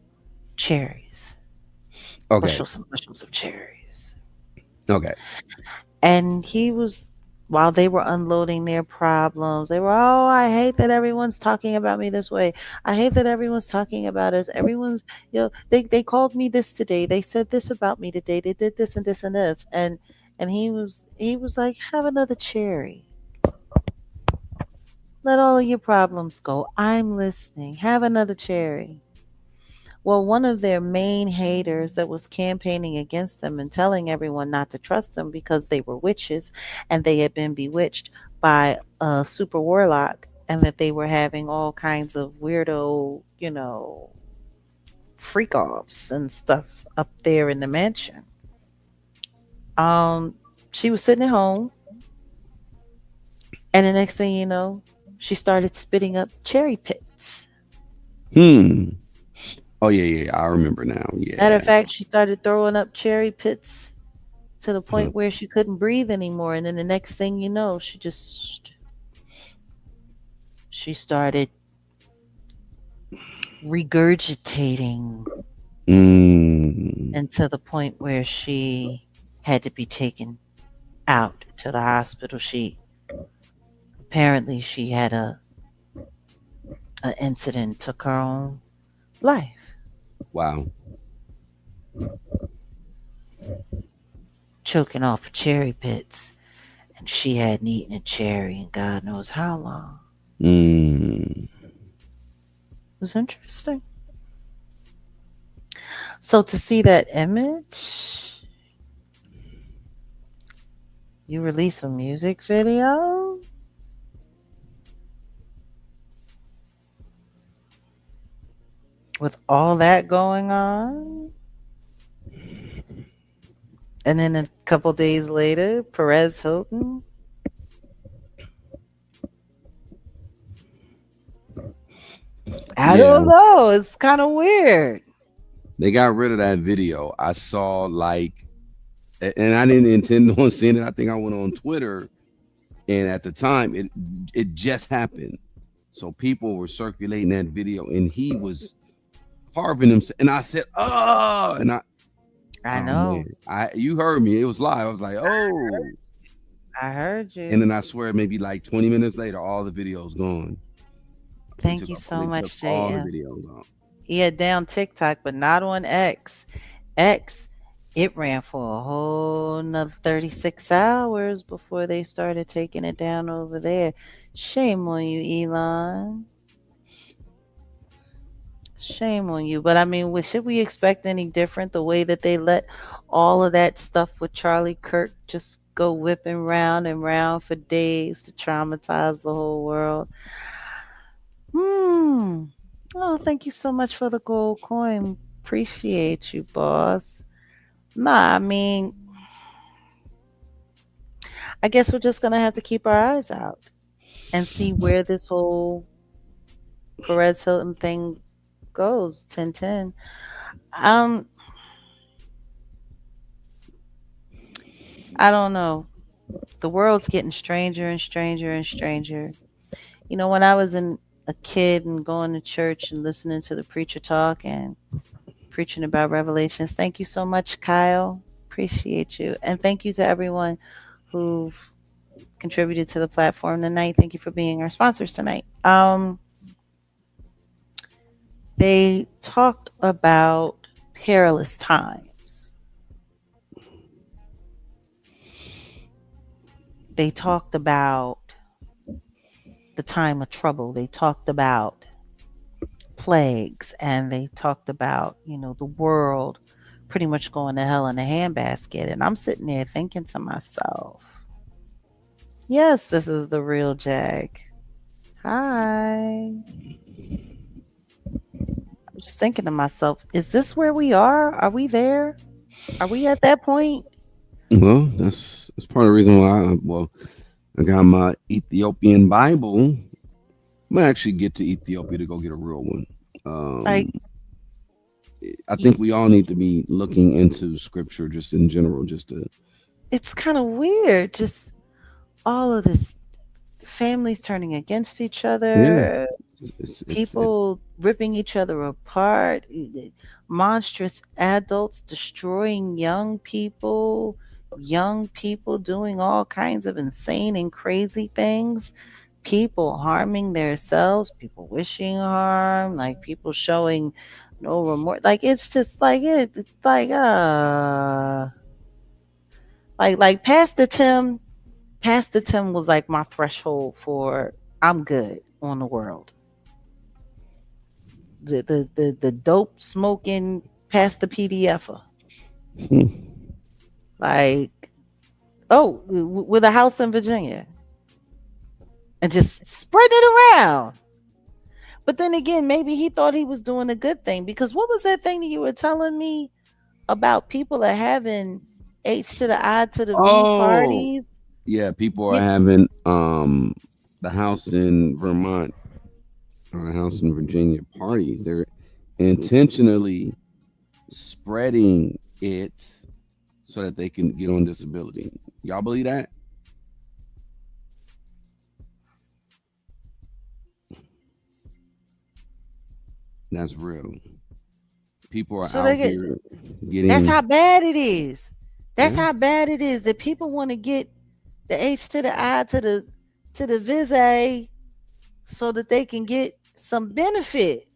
cherries, Okay. bushels and bushels of cherries. Okay. And he was, while they were unloading their problems, they were, oh, I hate that everyone's talking about me this way. I hate that everyone's talking about us. Everyone's, they called me this today. They said this about me today. They did this and this and this. And he was like, have another cherry. Let all of your problems go. I'm listening. Have another cherry. Well, one of their main haters that was campaigning against them and telling everyone not to trust them because they were witches and they had been bewitched by a super warlock and that they were having all kinds of weirdo, freak offs and stuff up there in the mansion. Um, she was sitting at home, and the next thing you know, she started spitting up cherry pits. Hmm. Oh yeah. I remember now. Matter Yeah. of fact, she started throwing up cherry pits to the Mhm. point where she couldn't breathe anymore. And then the next thing you know, she started regurgitating, Mm. and to the point where she had to be taken out to the hospital. She apparently she had a incident, took her own life, Wow. choking off cherry pits, and she hadn't eaten a cherry in God knows how long. Mm. It was interesting. So to see that image, you release a music video with all that going on, and then a couple days later, Perez Hilton. I Yeah. don't know. It's kind of weird. They got rid of that video. I saw like, and I didn't intend on seeing it. I think I went on Twitter, and at the time, it just happened. So people were circulating that video, and he was carving himself. And I said, "Oh!" And I oh know. man, you heard me. It was live. I was like, "Oh!" I heard And you. then I swear, maybe like 20 minutes later, all the videos gone. Thank you so They took much, all the JM. videos off. Yeah, down TikTok, but not on X. X, it ran for a whole nother 36 hours before they started taking it down over there. Shame on you, Elon. Shame on you. But I mean, should we expect any different? The way that they let all of that stuff with Charlie Kirk just go whipping round and round for days to traumatize the whole world. Hmm. Oh, thank you so much for the gold coin. Appreciate you, boss. Nah, I mean, I guess we're just gonna have to keep our eyes out and see where this whole Perez Hilton thing goes. 10-10. Um, I don't know. The world's getting stranger and stranger and stranger. You know, when I was a kid and going to church and listening to the preacher talk and preaching about Revelations. Thank you so much, Kyle. Appreciate you. And thank you to everyone who've contributed to the platform tonight. Thank you for being our sponsors tonight. They talked about perilous times. They talked about the time of trouble. They talked about plagues, and they talked about, the world pretty much going to hell in a handbasket. And I'm sitting there thinking to myself, yes, this is the real Jag. Hi. I'm just thinking to myself, is this where we are? Are we there? Are we at that point? Well, that's part of the reason why. I got my Ethiopian Bible. I'm gonna actually get to Ethiopia to go get a real one. Like, I think we all need to be looking into scripture just in general, just to. it's kind of weird. Just all of this families turning against each Yeah, other, it's people ripping each other apart, monstrous adults destroying young people doing all kinds of insane and crazy things, people harming themselves, people wishing harm, like people showing no remorse. Like it's just like it's like Pastor Tim was like my threshold for I'm good on the world. The dope smoking Pastor PDFer. Like, oh, with a house in Virginia. And just spread it around. But then again, maybe he thought he was doing a good thing, because what was that thing that you were telling me about people are having H to the I to the V Oh, parties? yeah, people are You, having the house in Vermont or the house in Virginia parties. They're intentionally spreading it so that they can get on disability. Y'all believe that? That's real. People are so out they get here that's getting, how bad it is. That's yeah. how bad it is that people want to get the H to the I to the Viz A so that they can get some benefit.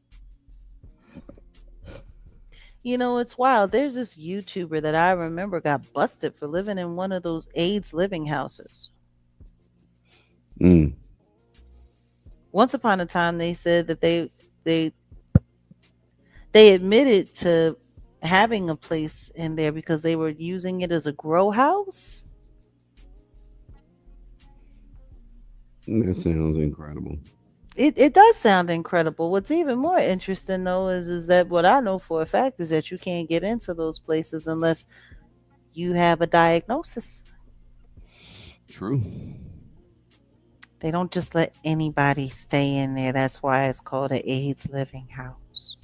It's wild. There's this YouTuber that I remember got busted for living in one of those AIDS living houses. Mm. Once upon a time, they said that they they admitted to having a place in there because they were using it as a grow house. That sounds incredible. It does sound incredible. What's even more interesting though is that what I know for a fact is that you can't get into those places unless you have a diagnosis. True. They don't just let anybody stay in there. That's why it's called an AIDS living house.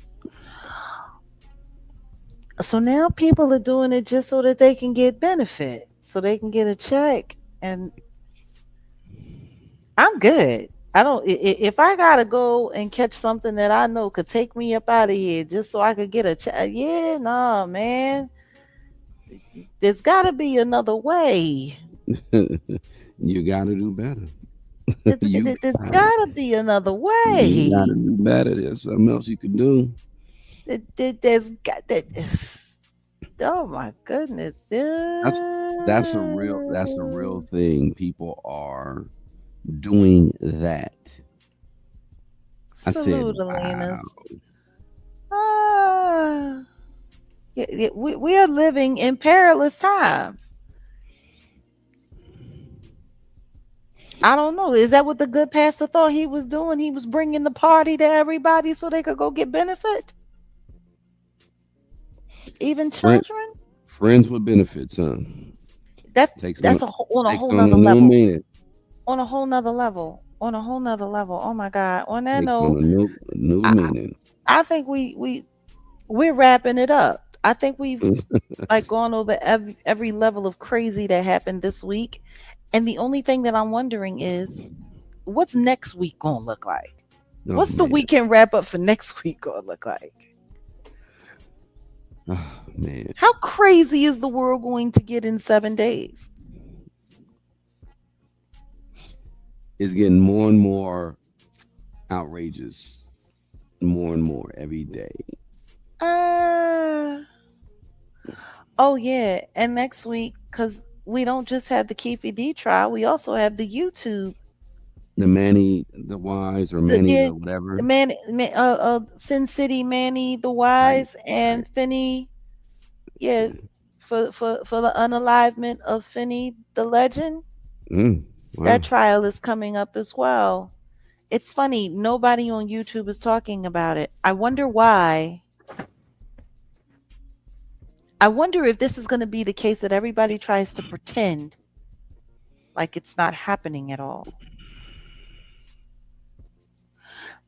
So now people are doing it just so that they can get benefit, so they can get a check. And I'm good. I don't. If I gotta go and catch something that I know could take me up out of here just so I could get a check, yeah, nah, man. There's got to be another way. You got to do better. You There's got to be another you got way. to do better. There's something else you can do. There's got that. Oh my goodness. That's that's a real thing. People are doing that. I said, Salute, wow. Elena's. Ah, we are living in perilous times. I don't know. Is that what the good pastor thought he was doing? He was bringing the party to everybody so they could go get benefit? Even children? Friends with benefits, huh? That's Takes that's on, on a takes whole on a nother new level. meaning. On a whole nother level. On a whole nother level. Oh my God. On that Takes on note, a new I, meaning. I think we're wrapping it up. I think we've like gone over every level of crazy that happened this week. And the only thing that I'm wondering is what's next week gonna look like? Oh, What's the man. weekend wrap up for next week gonna look like? Oh, man. How crazy is the world going to get in 7 days? It's getting more and more outrageous. More and more every day. Oh yeah, and next week, because we don't just have the Keefe D trial, we also have the YouTube, The Manny the Wise or the Manny yeah, the whatever. the Sin City Manny the Right. Wise Right. and Finney, yeah, for the unalivement of Finney the Legend. That Wow. trial is coming up as well. It's funny, nobody on YouTube is talking about it. I wonder why. I wonder if this is going to be the case that everybody tries to pretend like it's not happening at all.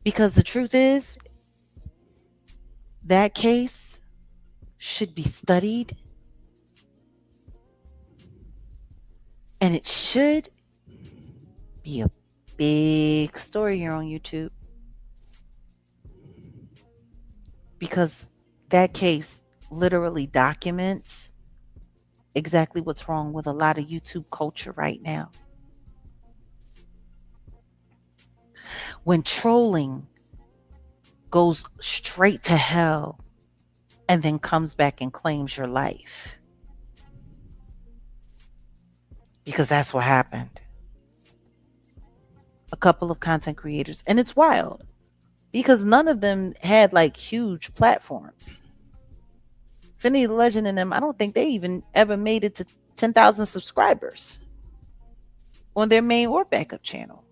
Because the truth is, that case should be studied and it should be a big story here on YouTube. Because that case literally documents exactly what's wrong with a lot of YouTube culture right now. When trolling goes straight to hell and then comes back and claims your life. Because that's what happened. A couple of content creators. And it's wild because none of them had like huge platforms. Finney the Legend and them, I don't think they even ever made it to 10,000 subscribers on their main or backup channel.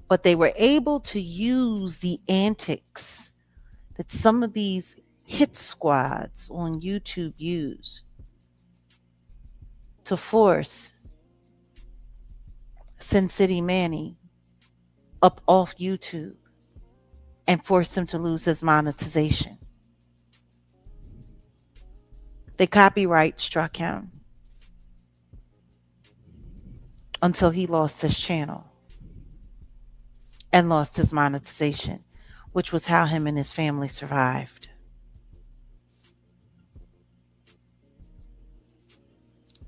But they were able to use the antics that some of these hit squads on YouTube use to force Sin City Manny up off YouTube and force him to lose his monetization. They copyright struck him until he lost his channel and lost his monetization, which was how him and his family survived.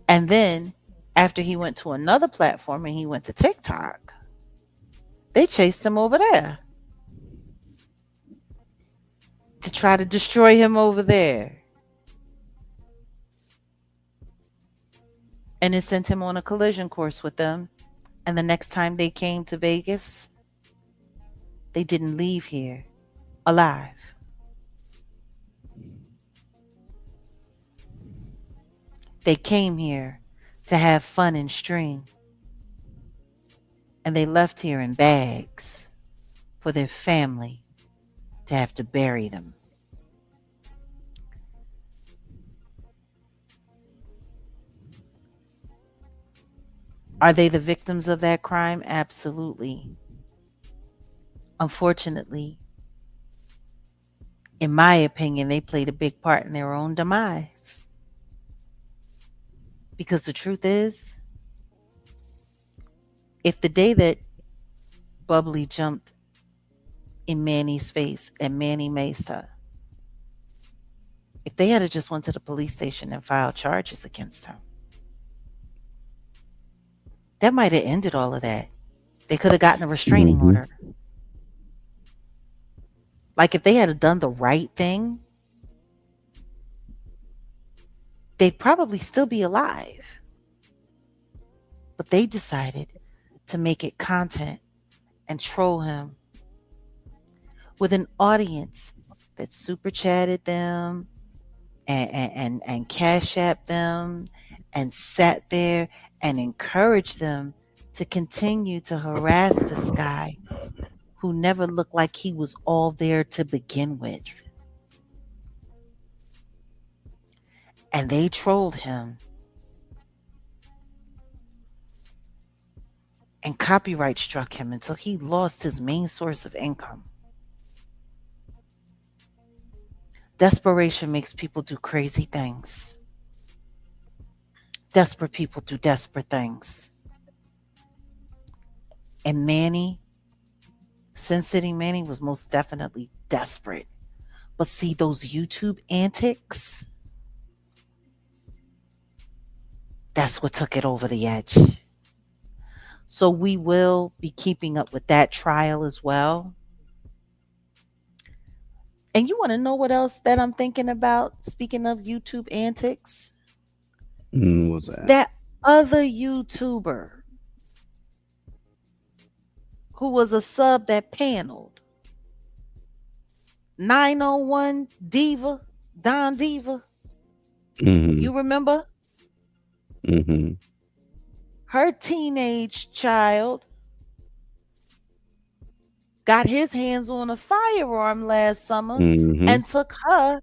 And then after he went to another platform and he went to TikTok, they chased him over there to try to destroy him over there. And it sent him on a collision course with them. And the next time they came to Vegas, they didn't leave here alive. They came here to have fun and stream. And they left here in bags for their family to have to bury them. Are they the victims of that crime? Absolutely. Unfortunately, In my opinion, they played a big part in their own demise. Because the truth is, if the day that Bubbly jumped in Manny's face and Manny maced her, if they had just went to the police station and filed charges against her, that might have ended all of that. They could have gotten a restraining Mhm. order. Like if they had done the right thing, they'd probably still be alive. But they decided to make it content and troll him with an audience that super chatted them and cash apped them and sat there and encouraged them to continue to harass this guy who never looked like he was all there to begin with. And they trolled him and copyright struck him until he lost his main source of income. Desperation makes people do crazy things. Desperate people do desperate things. And Manny, Sin City Manny, was most definitely desperate. But see, those YouTube antics, that's what took it over the edge. So we will be keeping up with that trial as well. And you want to know what else that I'm thinking about? Speaking of YouTube antics, What's that? that other YouTuber who was a sub that paneled, 901 Diva, Don Diva. Mhm. You remember? Mhm. Her teenage child got his hands on a firearm last summer Mhm. and took her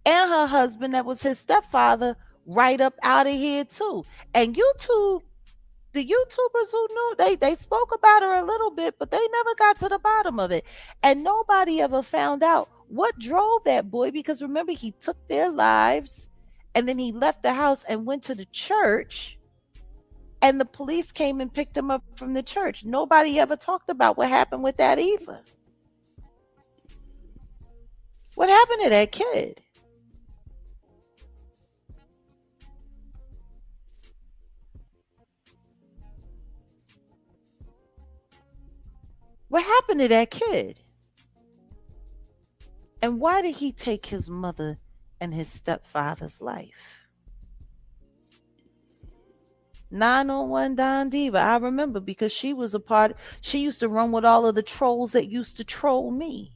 and her husband, that was his stepfather, right up out of here too. And YouTube, the YouTubers who knew, they spoke about her a little bit, but they never got to the bottom of it. And nobody ever found out what drove that boy, because remember, he took their lives and then he left the house and went to the church, and the police came and picked him up from the church. Nobody ever talked about what happened with that either. What happened to that kid? What happened to that kid? And why did he take his mother and his stepfather's life? 901 Don Diva. I remember because she was a part, she used to run with all of the trolls that used to troll me.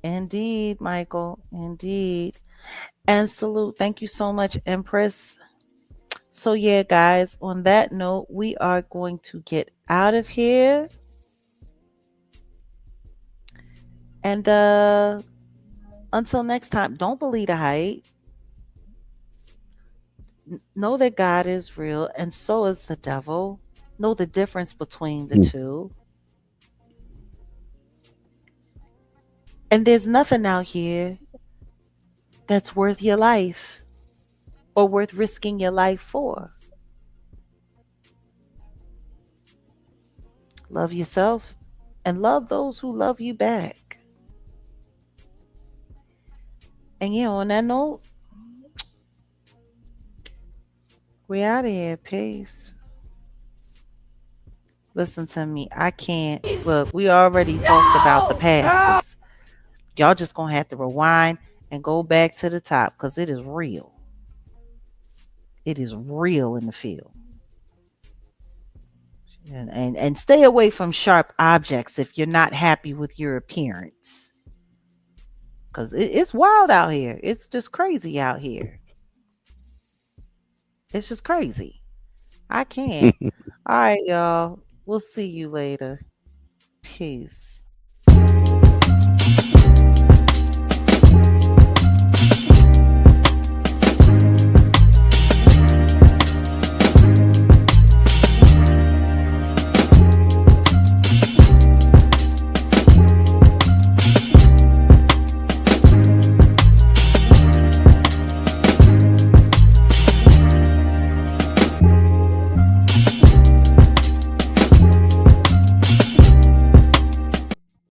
Indeed, Michael. Indeed. And salute. Thank you so much, Empress. So, yeah, guys, on that note, we are going to get out of here. And until next time, don't believe the hype. Know that God is real, and so is the devil. Know the difference between the two. And there's nothing out here that's worth your life or worth risking your life for. Love yourself and love those who love you back. And yeah, on that note, we out of here. Peace. Listen to me. I can't. Look, we already talked about the pastors. Y'all just gonna have to rewind and go back to the top because it is real. It is real in the field. And stay away from sharp objects if you're not happy with your appearance. Because it's wild out here. It's just crazy out here. It's just crazy. I can't. All right, y'all. We'll see you later. Peace.